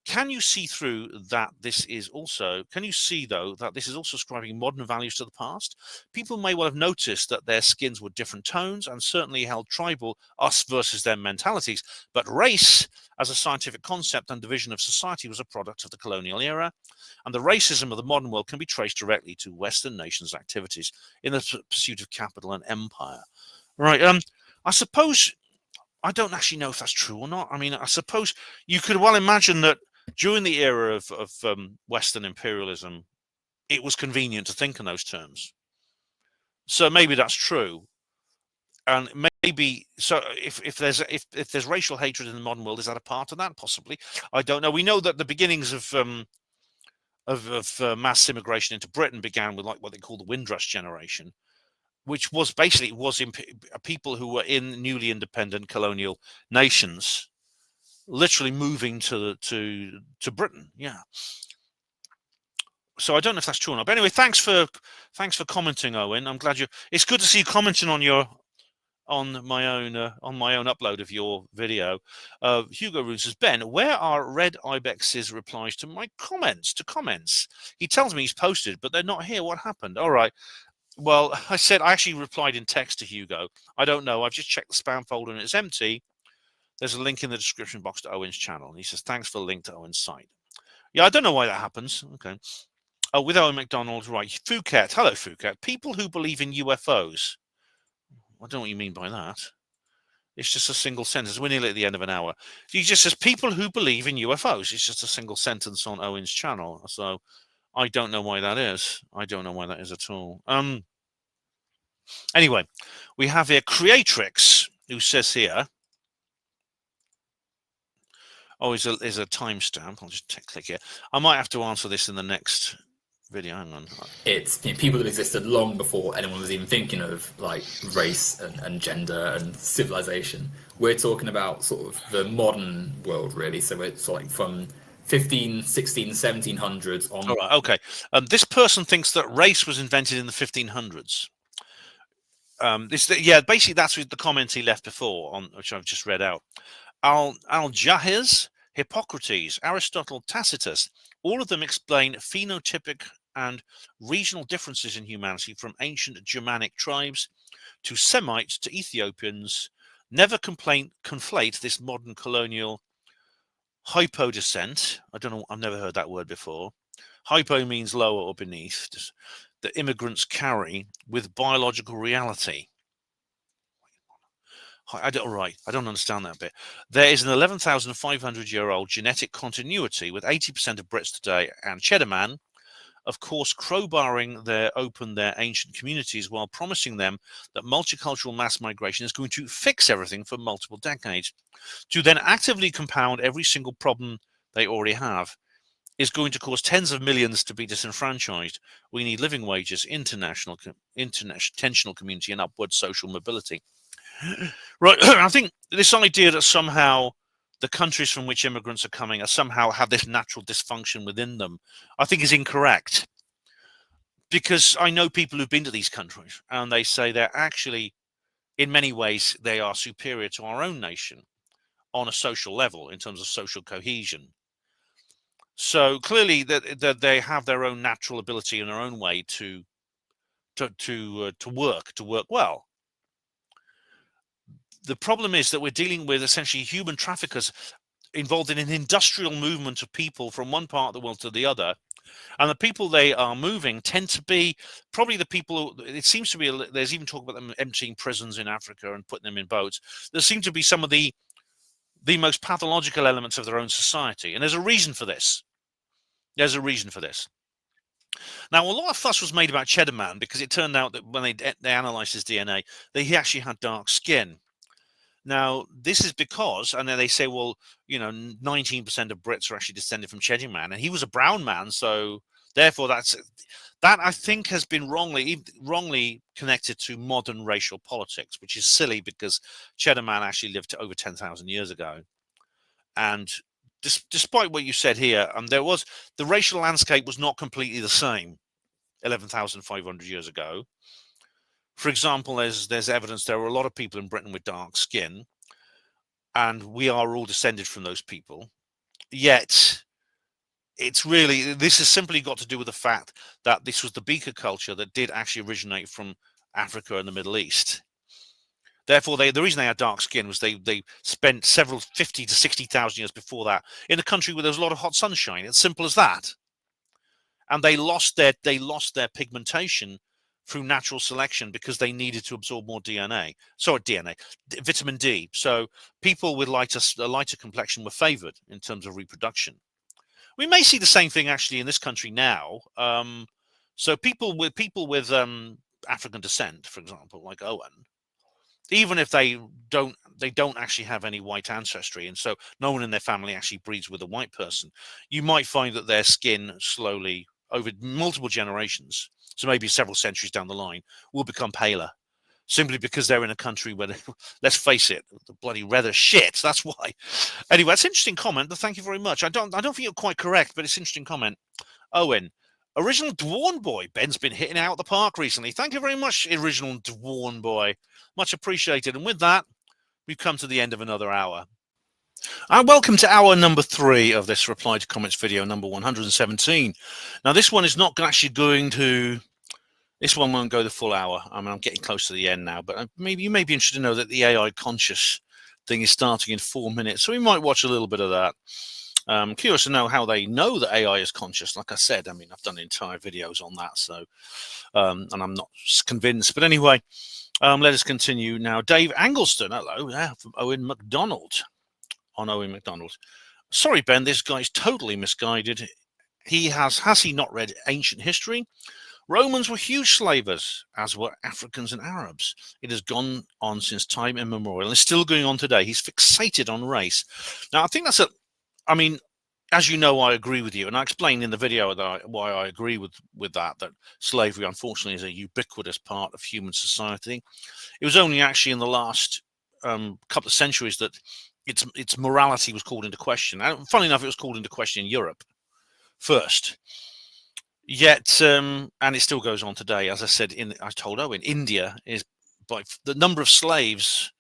Can you see through that this is also, can you see, though, that this is also ascribing modern values to the past? People may well have noticed that their skins were different tones and certainly held tribal, us versus them mentalities, but race as a scientific concept and division of society was a product of the colonial era, and the racism of the modern world can be traced directly to Western nations' activities in the pursuit of capital and empire. Right, I suppose, I don't actually know if that's true or not. I mean, I suppose you could well imagine that during the era of Western imperialism, it was convenient to think in those terms. So maybe that's true. And maybe, so if there's racial hatred in the modern world, is that a part of that? Possibly. I don't know. We know that the beginnings of mass immigration into Britain began with like what they call the Windrush generation, which was basically people who were in newly independent colonial nations, literally moving to Britain. Yeah. So I don't know if that's true or not. But anyway, thanks for commenting, Owen. I'm glad it's good to see you commenting on my own upload of your video. Hugo Roos says, Ben, where are Red Ibex's replies to my comments? He tells me he's posted, but they're not here. What happened? All right. Well, I actually replied in text to Hugo. I don't know. I've just checked the spam folder and it's empty. There's a link in the description box to Owen's channel. And he says, thanks for the link to Owen's site. Yeah, I don't know why that happens. Okay. Oh, with Owen McDonald, right. Phuket. Hello, Phuket. People who believe in UFOs. I don't know what you mean by that. It's just a single sentence. We're nearly at the end of an hour. He just says, people who believe in UFOs. It's just a single sentence on Owen's channel. So I don't know why that is. I don't know why that is at all. Anyway, we have here Creatrix, who says here, oh, is a timestamp. I'll just click here. I might have to answer this in the next video. Hang on. It's people that existed long before anyone was even thinking of like race and gender and civilization. We're talking about sort of the modern world, really. So it's like from 15, 16, 1700s on. All right, okay. This person thinks that race was invented in the 1500s. Basically that's the comment he left before, on which I've just read out. Al-Jahiz, Hippocrates, Aristotle, Tacitus, all of them explain phenotypic and regional differences in humanity, from ancient Germanic tribes to Semites to Ethiopians. Never conflate this modern colonial hypodescent. I don't know, I've never heard that word before. Hypo means lower or beneath, that immigrants carry with biological reality. I don't understand that bit. There is an 11,500-year-old genetic continuity with 80% of Brits today and Cheddar Man, of course, crowbarring their ancient communities while promising them that multicultural mass migration is going to fix everything for multiple decades, to then actively compound every single problem they already have. is going to cause tens of millions to be disenfranchised. We need living wages, international community, and upward social mobility. Right. I think this idea that somehow the countries from which immigrants are coming are somehow have this natural dysfunction within them, I think is incorrect. Because I know people who've been to these countries and they say they're actually, in many ways, they are superior to our own nation on a social level in terms of social cohesion. So clearly that they have their own natural ability in their own way to work well. The problem is that we're dealing with essentially human traffickers involved in an industrial movement of people from one part of the world to the other. And the people they are moving tend to be probably the people, it seems to be, there's even talk about them emptying prisons in Africa and putting them in boats. There seem to be some of the most pathological elements of their own society. And there's a reason for this. There's a reason for this. Now, a lot of fuss was made about Cheddar Man because it turned out that when they analysed his DNA, that he actually had dark skin. Now, this is because, and then they say, well, 19% of Brits are actually descended from Cheddar Man, and he was a brown man, so therefore that I think has been wrongly connected to modern racial politics, which is silly because Cheddar Man actually lived over 10,000 years ago. And despite what you said here, the racial landscape was not completely the same 11,500 years ago. For example, there's evidence there were a lot of people in Britain with dark skin, and we are all descended from those people. Yet, this has simply got to do with the fact that this was the beaker culture that did actually originate from Africa and the Middle East. Therefore, the reason they had dark skin was they spent several 50 to 60,000 years before that in a country where there was a lot of hot sunshine. It's simple as that. And they lost their pigmentation through natural selection because they needed to absorb more vitamin D. So people with a lighter complexion were favored in terms of reproduction. We may see the same thing actually in this country now. So people with African descent, for example, like Owen, even if they don't actually have any white ancestry, and so no one in their family actually breeds with a white person, you might find that their skin slowly, over multiple generations, so maybe several centuries down the line, will become paler, simply because they're in a country where, let's face it, the bloody weather shit. That's why. Anyway, that's an interesting comment, but thank you very much. I don't think you're quite correct, but it's an interesting comment. Owen, original Dwarn Boy. Ben's been hitting out the park recently. Thank you very much, original Dwarn Boy. Much appreciated. And with that, we've come to the end of another hour. And welcome to hour number 3 of this reply to comments video, number 117. Now, this one is not actually this one won't go the full hour. I mean, I'm getting close to the end now, but maybe you may be interested to know that the AI conscious thing is starting in 4 minutes. So we might watch a little bit of that. I'm curious to know how they know that AI is conscious. Like I said, I mean, I've done entire videos on that, so and I'm not convinced. But anyway, let us continue now. Dave Angleston, hello, from Owen McDonald. On Owen McDonald. Sorry, Ben, this guy's totally misguided. Has he not read ancient history? Romans were huge slavers, as were Africans and Arabs. It has gone on since time immemorial and is still going on today. He's fixated on race. Now, I think I mean, as you know, I agree with you. And I explained in the video why I agree with that slavery, unfortunately, is a ubiquitous part of human society. It was only actually in the last couple of centuries that its morality was called into question. And funnily enough, it was called into question in Europe first. Yet, and it still goes on today. As I said, I told Owen, India is by the number of slaves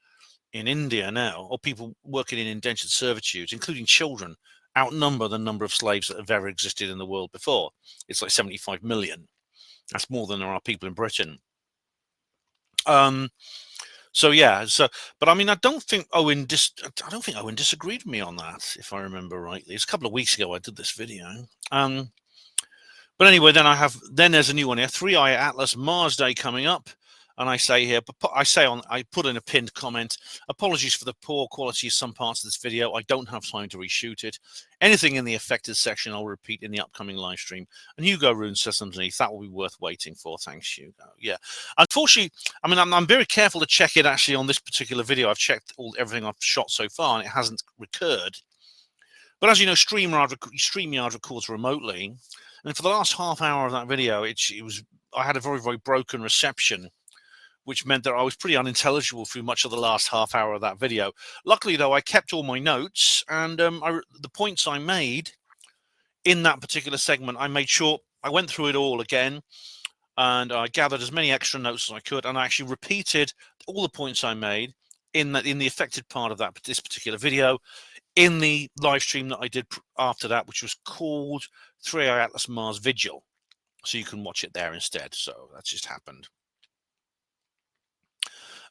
in India now, or people working in indentured servitude, including children, outnumber the number of slaves that have ever existed in the world before. It's like 75 million. That's more than there are people in Britain. So yeah, but I mean, I don't think Owen disagreed with me on that, if I remember rightly. It's a couple of weeks ago I did this video. But anyway, then there's a new one here, 3i Atlas Mars Day coming up. And I say here, I put in a pinned comment, apologies for the poor quality of some parts of this video. I don't have time to reshoot it. Anything in the affected section, I'll repeat in the upcoming live stream. And Hugo Rune says underneath, that will be worth waiting for. Thanks, Hugo. Yeah. Unfortunately, I mean, I'm very careful to check it actually on this particular video. I've checked everything I've shot so far and it hasn't recurred. But as you know, StreamYard records remotely, and for the last half hour of that video, I had a very, very broken reception, which meant that I was pretty unintelligible through much of the last half hour of that video. Luckily, though, I kept all my notes, and the points I made in that particular segment, I made sure I went through it all again, and I gathered as many extra notes as I could, and I actually repeated all the points I made in the affected part of this particular video in the live stream that I did after that, which was called 3i Atlas Mars Vigil. So you can watch it there instead. So that just happened.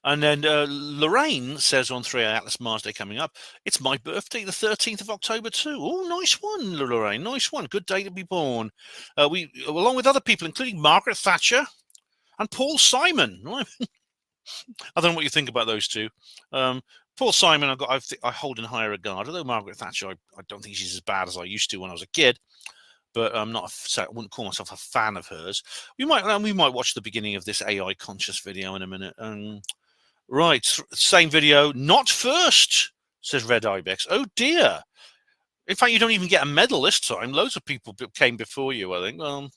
And then Lorraine says on 3i Atlas Mars Day coming up, it's my birthday, the 13th of October too. Oh, nice one, Lorraine. Nice one. Good day to be born. We, along with other people, including Margaret Thatcher and Paul Simon. I don't know what you think about those two. Paul Simon, I hold in higher regard. Although Margaret Thatcher, I don't think she's as bad as I used to when I was a kid. But I wouldn't call myself a fan of hers. We might watch the beginning of this AI conscious video in a minute. Right, same video. Not first, says Red Ibex. Oh dear. In fact, you don't even get a medal this time. Loads of people came before you, I think. Well,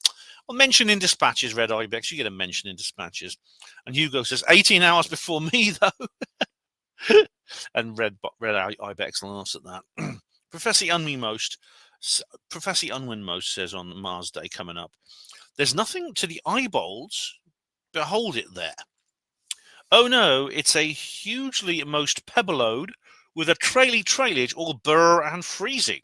mention in dispatches, Red Ibex. You get a mention in dispatches. And Hugo says 18 hours before me, though. And Red Ibex laughs at that. Professor Unwin says on Mars Day coming up, there's nothing to the eyeballs. Behold it there. Oh no, it's a hugely most pebble-ode with a trailage all burr and freezy.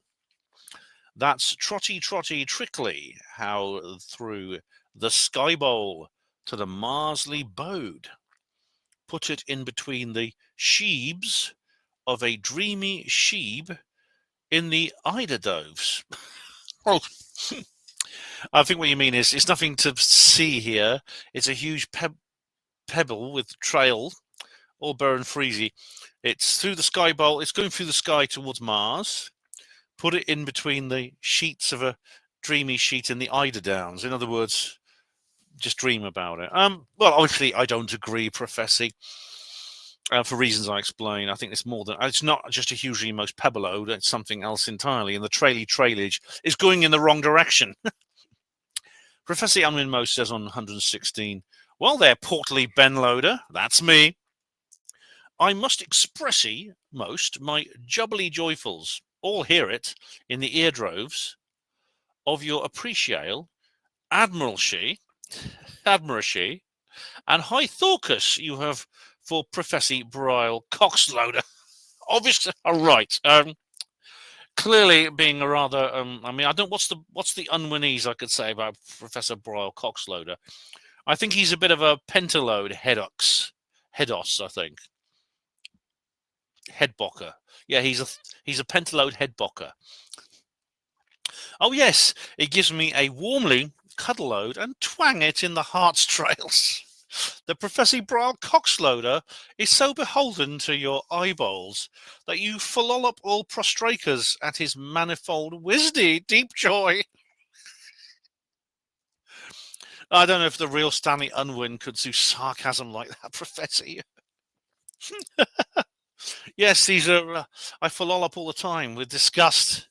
That's trotty trickly, how through the sky bowl to the Marsly bode. Put it in between the sheebs of a dreamy sheeb in the eiderdoves. Oh, I think what you mean is it's nothing to see here. It's a huge pebble with trail, all burr and freezy. It's through the sky bowl. It's going through the sky towards Mars. Put it in between the sheets of a dreamy sheet in the eider downs. In other words, just dream about it. Well, obviously, I don't agree, Professor. For reasons I explain, I think it's more than it's not just a hugely most pebble ode. It's something else entirely, and the trailage is going in the wrong direction. Professor Emlyn-Jones says on 116. Well, there, portly Ben Loader, that's me. I must expressy most my jubbly joyfuls, all hear it in the eardroves of your appreciale, admiralty, and high thorcus you have for Professor Brile Coxloader. Obviously, all right. Clearly, being a rather, I mean, I don't. What's the unwinnese I could say about Professor Brile Coxloader? I think he's a bit of a pentaload hedos, I think. Headbocker. Yeah, he's a pentaload headbocker. Oh yes, it gives me a warmly cuddle load and twang it in the heart's trails. The Professor Brile Coxloader is so beholden to your eyeballs that you follop all prostrakas at his manifold wisdy deep joy. I don't know if the real Stanley Unwin could do sarcasm like that, Professor. Yes, these are. I follop all the time with disgust.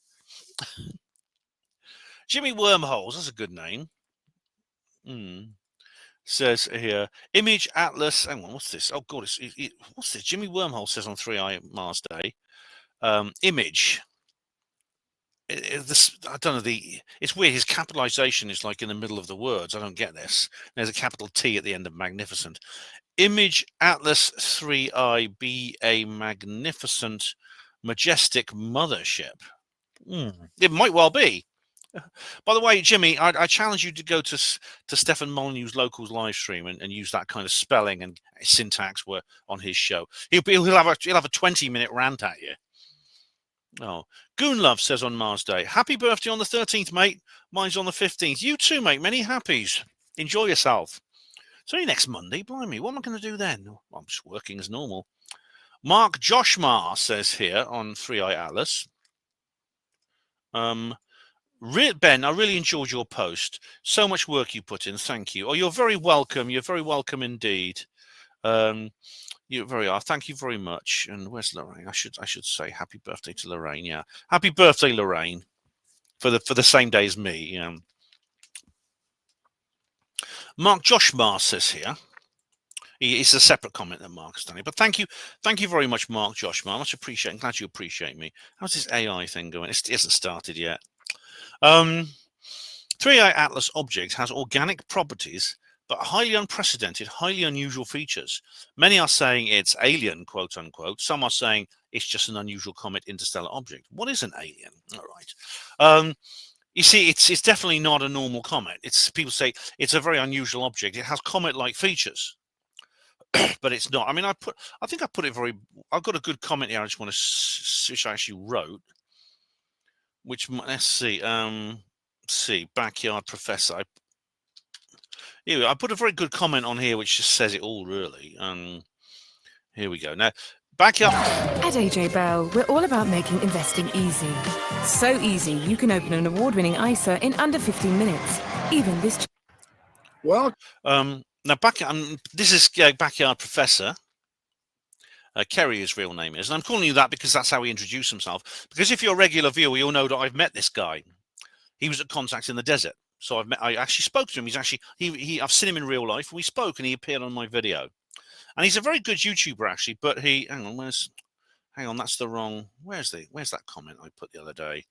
Jimmy Wormholes, that's a good name. Says here, Image Atlas. Hang on, what's this? Oh God, what's this? Jimmy Wormhole says on 3i Mars Day. Image. I don't know. It's weird. His capitalization is like in the middle of the words. I don't get this. There's a capital T at the end of magnificent. Image Atlas 3i be a magnificent, majestic mothership. It might well be. By the way, Jimmy, I challenge you to go to Stefan Molyneux's Locals live stream and use that kind of spelling and syntax on his show. He'll have a 20-minute rant at you. Oh, Goonlove says on Mars Day, happy birthday on the 13th, mate. Mine's on the 15th. You too, mate. Many happies. Enjoy yourself. It's only next Monday. Blimey, what am I going to do then? Well, I'm just working as normal. Mark Joshmar says here on 3i Atlas. Ben, I really enjoyed your post. So much work you put in. Thank you. Oh, you're very welcome. You're very welcome indeed. You very are. Thank you very much. And where's Lorraine? I should say happy birthday to Lorraine. Yeah, happy birthday, Lorraine, for the same day as me. Mark Joshmar says here. It's a separate comment that Mark has done. But thank you very much, Mark Joshmar. Much appreciated. Glad you appreciate me. How's this AI thing going? It hasn't started yet. 3i Atlas object has organic properties, but highly unprecedented, highly unusual features. Many are saying it's alien, quote unquote. Some are saying it's just an unusual comet interstellar object. What is an alien? All right. You see, it's definitely not a normal comet. People say it's a very unusual object. It has comet-like features, but it's not. I mean, I've got a good comment here. I just want to, which I actually wrote. Which, let's see. Backyard Professor. Here I put a very good comment on here, which just says it all, really. Here we go. Now, Backyard. At AJ Bell, we're all about making investing easy. So easy, you can open an award-winning ISA in under 15 minutes. Even this. Well, now this is Backyard Professor. Kerry, his real name is, and I'm calling you that because that's how he introduced himself. Because if you're a regular viewer, you'll know that I've met this guy. He was at Contacts in the Desert, so I actually spoke to him. He's actually I've seen him in real life. We spoke, and he appeared on my video. And he's a very good YouTuber, actually. But hang on, that's the wrong. Where's that comment I put the other day?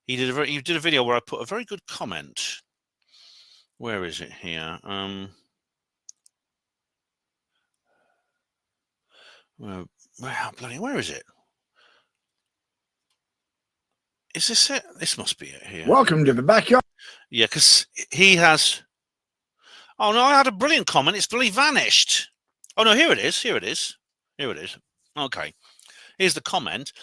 He did a video where I put a very good comment. Where is it here? Where is it? Is this it? This must be it here. Welcome to the backyard. Yeah, because he has. Oh no, I had a brilliant comment. It's really vanished. Oh no, here it is. Here it is. Here it is. Okay, here's the comment.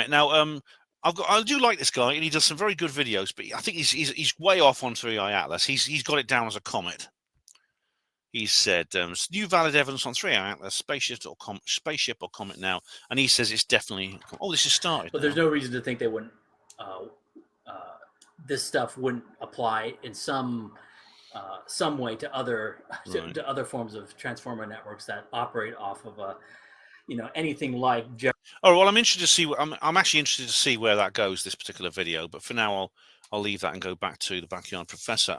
Now, I do like this guy, and he does some very good videos. But I think he's way off on 3i Atlas. He's got it down as a comet. He said, new valid evidence on 3i Atlas, spaceship or comet now. And he says it's definitely... Oh, this has started. But there's no reason to think they wouldn't... this stuff wouldn't apply in some way to other to other forms of transformer networks that operate off of anything like... Oh, well, I'm interested to see... I'm actually interested to see where that goes, this particular video. But for now, I'll leave that and go back to the Backyard Professor.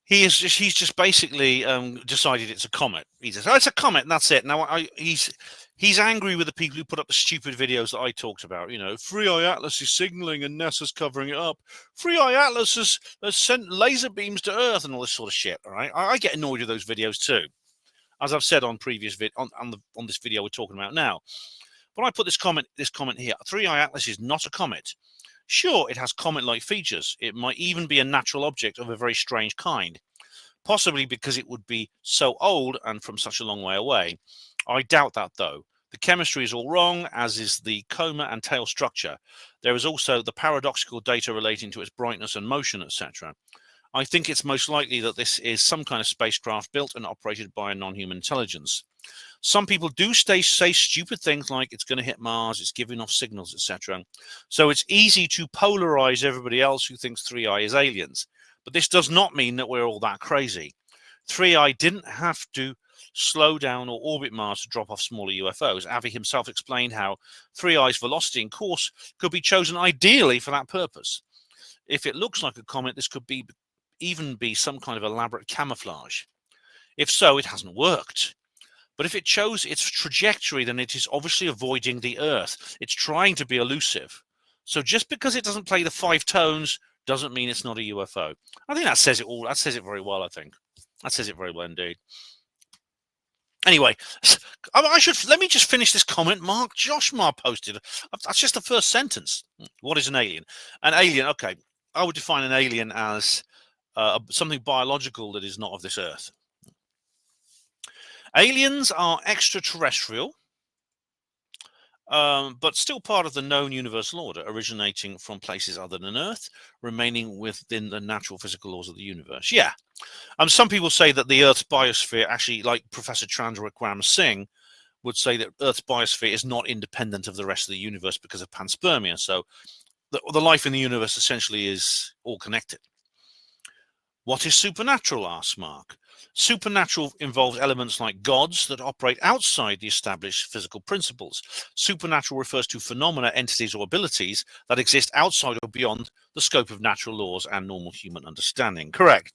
He's just basically decided it's a comet. He says, "Oh, it's a comet, and that's it." Now he's angry with the people who put up the stupid videos that I talked about. 3i Atlas is signaling and NASA's covering it up. 3i Atlas has sent laser beams to Earth and all this sort of shit. All right, I get annoyed with those videos too, as I've said on previous on this video we're talking about now. But I put this comment here: 3i Atlas is not a comet. Sure, it has comet-like features. It might even be a natural object of a very strange kind, possibly because it would be so old and from such a long way away. I doubt that, though. The chemistry is all wrong, as is the coma and tail structure. There is also the paradoxical data relating to its brightness and motion, etc. I think it's most likely that this is some kind of spacecraft built and operated by a non-human intelligence. Some people do say stupid things like it's going to hit Mars, it's giving off signals, etc. So it's easy to polarize everybody else who thinks 3i is aliens. But this does not mean that we're all that crazy. 3i didn't have to slow down or orbit Mars to drop off smaller UFOs. Avi himself explained how 3i's velocity and course could be chosen ideally for that purpose. If it looks like a comet, this could even be some kind of elaborate camouflage. If so, it hasn't worked. But if it chose its trajectory, then it is obviously avoiding the Earth. It's trying to be elusive. So just because it doesn't play the 5 tones doesn't mean it's not a UFO. I think that says it all. That says it very well, I think. That says it very well indeed. Anyway, let me just finish this comment Mark Joshmar posted. That's just the first sentence. What is an alien? An alien, okay. I would define an alien as something biological that is not of this Earth. Aliens are extraterrestrial, but still part of the known universal order, originating from places other than Earth, remaining within the natural physical laws of the universe. Yeah. Some people say that the Earth's biosphere, actually, like Professor Chandrakram Singh, would say that Earth's biosphere is not independent of the rest of the universe because of panspermia. So the life in the universe essentially is all connected. What is supernatural, asks Mark. Supernatural involves elements like gods that operate outside the established physical principles. Supernatural refers to phenomena, entities, or abilities that exist outside or beyond the scope of natural laws and normal human understanding. Correct.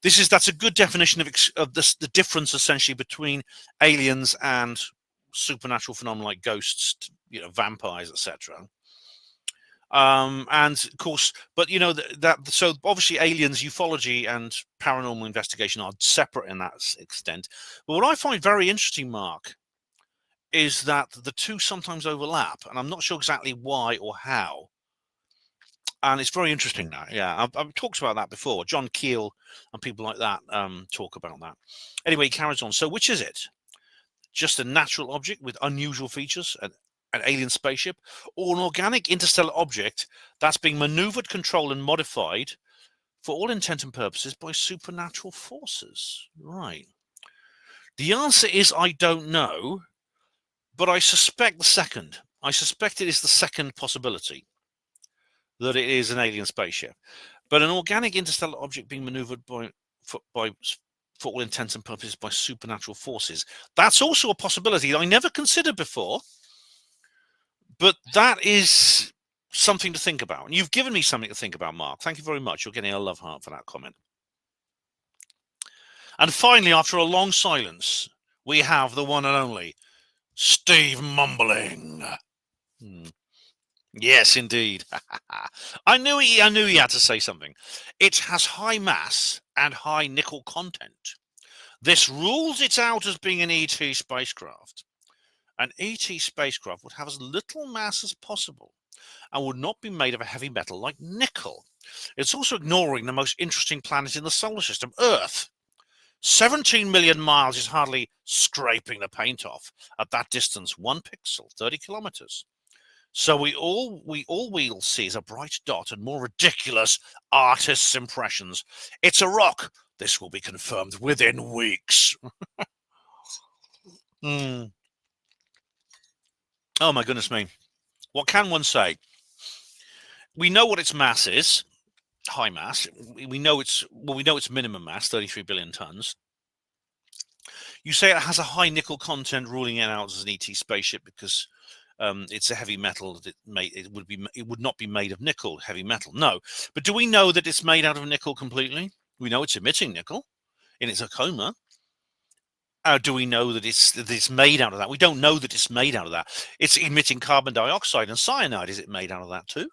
That's a good definition of the difference essentially between aliens and supernatural phenomena like ghosts, vampires, etc. And of course, but so obviously aliens, ufology, and paranormal investigation are separate in that extent. But what I find very interesting, Mark, is that the two sometimes overlap, and I'm not sure exactly why or how. And it's very interesting now. Yeah, I've talked about that before. John Keel and people like that talk about that. Anyway, he carries on. So which is it? Just a natural object with unusual features, an alien spaceship, or an organic interstellar object that's being maneuvered, controlled, and modified for all intent and purposes by supernatural forces? Right. The answer is I don't know, but I suspect the second. I suspect it is the second possibility, that it is an alien spaceship. But an organic interstellar object being maneuvered for all intents and purposes by supernatural forces. That's also a possibility that I never considered before, but that is something to think about. And you've given me something to think about, Mark. Thank you very much. You're getting a love heart for that comment. And finally, after a long silence, we have the one and only Steve mumbling. Yes, indeed. I knew he had to say something. It has high mass and high nickel content. This rules it out as being an ET spacecraft. An ET spacecraft would have as little mass as possible and would not be made of a heavy metal like nickel. It's also ignoring the most interesting planet in the solar system, Earth. 17 million miles is hardly scraping the paint off. At that distance, 1 pixel, 30 kilometers. So all we'll see is a bright dot and more ridiculous artists' impressions. It's a rock. This will be confirmed within weeks. Oh my goodness me. What can one say? We know what its mass is, high mass. We know its minimum mass, 33 billion tons. You say it has a high nickel content, ruling it out as an ET spaceship because it's a heavy metal. It would not be made of nickel, heavy metal. No, but do we know that it's made out of nickel completely? We know it's emitting nickel in its coma. Do we know that it's made out of that? We don't know that it's made out of that. It's emitting carbon dioxide and cyanide. Is it made out of that too?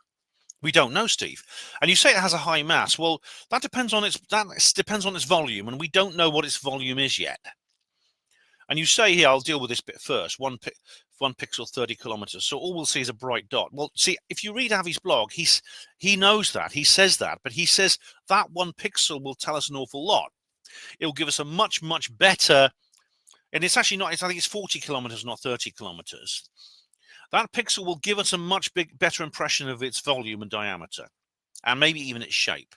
We don't know, Steve. And you say it has a high mass. Well, that depends on its volume, and we don't know what its volume is yet. And you say here, I'll deal with this bit first. 1 pixel, 30 kilometers. So all we'll see is a bright dot. Well, see, if you read Avi's blog, he knows that. He says that. But he says that 1 pixel will tell us an awful lot. It will give us a much, much better... And it's actually not... I think it's 40 kilometers, not 30 kilometers. That pixel will give us a much better impression of its volume and diameter. And maybe even its shape.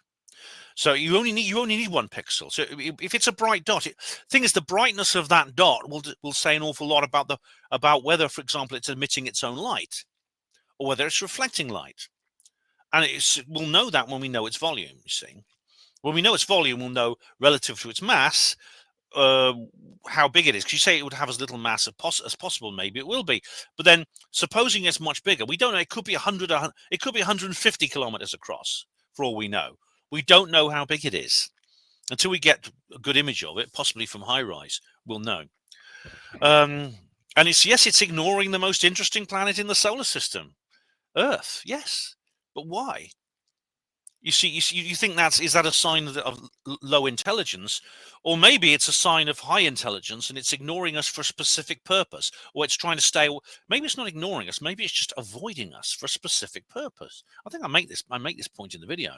So you only need 1 pixel. So if it's a bright dot, thing is, the brightness of that dot will say an awful lot about whether, for example, it's emitting its own light or whether it's reflecting light. And we'll know that when we know its volume. You see, when we know its volume, we'll know relative to its mass how big it is. Because you say it would have as little mass as possible. Maybe it will be, but then supposing it's much bigger, we don't know. It could be 100. It could be 150 kilometers across. For all we know. We don't know how big it is until we get a good image of it, possibly from high rise. We'll know. And it's ignoring the most interesting planet in the solar system, Earth. Yes, but why? You think is that a sign of low intelligence, or maybe it's a sign of high intelligence and it's ignoring us for a specific purpose, or it's trying to stay. Maybe it's not ignoring us. Maybe it's just avoiding us for a specific purpose. I think I make this point in the video.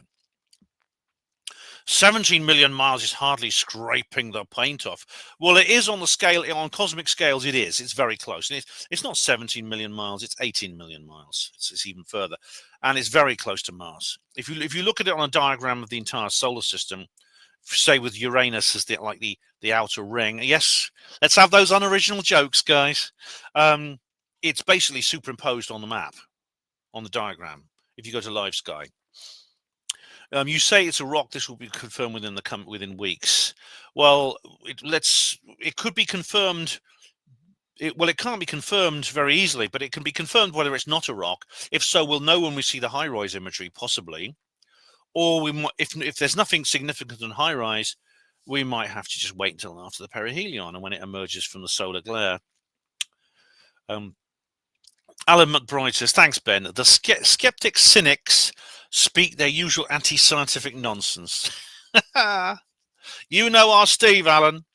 17 million miles is hardly scraping the paint off. Well, it is on the scale, on cosmic scales, it is. It's very close. And it's not 17 million miles, it's 18 million miles. It's even further. And it's very close to Mars. If you look at it on a diagram of the entire solar system, say with Uranus as the outer ring, yes, let's have those unoriginal jokes, guys. It's basically superimposed on the map, on the diagram, if you go to Live Sky. You say it's a rock. This will be confirmed within weeks. Well, it could be confirmed. It can't be confirmed very easily, but it can be confirmed whether it's not a rock. If so, we'll know when we see the high-rise imagery, possibly. Or we might, if there's nothing significant on high-rise, we might have to just wait until after the perihelion and when it emerges from the solar glare. Alan McBride says, thanks, Ben. The skeptic cynics speak their usual anti-scientific nonsense. You know our Steve, Alan.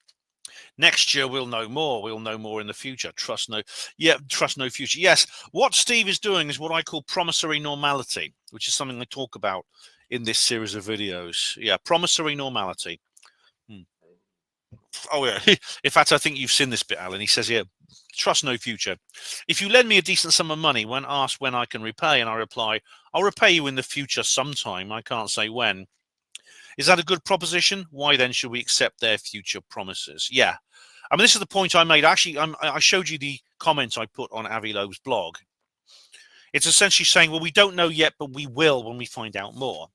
Next year we'll know more. We'll know more in the future. Trust no future. Yes, what Steve is doing is what I call promissory normality, which is something I talk about in this series of videos. Yeah, promissory normality. Oh yeah. In fact, I think you've seen this bit, Alan. He says here, trust no future. If you lend me a decent sum of money, when asked when I can repay, and I reply, I'll repay you in the future sometime. I can't say when. Is that a good proposition? Why then should we accept their future promises? Yeah. I mean, this is the point I made. Actually, I showed you the comment I put on Avi Loeb's blog. It's essentially saying, well, we don't know yet, but we will when we find out more.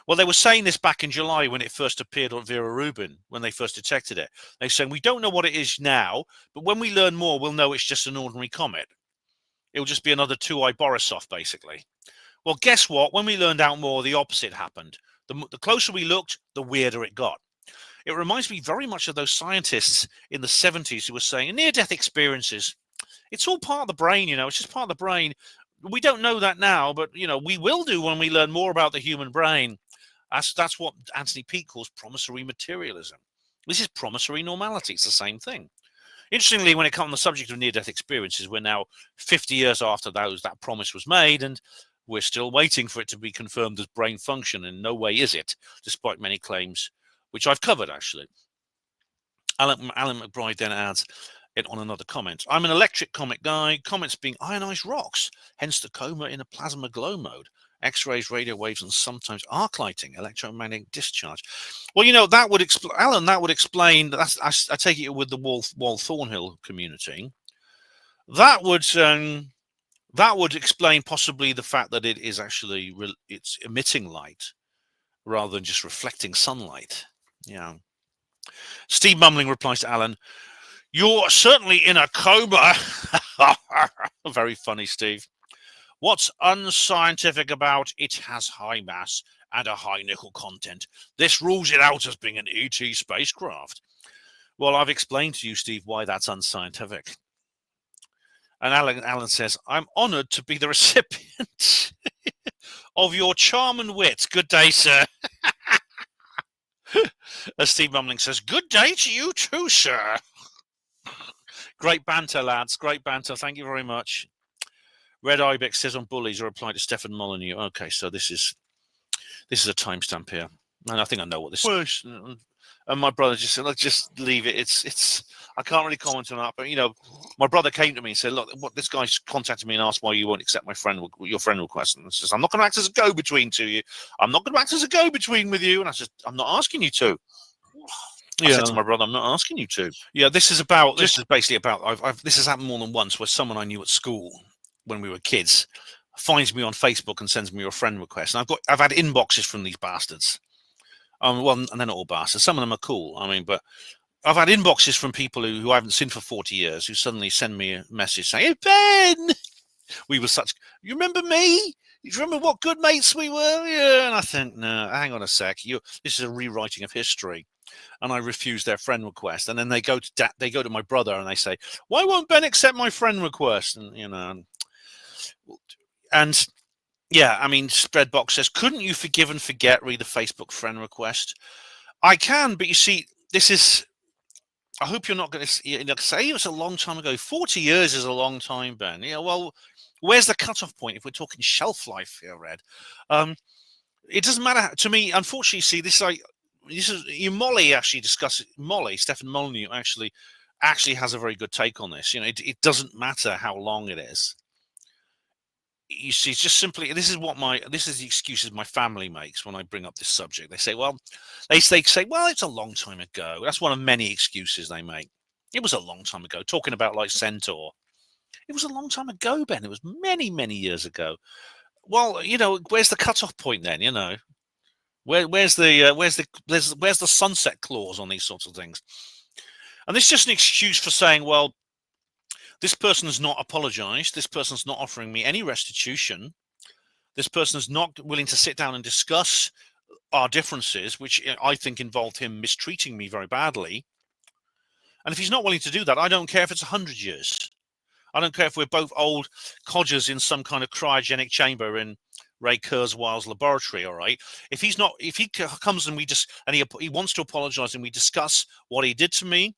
Well, they were saying this back in July when it first appeared on Vera Rubin, when they first detected it. They're saying, we don't know what it is now, but when we learn more, we'll know it's just an ordinary comet. It'll just be another 2I Borisov, basically. Well, guess what? When we learned out more, the opposite happened. The closer we looked, the weirder it got. It reminds me very much of those scientists in the 70s who were saying near-death experiences. It's all part of the brain, you know. It's just part of the brain. We don't know that now, but, you know, we will do when we learn more about the human brain. That's what Anthony Peake calls promissory materialism. This is promissory normality. It's the same thing. Interestingly, when it comes to the subject of near-death experiences, we're now 50 years after that promise was made, and we're still waiting for it to be confirmed as brain function. In no way is it, despite many claims, which I've covered, actually. Alan McBride then adds it on another comment. I'm an electric comet guy, comets being ionized rocks, hence the coma in a plasma glow mode. X-rays, radio waves, and sometimes arc lighting, electromagnetic discharge. Well, you know, that would explain, Alan, that would explain, I take it with the Wall Thornhill community. That would explain possibly the fact that it is actually, it's emitting light rather than just reflecting sunlight. Yeah. Steve Mumling replies to Alan, you're certainly in a coma. Very funny, Steve. What's unscientific about it? Has high mass and a high nickel content. This rules it out as being an ET spacecraft. Well, I've explained to you, Steve, why that's unscientific. And Alan says, I'm honoured to be the recipient of your charm and wit. Good day, sir. As Steve Mumling says, good day to you too, sir. Great banter, lads. Great banter. Thank you very much. Red Ibex says on bullies, a reply to Stefan Molyneux. Okay, so this is a timestamp here, and I think I know what this is. And my brother just said, "Look, just leave it. It's I can't really comment on that." But you know, my brother came to me and said, "Look, what this guy's contacted me and asked why you won't accept your friend request." And I says, "I'm not going to act as a go-between to you. I'm not going to act as a go-between with you." And I said, "I'm not asking you to." I said to my brother, I'm not asking you to. Yeah, this is basically about, this has happened more than once, where someone I knew at school when we were kids finds me on Facebook and sends me a friend request. And I've had inboxes from these bastards. Well, and they're not all bastards. Some of them are cool. I mean, but I've had inboxes from people who I haven't seen for 40 years who suddenly send me a message saying, hey, Ben, you remember me? You remember what good mates we were? Yeah. And I think, no, hang on a sec. This is a rewriting of history. And I refuse their friend request. And then they go to my brother and they say, why won't Ben accept my friend request? And, you know, and yeah, I mean, Spreadbox says, couldn't you forgive and forget, read the Facebook friend request? I can, but you see, I hope you're not going to say it was a long time ago. 40 years is a long time, Ben. Yeah, well, where's the cutoff point if we're talking shelf life here, Red? It doesn't matter to me. Unfortunately, see, Molly actually discusses. Molly, Stefan Molyneux actually has a very good take on this. You know, it doesn't matter how long it is. You see, it's just simply, this is the excuses my family makes when I bring up this subject. They say, well, it's a long time ago. That's one of many excuses they make. It was a long time ago. Talking about like Centaur. It was a long time ago, Ben. It was many, many years ago. Well, you know, where's the cutoff point then, you know? Where's the sunset clause on these sorts of things? And this is just an excuse for saying, well, this person has not apologized. This person's not offering me any restitution. This person is not willing to sit down and discuss our differences, which I think involved him mistreating me very badly. And if he's not willing to do that, I don't care if it's 100 years. I don't care if we're both old codgers in some kind of cryogenic chamber in Ray Kurzweil's laboratory. All right. If he comes and he wants to apologize and we discuss what he did to me,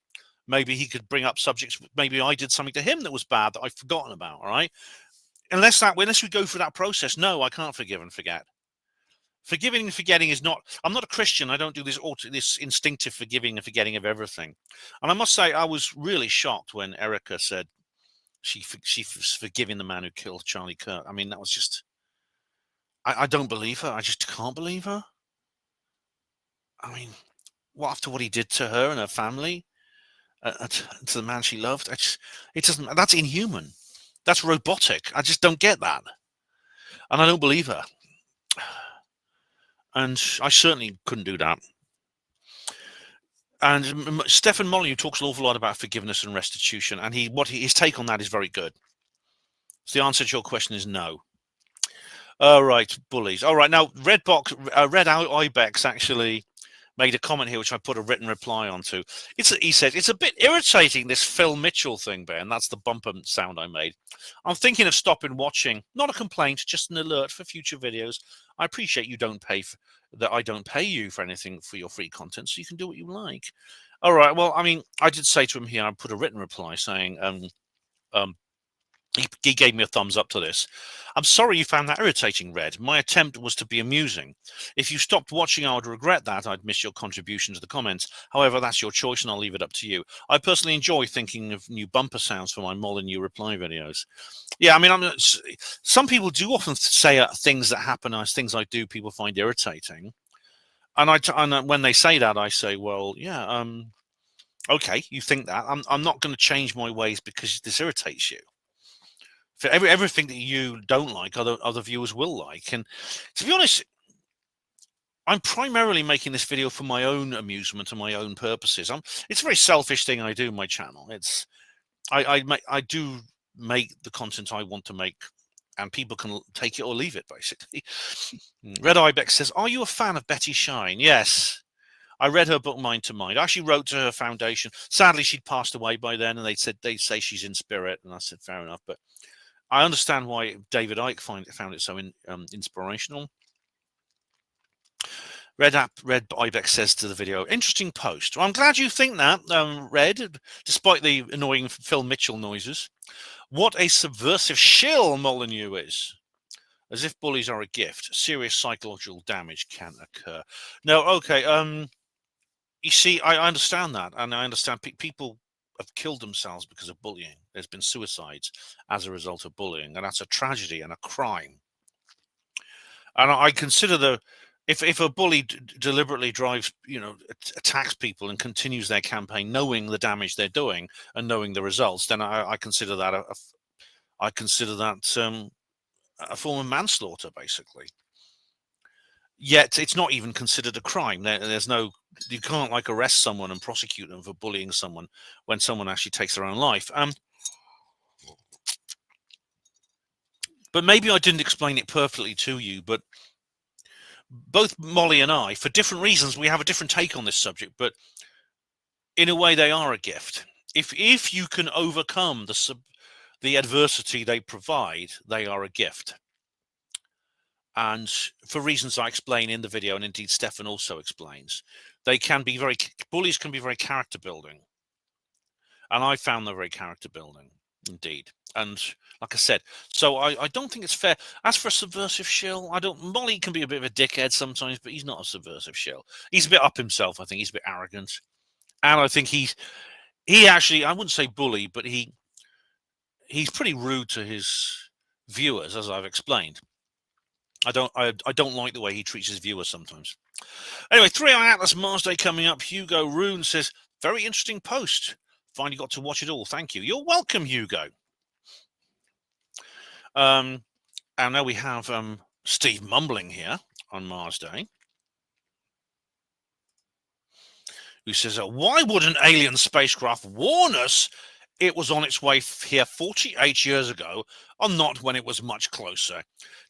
maybe he could bring up subjects. Maybe I did something to him that was bad that I've forgotten about. All right. Unless we go through that process, no, I can't forgive and forget. Forgiving and forgetting is not. I'm not a Christian. I don't do this instinctive forgiving and forgetting of everything. And I must say, I was really shocked when Erica said she was forgiving the man who killed Charlie Kirk. I mean, that was just. I don't believe her. I just can't believe her. I mean, after what he did to her and her family, to the man she loved, it doesn't. That's inhuman. That's robotic. I just don't get that, and I don't believe her. And I certainly couldn't do that. And Stephen Molyneux talks an awful lot about forgiveness and restitution, and his take on that is very good. So the answer to your question is no. All right, bullies. All right, now Red Ibex actually made a comment here, which I put a written reply onto. He said, it's a bit irritating, this Phil Mitchell thing, Ben. That's the bumper sound I made. I'm thinking of stopping watching. Not a complaint, just an alert for future videos. I appreciate you don't pay that I don't pay you for anything for your free content, so you can do what you like. All right, well, I mean, I did say to him here, I put a written reply saying, he gave me a thumbs up to this. I'm sorry you found that irritating, Red. My attempt was to be amusing. If you stopped watching, I would regret that. I'd miss your contribution to the comments. However, that's your choice, and I'll leave it up to you. I personally enjoy thinking of new bumper sounds for my Molyneux reply videos. Yeah, I mean, some people do often say things that happen as things I do people find irritating. And when they say that, I say, well, yeah, okay, you think that. I'm not going to change my ways because this irritates you. For everything that you don't like, other viewers will like. And to be honest, I'm primarily making this video for my own amusement and my own purposes. It's a very selfish thing I do on my channel. I do make the content I want to make, and people can take it or leave it, basically. Red Ibex says, are you a fan of Betty Shine? Yes. I read her book, Mind to Mind. I actually wrote to her foundation. Sadly, she'd passed away by then, and they'd say she's in spirit. And I said, fair enough. But I understand why David Icke found it so inspirational. Red Ibex says to the video, interesting post. Well, I'm glad you think that, Red, despite the annoying Phil Mitchell noises. What a subversive shill Molyneux is. As if bullies are a gift. Serious psychological damage can occur. No, okay. You see, I understand that, and I understand people have killed themselves because of bullying. There's been suicides as a result of bullying, and that's a tragedy and a crime. And I consider if a bully deliberately drives, attacks people and continues their campaign, knowing the damage they're doing and knowing the results, then I consider that a form of manslaughter, basically. Yet it's not even considered a crime. You can't arrest someone and prosecute them for bullying someone when someone actually takes their own life. But maybe I didn't explain it perfectly to you, but both Molly and I, for different reasons, we have a different take on this subject, but in a way they are a gift. If you can overcome the adversity they provide, they are a gift. And for reasons I explain in the video, and indeed Stefan also explains, bullies can be very character building. And I found them very character building, indeed. And like I said, so I don't think it's fair. As for a subversive shill, Molly can be a bit of a dickhead sometimes, but he's not a subversive shill. He's a bit up himself, I think. He's a bit arrogant. And I think he actually, I wouldn't say bully, but he's pretty rude to his viewers, as I've explained. I don't like the way he treats his viewers sometimes. Anyway, 3i Atlas Mars Day coming up. Hugo Rune says, very interesting post. Finally got to watch it all. Thank you. You're welcome, Hugo. And now we have Steve Mumbling here on Mars Day. who says, why would an alien spacecraft warn us it was on its way here 48 years ago and not when it was much closer?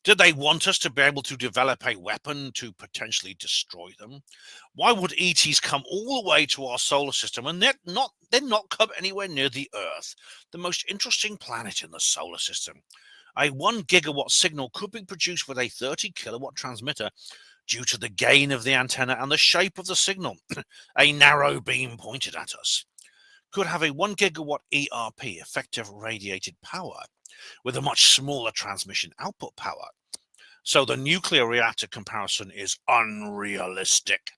Did they want us to be able to develop a weapon to potentially destroy them? Why would ETs come all the way to our solar system and then not come anywhere near the Earth, the most interesting planet in the solar system? A 1 gigawatt signal could be produced with a 30 kilowatt transmitter due to the gain of the antenna and the shape of the signal. A narrow beam pointed at us could have a 1 gigawatt ERP, effective radiated power, with a much smaller transmission output power. So the nuclear reactor comparison is unrealistic.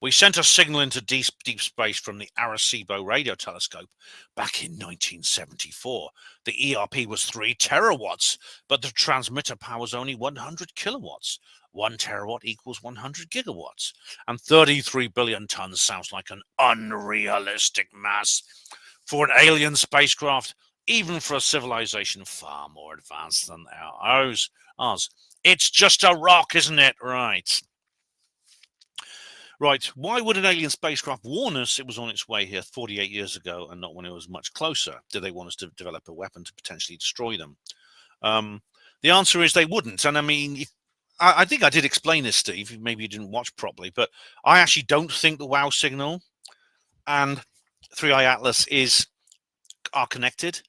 We sent a signal into deep space from the Arecibo radio telescope back in 1974. The ERP was 3 terawatts, but the transmitter power was only 100 kilowatts. 1 terawatt equals 100 gigawatts. And 33 billion tons sounds like an unrealistic mass for an alien spacecraft, even for a civilization far more advanced than ours. It's just a rock, isn't it? Right. Right, why would an alien spacecraft warn us it was on its way here 48 years ago and not when it was much closer? Did they want us to develop a weapon to potentially destroy them? The answer is they wouldn't. And I mean, I think I did explain this, Steve. Maybe you didn't watch properly, but I actually don't think the WOW signal and 3i Atlas are connected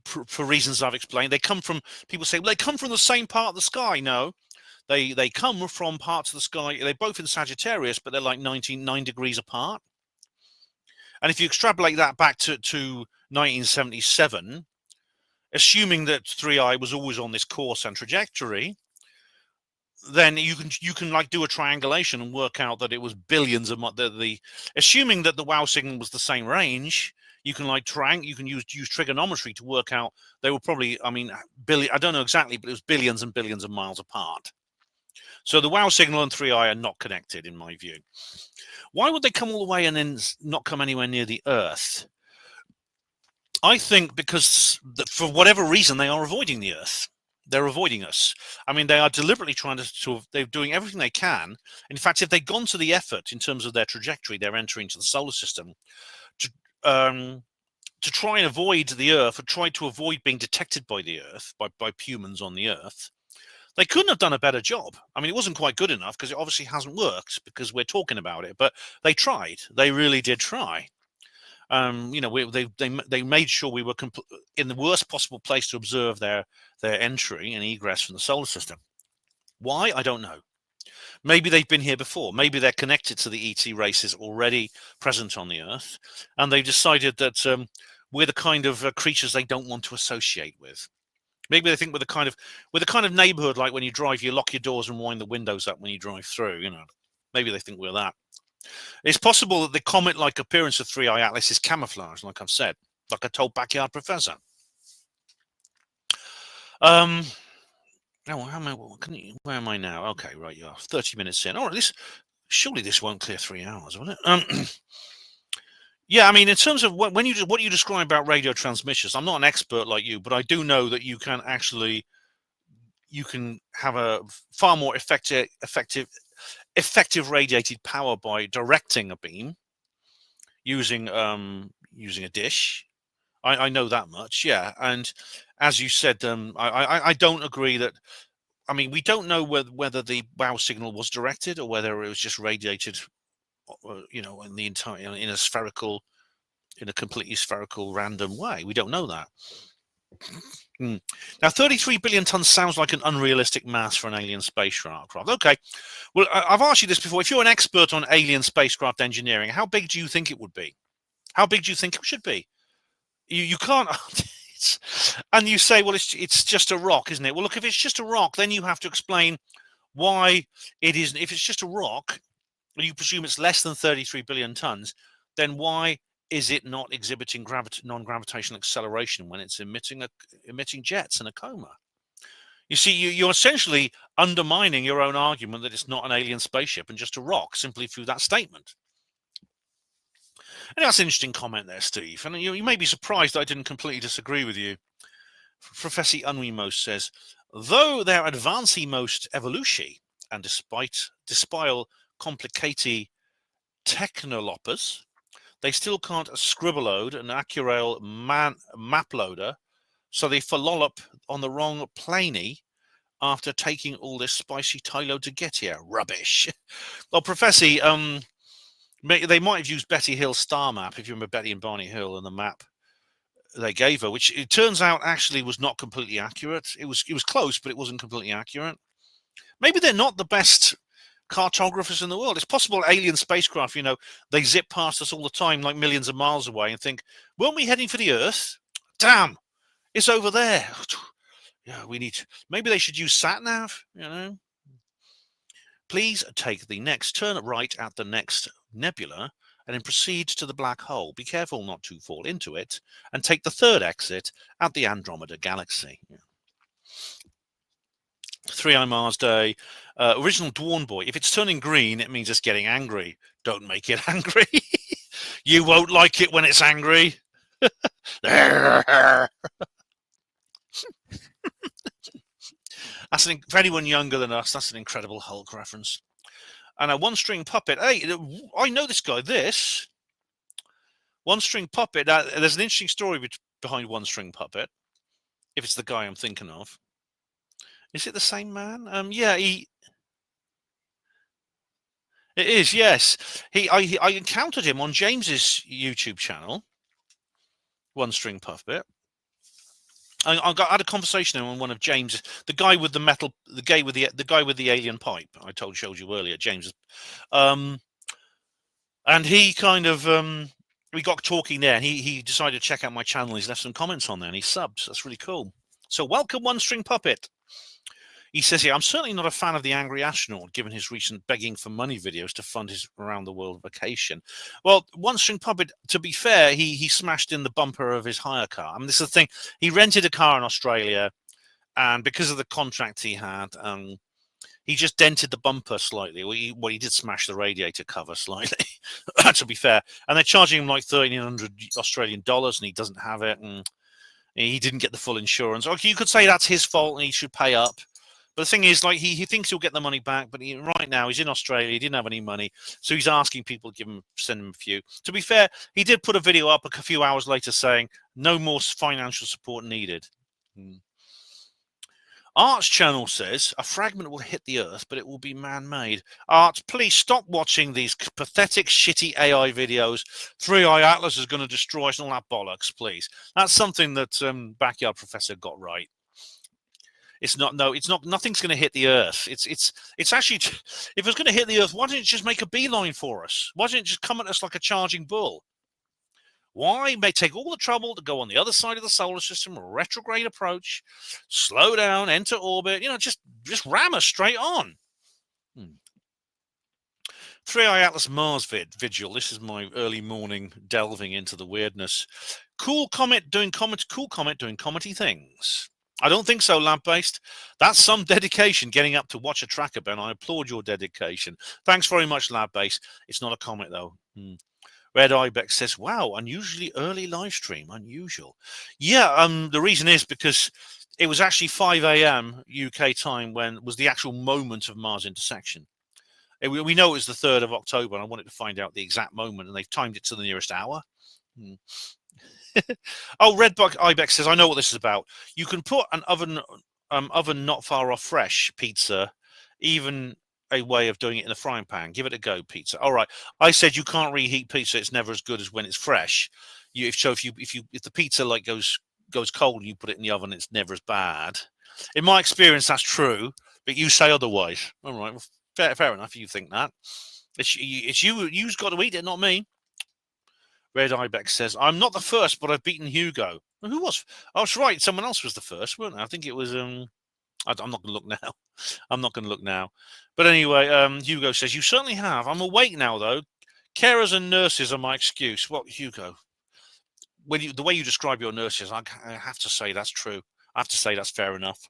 for reasons I've explained. They come from, people say, well, they come from the same part of the sky. No. They come from parts of the sky. They're both in Sagittarius, but they're like 9 degrees apart. And if you extrapolate that back to 1977, assuming that 3i was always on this course and trajectory, then you can like do a triangulation and work out that it was billions of assuming that the WOW signal was the same range. You can you can use trigonometry to work out they were probably, I mean, I don't know exactly, but it was billions and billions of miles apart. So the WOW signal and 3i are not connected, in my view. Why would they come all the way and then not come anywhere near the Earth? I think because for whatever reason, they are avoiding the Earth. They're avoiding us. I mean, they are deliberately trying they're doing everything they can. In fact, if they'd gone to the effort in terms of their trajectory, they're entering into the solar system to try and avoid the Earth, or try to avoid being detected by the Earth, by humans on the Earth. They couldn't have done a better job. I mean, it wasn't quite good enough because it obviously hasn't worked because we're talking about it. But they tried. They really did try. You know, they made sure we were in the worst possible place to observe their entry and egress from the solar system. Why? I don't know. Maybe they've been here before. Maybe they're connected to the ET races already present on the Earth, and they've decided that we're the kind of creatures they don't want to associate with. Maybe they think we're the kind of neighborhood like when you drive, you lock your doors and wind the windows up when you drive through. You know, maybe they think we're that. It's possible that the comet-like appearance of 3i Atlas is camouflage, like I've said, like I told Backyard Professor. Now, where am I now? Okay, right, you are 30 minutes in. All right, surely this won't clear 3 hours, will it? Yeah, I mean, in terms of what you describe about radio transmissions, I'm not an expert like you, but I do know that you can have a far more effective radiated power by directing a beam using a dish. I know that much, yeah. And as you said, I don't agree that. I mean, we don't know whether the WOW signal was directed or whether it was just radiated, you know, in a completely spherical, random way. We don't know that. Now, 33 billion tons sounds like an unrealistic mass for an alien spacecraft. Okay, well, I've asked you this before. If you're an expert on alien spacecraft engineering, how big do you think it would be? How big do you think it should be? You can't. And you say, well, it's just a rock, isn't it? Well, look, if it's just a rock, then you have to explain why it isn't. If it's just a rock, and you presume it's less than 33 billion tons, then why is it not exhibiting non-gravitational acceleration when it's emitting jets in a coma? You see, you're essentially undermining your own argument that it's not an alien spaceship and just a rock simply through that statement. And that's an interesting comment there, Steve. And you may be surprised I didn't completely disagree with you. Professor Emlyn-Jones says, though they're advancing most evolution, and despite complicati technoloppers. They still can't scribble load an Accurail map loader, so they lollop on the wrong planey after taking all this spicy Tylo to get here. Rubbish. Well, Professor, they might have used Betty Hill's star map, if you remember Betty and Barney Hill, and the map they gave her, which it turns out actually was not completely accurate. It was close, but it wasn't completely accurate. Maybe they're not the best cartographers in the world. It's possible alien spacecraft, you know, they zip past us all the time, like millions of miles away, and think, weren't we heading for the Earth? Damn, it's over there. Yeah, we need. Maybe they should use sat-nav, you know. Please take the next turn right at the next nebula and then proceed to the black hole. Be careful not to fall into it, and take the third exit at the Andromeda Galaxy. Yeah. 3i Mars Day. Original Dwarn Boy. If it's turning green, it means it's getting angry. Don't make it angry. You won't like it when it's angry. For anyone younger than us, that's an Incredible Hulk reference. And a one-string puppet. Hey, I know this guy. This one-string puppet. There's an interesting story behind one-string puppet. If it's the guy I'm thinking of, is it the same man? Yeah, it is. Yes, I encountered him on James's YouTube channel. One-string puppet. I had a conversation on one of James, the guy with the metal, the guy with the alien pipe. I showed you earlier, James. And he kind of we got talking there, and he decided to check out my channel. He's left some comments on there, and he subbed. That's really cool. So welcome, One String Puppet. He says here, I'm certainly not a fan of the Angry Astronaut, given his recent begging for money videos to fund his around-the-world vacation. Well, One String Puppet, to be fair, he smashed in the bumper of his hire car. I mean, this is the thing. He rented a car in Australia, and because of the contract he had, he just dented the bumper slightly. Well, he did smash the radiator cover slightly, to be fair. And they're charging him like 1,300 Australian dollars, and he doesn't have it, and he didn't get the full insurance. Okay, you could say that's his fault, and he should pay up. But the thing is, like, he thinks he'll get the money back, but right now he's in Australia. He didn't have any money, so he's asking people to send him a few. To be fair, he did put a video up a few hours later saying no more financial support needed. Art's channel says a fragment will hit the Earth, but it will be man-made. Art, please stop watching these pathetic, shitty AI videos. 3i Atlas is going to destroy us and all that bollocks, please. That's something that Backyard Professor got right. It's not. No, it's not. Nothing's going to hit the Earth. It's actually, if it's going to hit the Earth, why don't it just make a beeline for us? Why don't it just come at us like a charging bull? Why may take all the trouble to go on the other side of the solar system, a retrograde approach, slow down, enter orbit? You know, just ram us straight on. 3i Atlas Mars vigil. This is my early morning delving into the weirdness. Cool comet doing commenty things. I don't think so, Lab-Based. That's some dedication getting up to watch a tracker, Ben. I applaud your dedication. Thanks very much, Lab-Based. It's not a comet, though. Red Ibex says, wow, unusually early live stream. Unusual. Yeah, the reason is because it was actually 5 a.m. UK time when was the actual moment of Mars intersection. We know it was the 3rd of October, and I wanted to find out the exact moment, and they've timed it to the nearest hour. Oh, Redbuck Ibex says, I know what this is about. You can put an oven not far off fresh pizza, even a way of doing it in a frying pan. Give it a go, pizza. All right. I said you can't reheat pizza. It's never as good as when it's fresh. If the pizza like goes cold and you put it in the oven, it's never as bad. In my experience, that's true, but you say otherwise. All right. Well, fair enough. You think that. It's you. You've got to eat it, not me. Red Ibex says, I'm not the first, but I've beaten Hugo. Well, who was? Oh, that's right. Someone else was the first, weren't they? I think it was... I'm not going to look now. I'm not going to look now. But anyway, Hugo says, you certainly have. I'm awake now, though. Carers and nurses are my excuse. Well, Hugo, the way you describe your nurses, I have to say that's true. I have to say that's fair enough.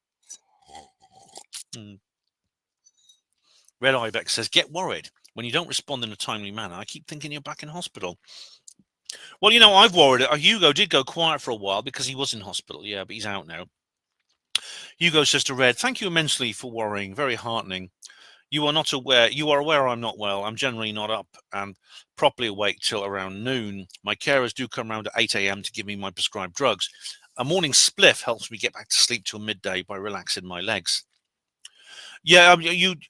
Red Ibex says, get worried. When you don't respond in a timely manner, I keep thinking you're back in hospital. Well, you know, I've worried. Hugo did go quiet for a while because he was in hospital. Yeah, but he's out now. Hugo says to Red, thank you immensely for worrying. Very heartening. You are not aware. You are aware I'm not well. I'm generally not up and properly awake till around noon. My carers do come around at 8 a.m. to give me my prescribed drugs. A morning spliff helps me get back to sleep till midday by relaxing my legs. Yeah,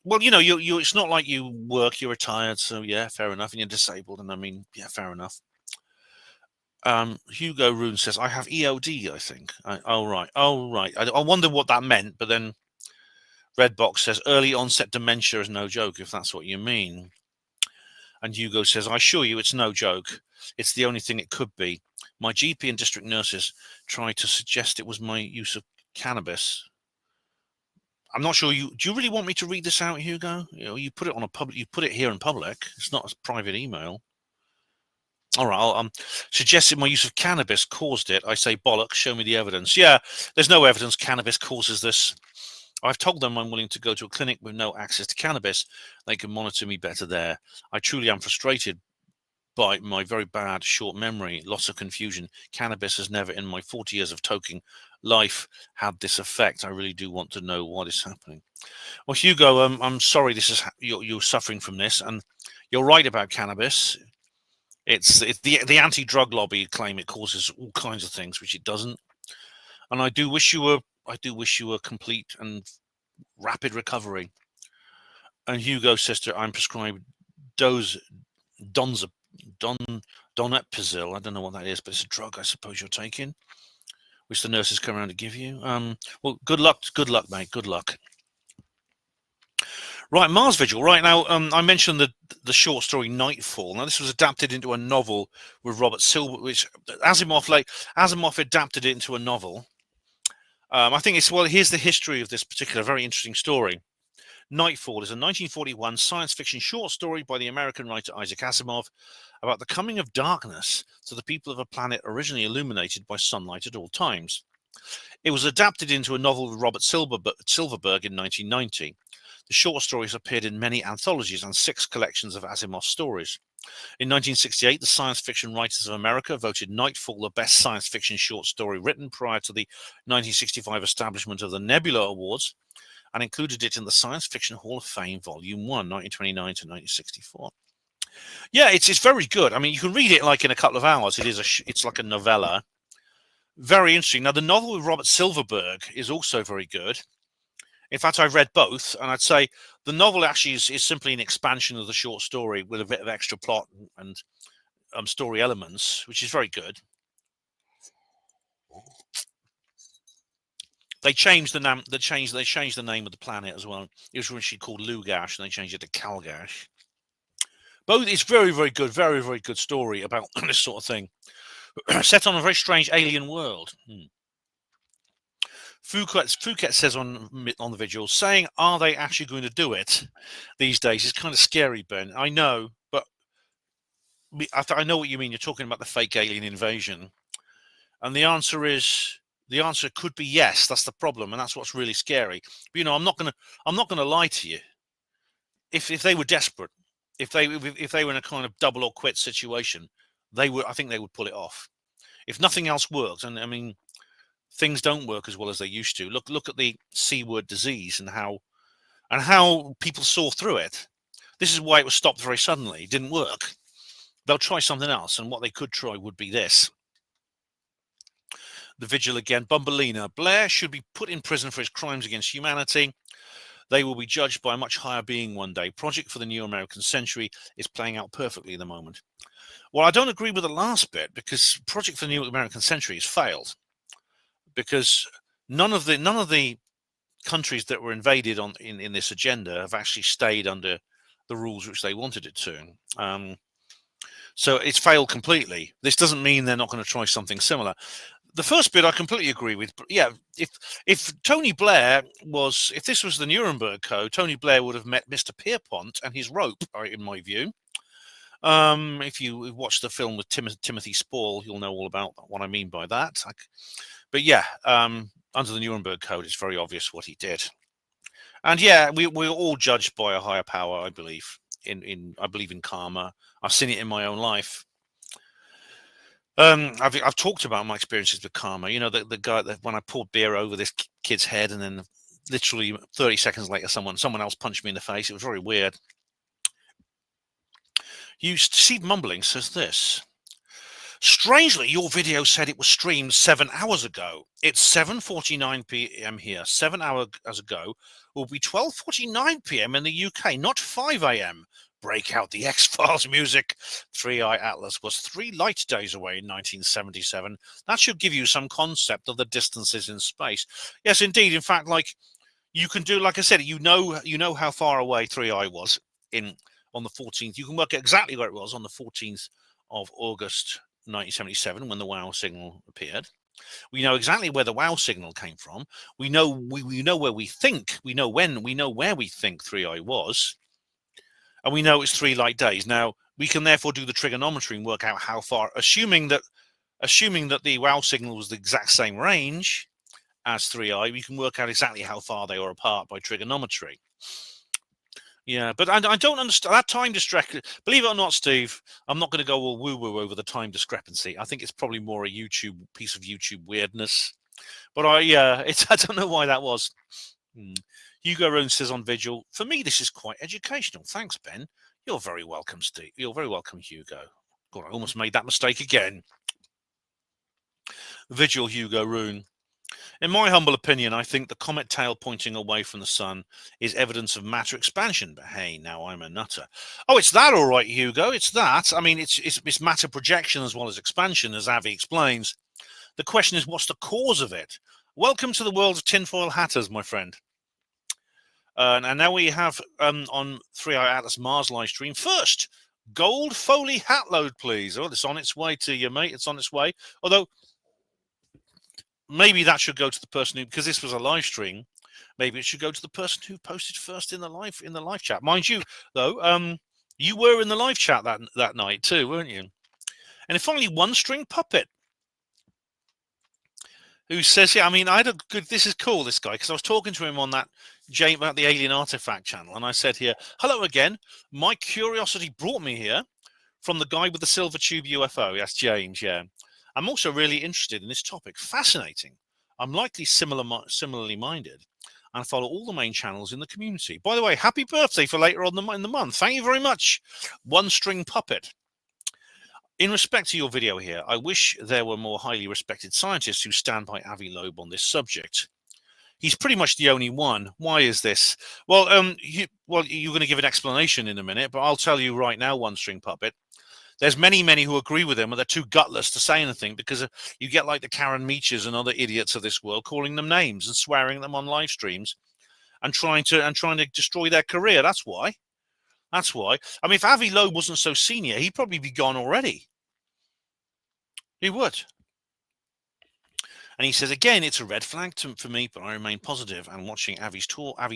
well, you. It's not like you work. You're retired, so yeah, fair enough. And you're disabled, and I mean, yeah, fair enough. Hugo Rune says, I have EOD, I think. Oh, right. I wonder what that meant, but then Redbox says, early onset dementia is no joke, if that's what you mean. And Hugo says, I assure you it's no joke. It's the only thing it could be. My GP and district nurses tried to suggest it was my use of cannabis. I'm not sure do you really want me to read this out, Hugo? You put it on you put it here in public. It's not a private email. All right, I'll suggested my use of cannabis caused it. I say bollocks, show me the evidence. Yeah, there's no evidence cannabis causes this. I've told them I'm willing to go to a clinic with no access to cannabis. They can monitor me better there. I truly am frustrated by my very bad short memory, lots of confusion. Cannabis has never in my 40 years of toking life had this effect. I really do want to know what is happening. Well, Hugo, I'm sorry you're suffering from this, and you're right about cannabis. It's the anti-drug lobby claim it causes all kinds of things, which it doesn't. And I do wish you a complete and rapid recovery. And Hugo says I'm prescribed donepezil. I don't know what that is, but it's a drug I suppose you're taking, which the nurses come around to give you. Well, good luck, mate. Good luck. Right, Mars Vigil. Right now, I mentioned the short story Nightfall. Now, this was adapted into a novel with Robert Silver, which Asimov adapted it into a novel. I think here's the history of this particular very interesting story. Nightfall is a 1941 science fiction short story by the American writer Isaac Asimov about the coming of darkness to the people of a planet originally illuminated by sunlight at all times. It was adapted into a novel with Robert Silverberg in 1990. The short stories appeared in many anthologies and 6 collections of Asimov stories. In 1968, the Science Fiction Writers of America voted Nightfall the best science fiction short story written prior to the 1965 establishment of the Nebula Awards, and included it in the Science Fiction Hall of Fame, Volume 1, 1929 to 1964. Yeah, it's very good. I mean, you can read it like in a couple of hours. It's like a novella. Very interesting. Now, the novel with Robert Silverberg is also very good. In fact, I've read both, and I'd say the novel actually is simply an expansion of the short story with a bit of extra plot and story elements, which is very good. They changed the name. They changed the name of the planet as well. It was originally called Lugash, and they changed it to Calgash. Both is very, very good, very, very good story about this sort of thing, set on a very strange alien world. Fouquet says on the Vigil, saying, are they actually going to do it these days is kind of scary, Ben. I know, but I know what you mean. You're talking about the fake alien invasion. And the answer could be yes. That's the problem. And that's what's really scary. But, I'm not going to lie to you. If they were desperate, if they were in a kind of double or quit situation, I think they would pull it off. If nothing else works, and I mean, things don't work as well as they used to. Look at the C-word disease and how people saw through it. This is why it was stopped very suddenly. It didn't work. They'll try something else, and what they could try would be this. The Vigil again. Bumbelina. Blair should be put in prison for his crimes against humanity. They will be judged by a much higher being one day. Project for the New American Century is playing out perfectly at the moment. Well, I don't agree with the last bit, because Project for the New American Century has failed. Because none of the countries that were invaded in this agenda have actually stayed under the rules which they wanted it to. So it's failed completely. This doesn't mean they're not going to try something similar. The first bit I completely agree with. But yeah, if Tony Blair if this was the Nuremberg Code, Tony Blair would have met Mr. Pierpont and his rope, in my view. If you watch the film with Timothy Spall, you'll know all about what I mean by that. But yeah, under the Nuremberg Code, it's very obvious what he did. And yeah, we're all judged by a higher power, I believe. I believe in karma. I've seen it in my own life. I've talked about my experiences with karma. The guy that when I poured beer over this kid's head, and then literally 30 seconds later, someone else punched me in the face. It was very weird. Steve Mumbling says this. Strangely, your video said it was streamed 7 hours ago. It's 7:49 p.m. here. 7 hours ago will be 12:49 p.m. in the UK, not 5 a.m. Break out the X-Files music. 3i Atlas was 3 light days away in 1977. That should give you some concept of the distances in space. Yes, indeed. In fact, like you can do, like I said, you know how far away 3i was on the 14th. You can work out exactly where it was on the 14th of August 1977 when the WOW signal appeared. We know exactly where the WOW signal came from. We know where we think. We know where we think 3i was. And we know it's 3 light days. Now, we can therefore do the trigonometry and work out how far, assuming that the WOW signal was the exact same range as 3i, we can work out exactly how far they are apart by trigonometry. Yeah, but I don't understand that time discrepancy. Believe it or not, Steve, I'm not going to go all woo-woo over the time discrepancy. I think it's probably more a piece of YouTube weirdness. But I don't know why that was. Hugo Rohn says on Vigil, for me, this is quite educational. Thanks, Ben. You're very welcome, Steve. You're very welcome, Hugo. God, I almost made that mistake again. Vigil, Hugo Rohn. In my humble opinion, I think the comet tail pointing away from the sun is evidence of matter expansion. But hey, now I'm a nutter. Oh, it's that all right, Hugo. It's that. I mean, it's matter projection as well as expansion, as Avi explains. The question is, what's the cause of it? Welcome to the world of tinfoil hatters, my friend. And now we have on 3i Atlas Mars live stream. First, gold Foley hat load, please. Oh, it's on its way to you, mate. It's on its way. Although maybe that should go to the person who, because this was a live stream, maybe it should go to the person who posted first in the live chat. Mind you, though, you were in the live chat that night too, weren't you? And finally, One String Puppet, who says, yeah, I mean, I had a good, this is cool, this guy, because I was talking to him on that about the Alien Artifact channel, and I said here, hello again, my curiosity brought me here from the guy with the silver tube UFO. Yes, James, yeah. I'm also really interested in this topic. Fascinating. I'm likely similarly minded and follow all the main channels in the community. By the way, happy birthday for later on in the month. Thank you very much, One String Puppet. In respect to your video here, I wish there were more highly respected scientists who stand by Avi Loeb on this subject. He's pretty much the only one. Why is this? Well, you're going to give an explanation in a minute, but I'll tell you right now, One String Puppet. There's many who agree with him, but they're too gutless to say anything because you get like the Karen Meaches and other idiots of this world calling them names and swearing them on live streams and trying to destroy their career. That's why. That's why. I mean, if Avi Loeb wasn't so senior, he'd probably be gone already. He would. And he says, again, it's a red flag for me, but I remain positive, and watching Avi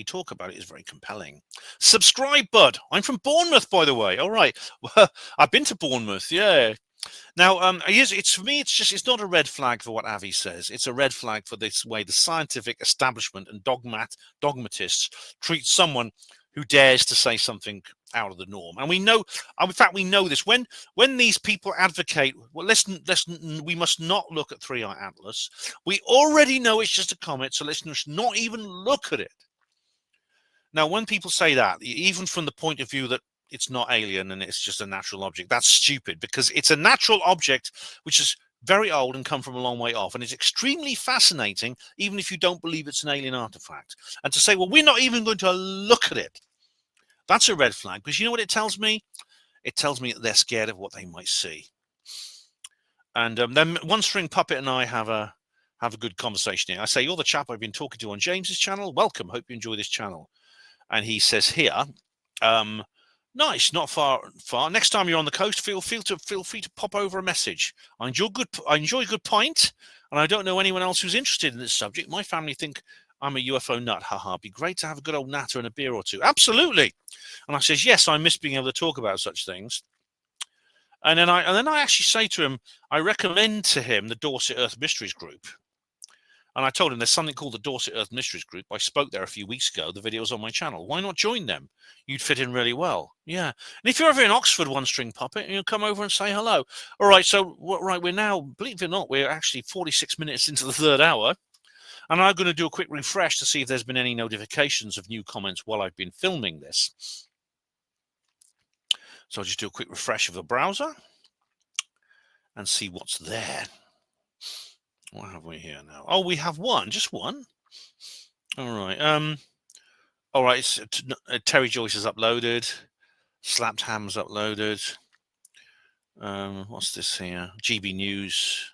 talk about it is very compelling. Subscribe, bud. I'm from Bournemouth, by the way. All right. Well, I've been to Bournemouth, yeah. Now, for me, it's not a red flag for what Avi says. It's a red flag for this way the scientific establishment and dogmatists treat someone who dares to say something out of the norm. And we know, in fact, we know this. When these people advocate, well, we must not look at 3i Atlas. We already know it's just a comet, so let's just not even look at it. Now, when people say that, even from the point of view that it's not alien and it's just a natural object, that's stupid, because it's a natural object which is very old and come from a long way off, and it's extremely fascinating, even if you don't believe it's an alien artifact. And to say, well, we're not even going to look at it, that's a red flag, because you know what it tells me? It tells me that they're scared of what they might see. And then One String Puppet and I have a good conversation here. I say, you're the chap I've been talking to on James's channel. Welcome. Hope you enjoy this channel. And he says here, nice, not far. Next time you're on the coast, feel free to pop over a message. I enjoy a good pint, and I don't know anyone else who's interested in this subject. My family think I'm a UFO nut. Haha. Be great to have a good old natter and a beer or two. Absolutely. And I says, yes, I miss being able to talk about such things. And then I actually say to him, I recommend to him the Dorset Earth Mysteries group. And I told him there's something called the Dorset Earth Mysteries group. I spoke there a few weeks ago. The video's on my channel. Why not join them? You'd fit in really well. Yeah. And if you're ever in Oxford, One String Puppet, you'll come over and say hello. All right. So, we're now, believe it or not, we're actually 46 minutes into the third hour. And I'm going to do a quick refresh to see if there's been any notifications of new comments while I've been filming this. So I'll just do a quick refresh of the browser and see what's there. What have we here now? Oh, we have one, just one. All right. All right. Terry Joyce is uploaded. Slapped Ham's uploaded. What's this here? GB News.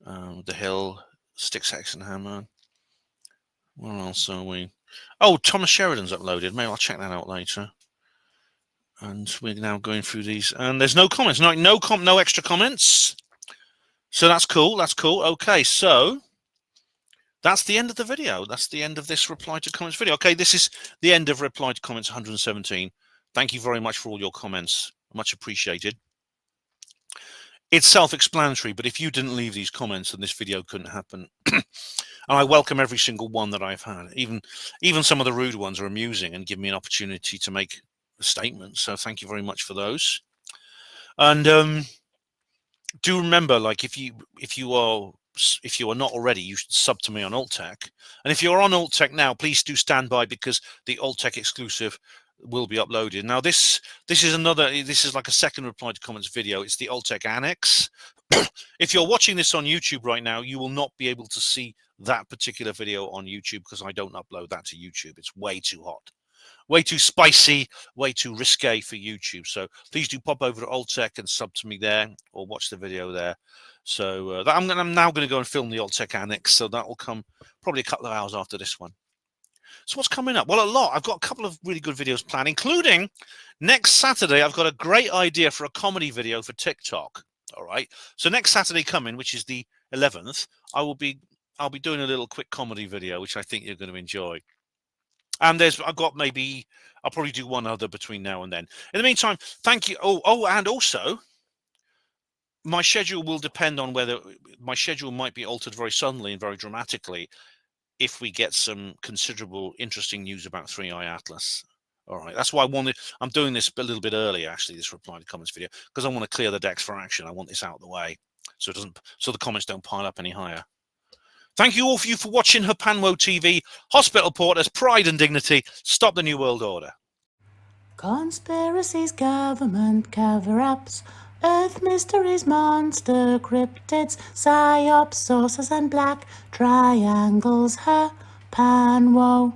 The Hill. Sticks Hexenhammer. Where else are we? Oh, Thomas Sheridan's uploaded. Maybe I'll check that out later. And we're now going through these, and there's no comments. No extra comments. So that's cool. That's cool. Okay, so that's the end of the video. That's the end of this reply to comments video. Okay, this is the end of reply to comments 117. Thank you very much for all your comments. Much appreciated. It's self-explanatory, but if you didn't leave these comments, then this video couldn't happen. And I welcome every single one that I've had. Even some of the rude ones are amusing and give me an opportunity to make a statement. So thank you very much for those. And do remember, like, if you are not already, you should sub to me on AltTech. And if you're on AltTech now, please do stand by, because the AltTech exclusive will be uploaded. Now this is like a second reply to comments video. It's the AltTech Annex. If you're watching this on YouTube right now, you will not be able to see that particular video on YouTube, because I don't upload that to YouTube. It's way too hot, way too spicy, way too risque for YouTube. So please do pop over to AltTech and sub to me there, or watch the video there. So I'm now going to go and film the AltTech Annex. So that will come probably a couple of hours after this one. So what's coming up? Well, a lot. I've got a couple of really good videos planned, including next Saturday. I've got a great idea for a comedy video for TikTok. All right. So next Saturday coming, which is the 11th, I'll be doing a little quick comedy video, which I think you're going to enjoy. And I'll probably do one other between now and then. In the meantime, thank you. Oh, and also, my schedule will depend on whether my schedule might be altered very suddenly and very dramatically if we get some considerable interesting news about 3i Atlas. All right, that's why I'm doing this a little bit early, actually, this reply to comments video, because I want to clear the decks for action. I want this out of the way so the comments don't pile up any higher. Thank you all for watching HPANWO TV. Hospital Porters, Pride and Dignity. Stop the New World Order. Conspiracies, government cover-ups, Earth mysteries, monster cryptids, psyops, saucers and black triangles, HPANWO.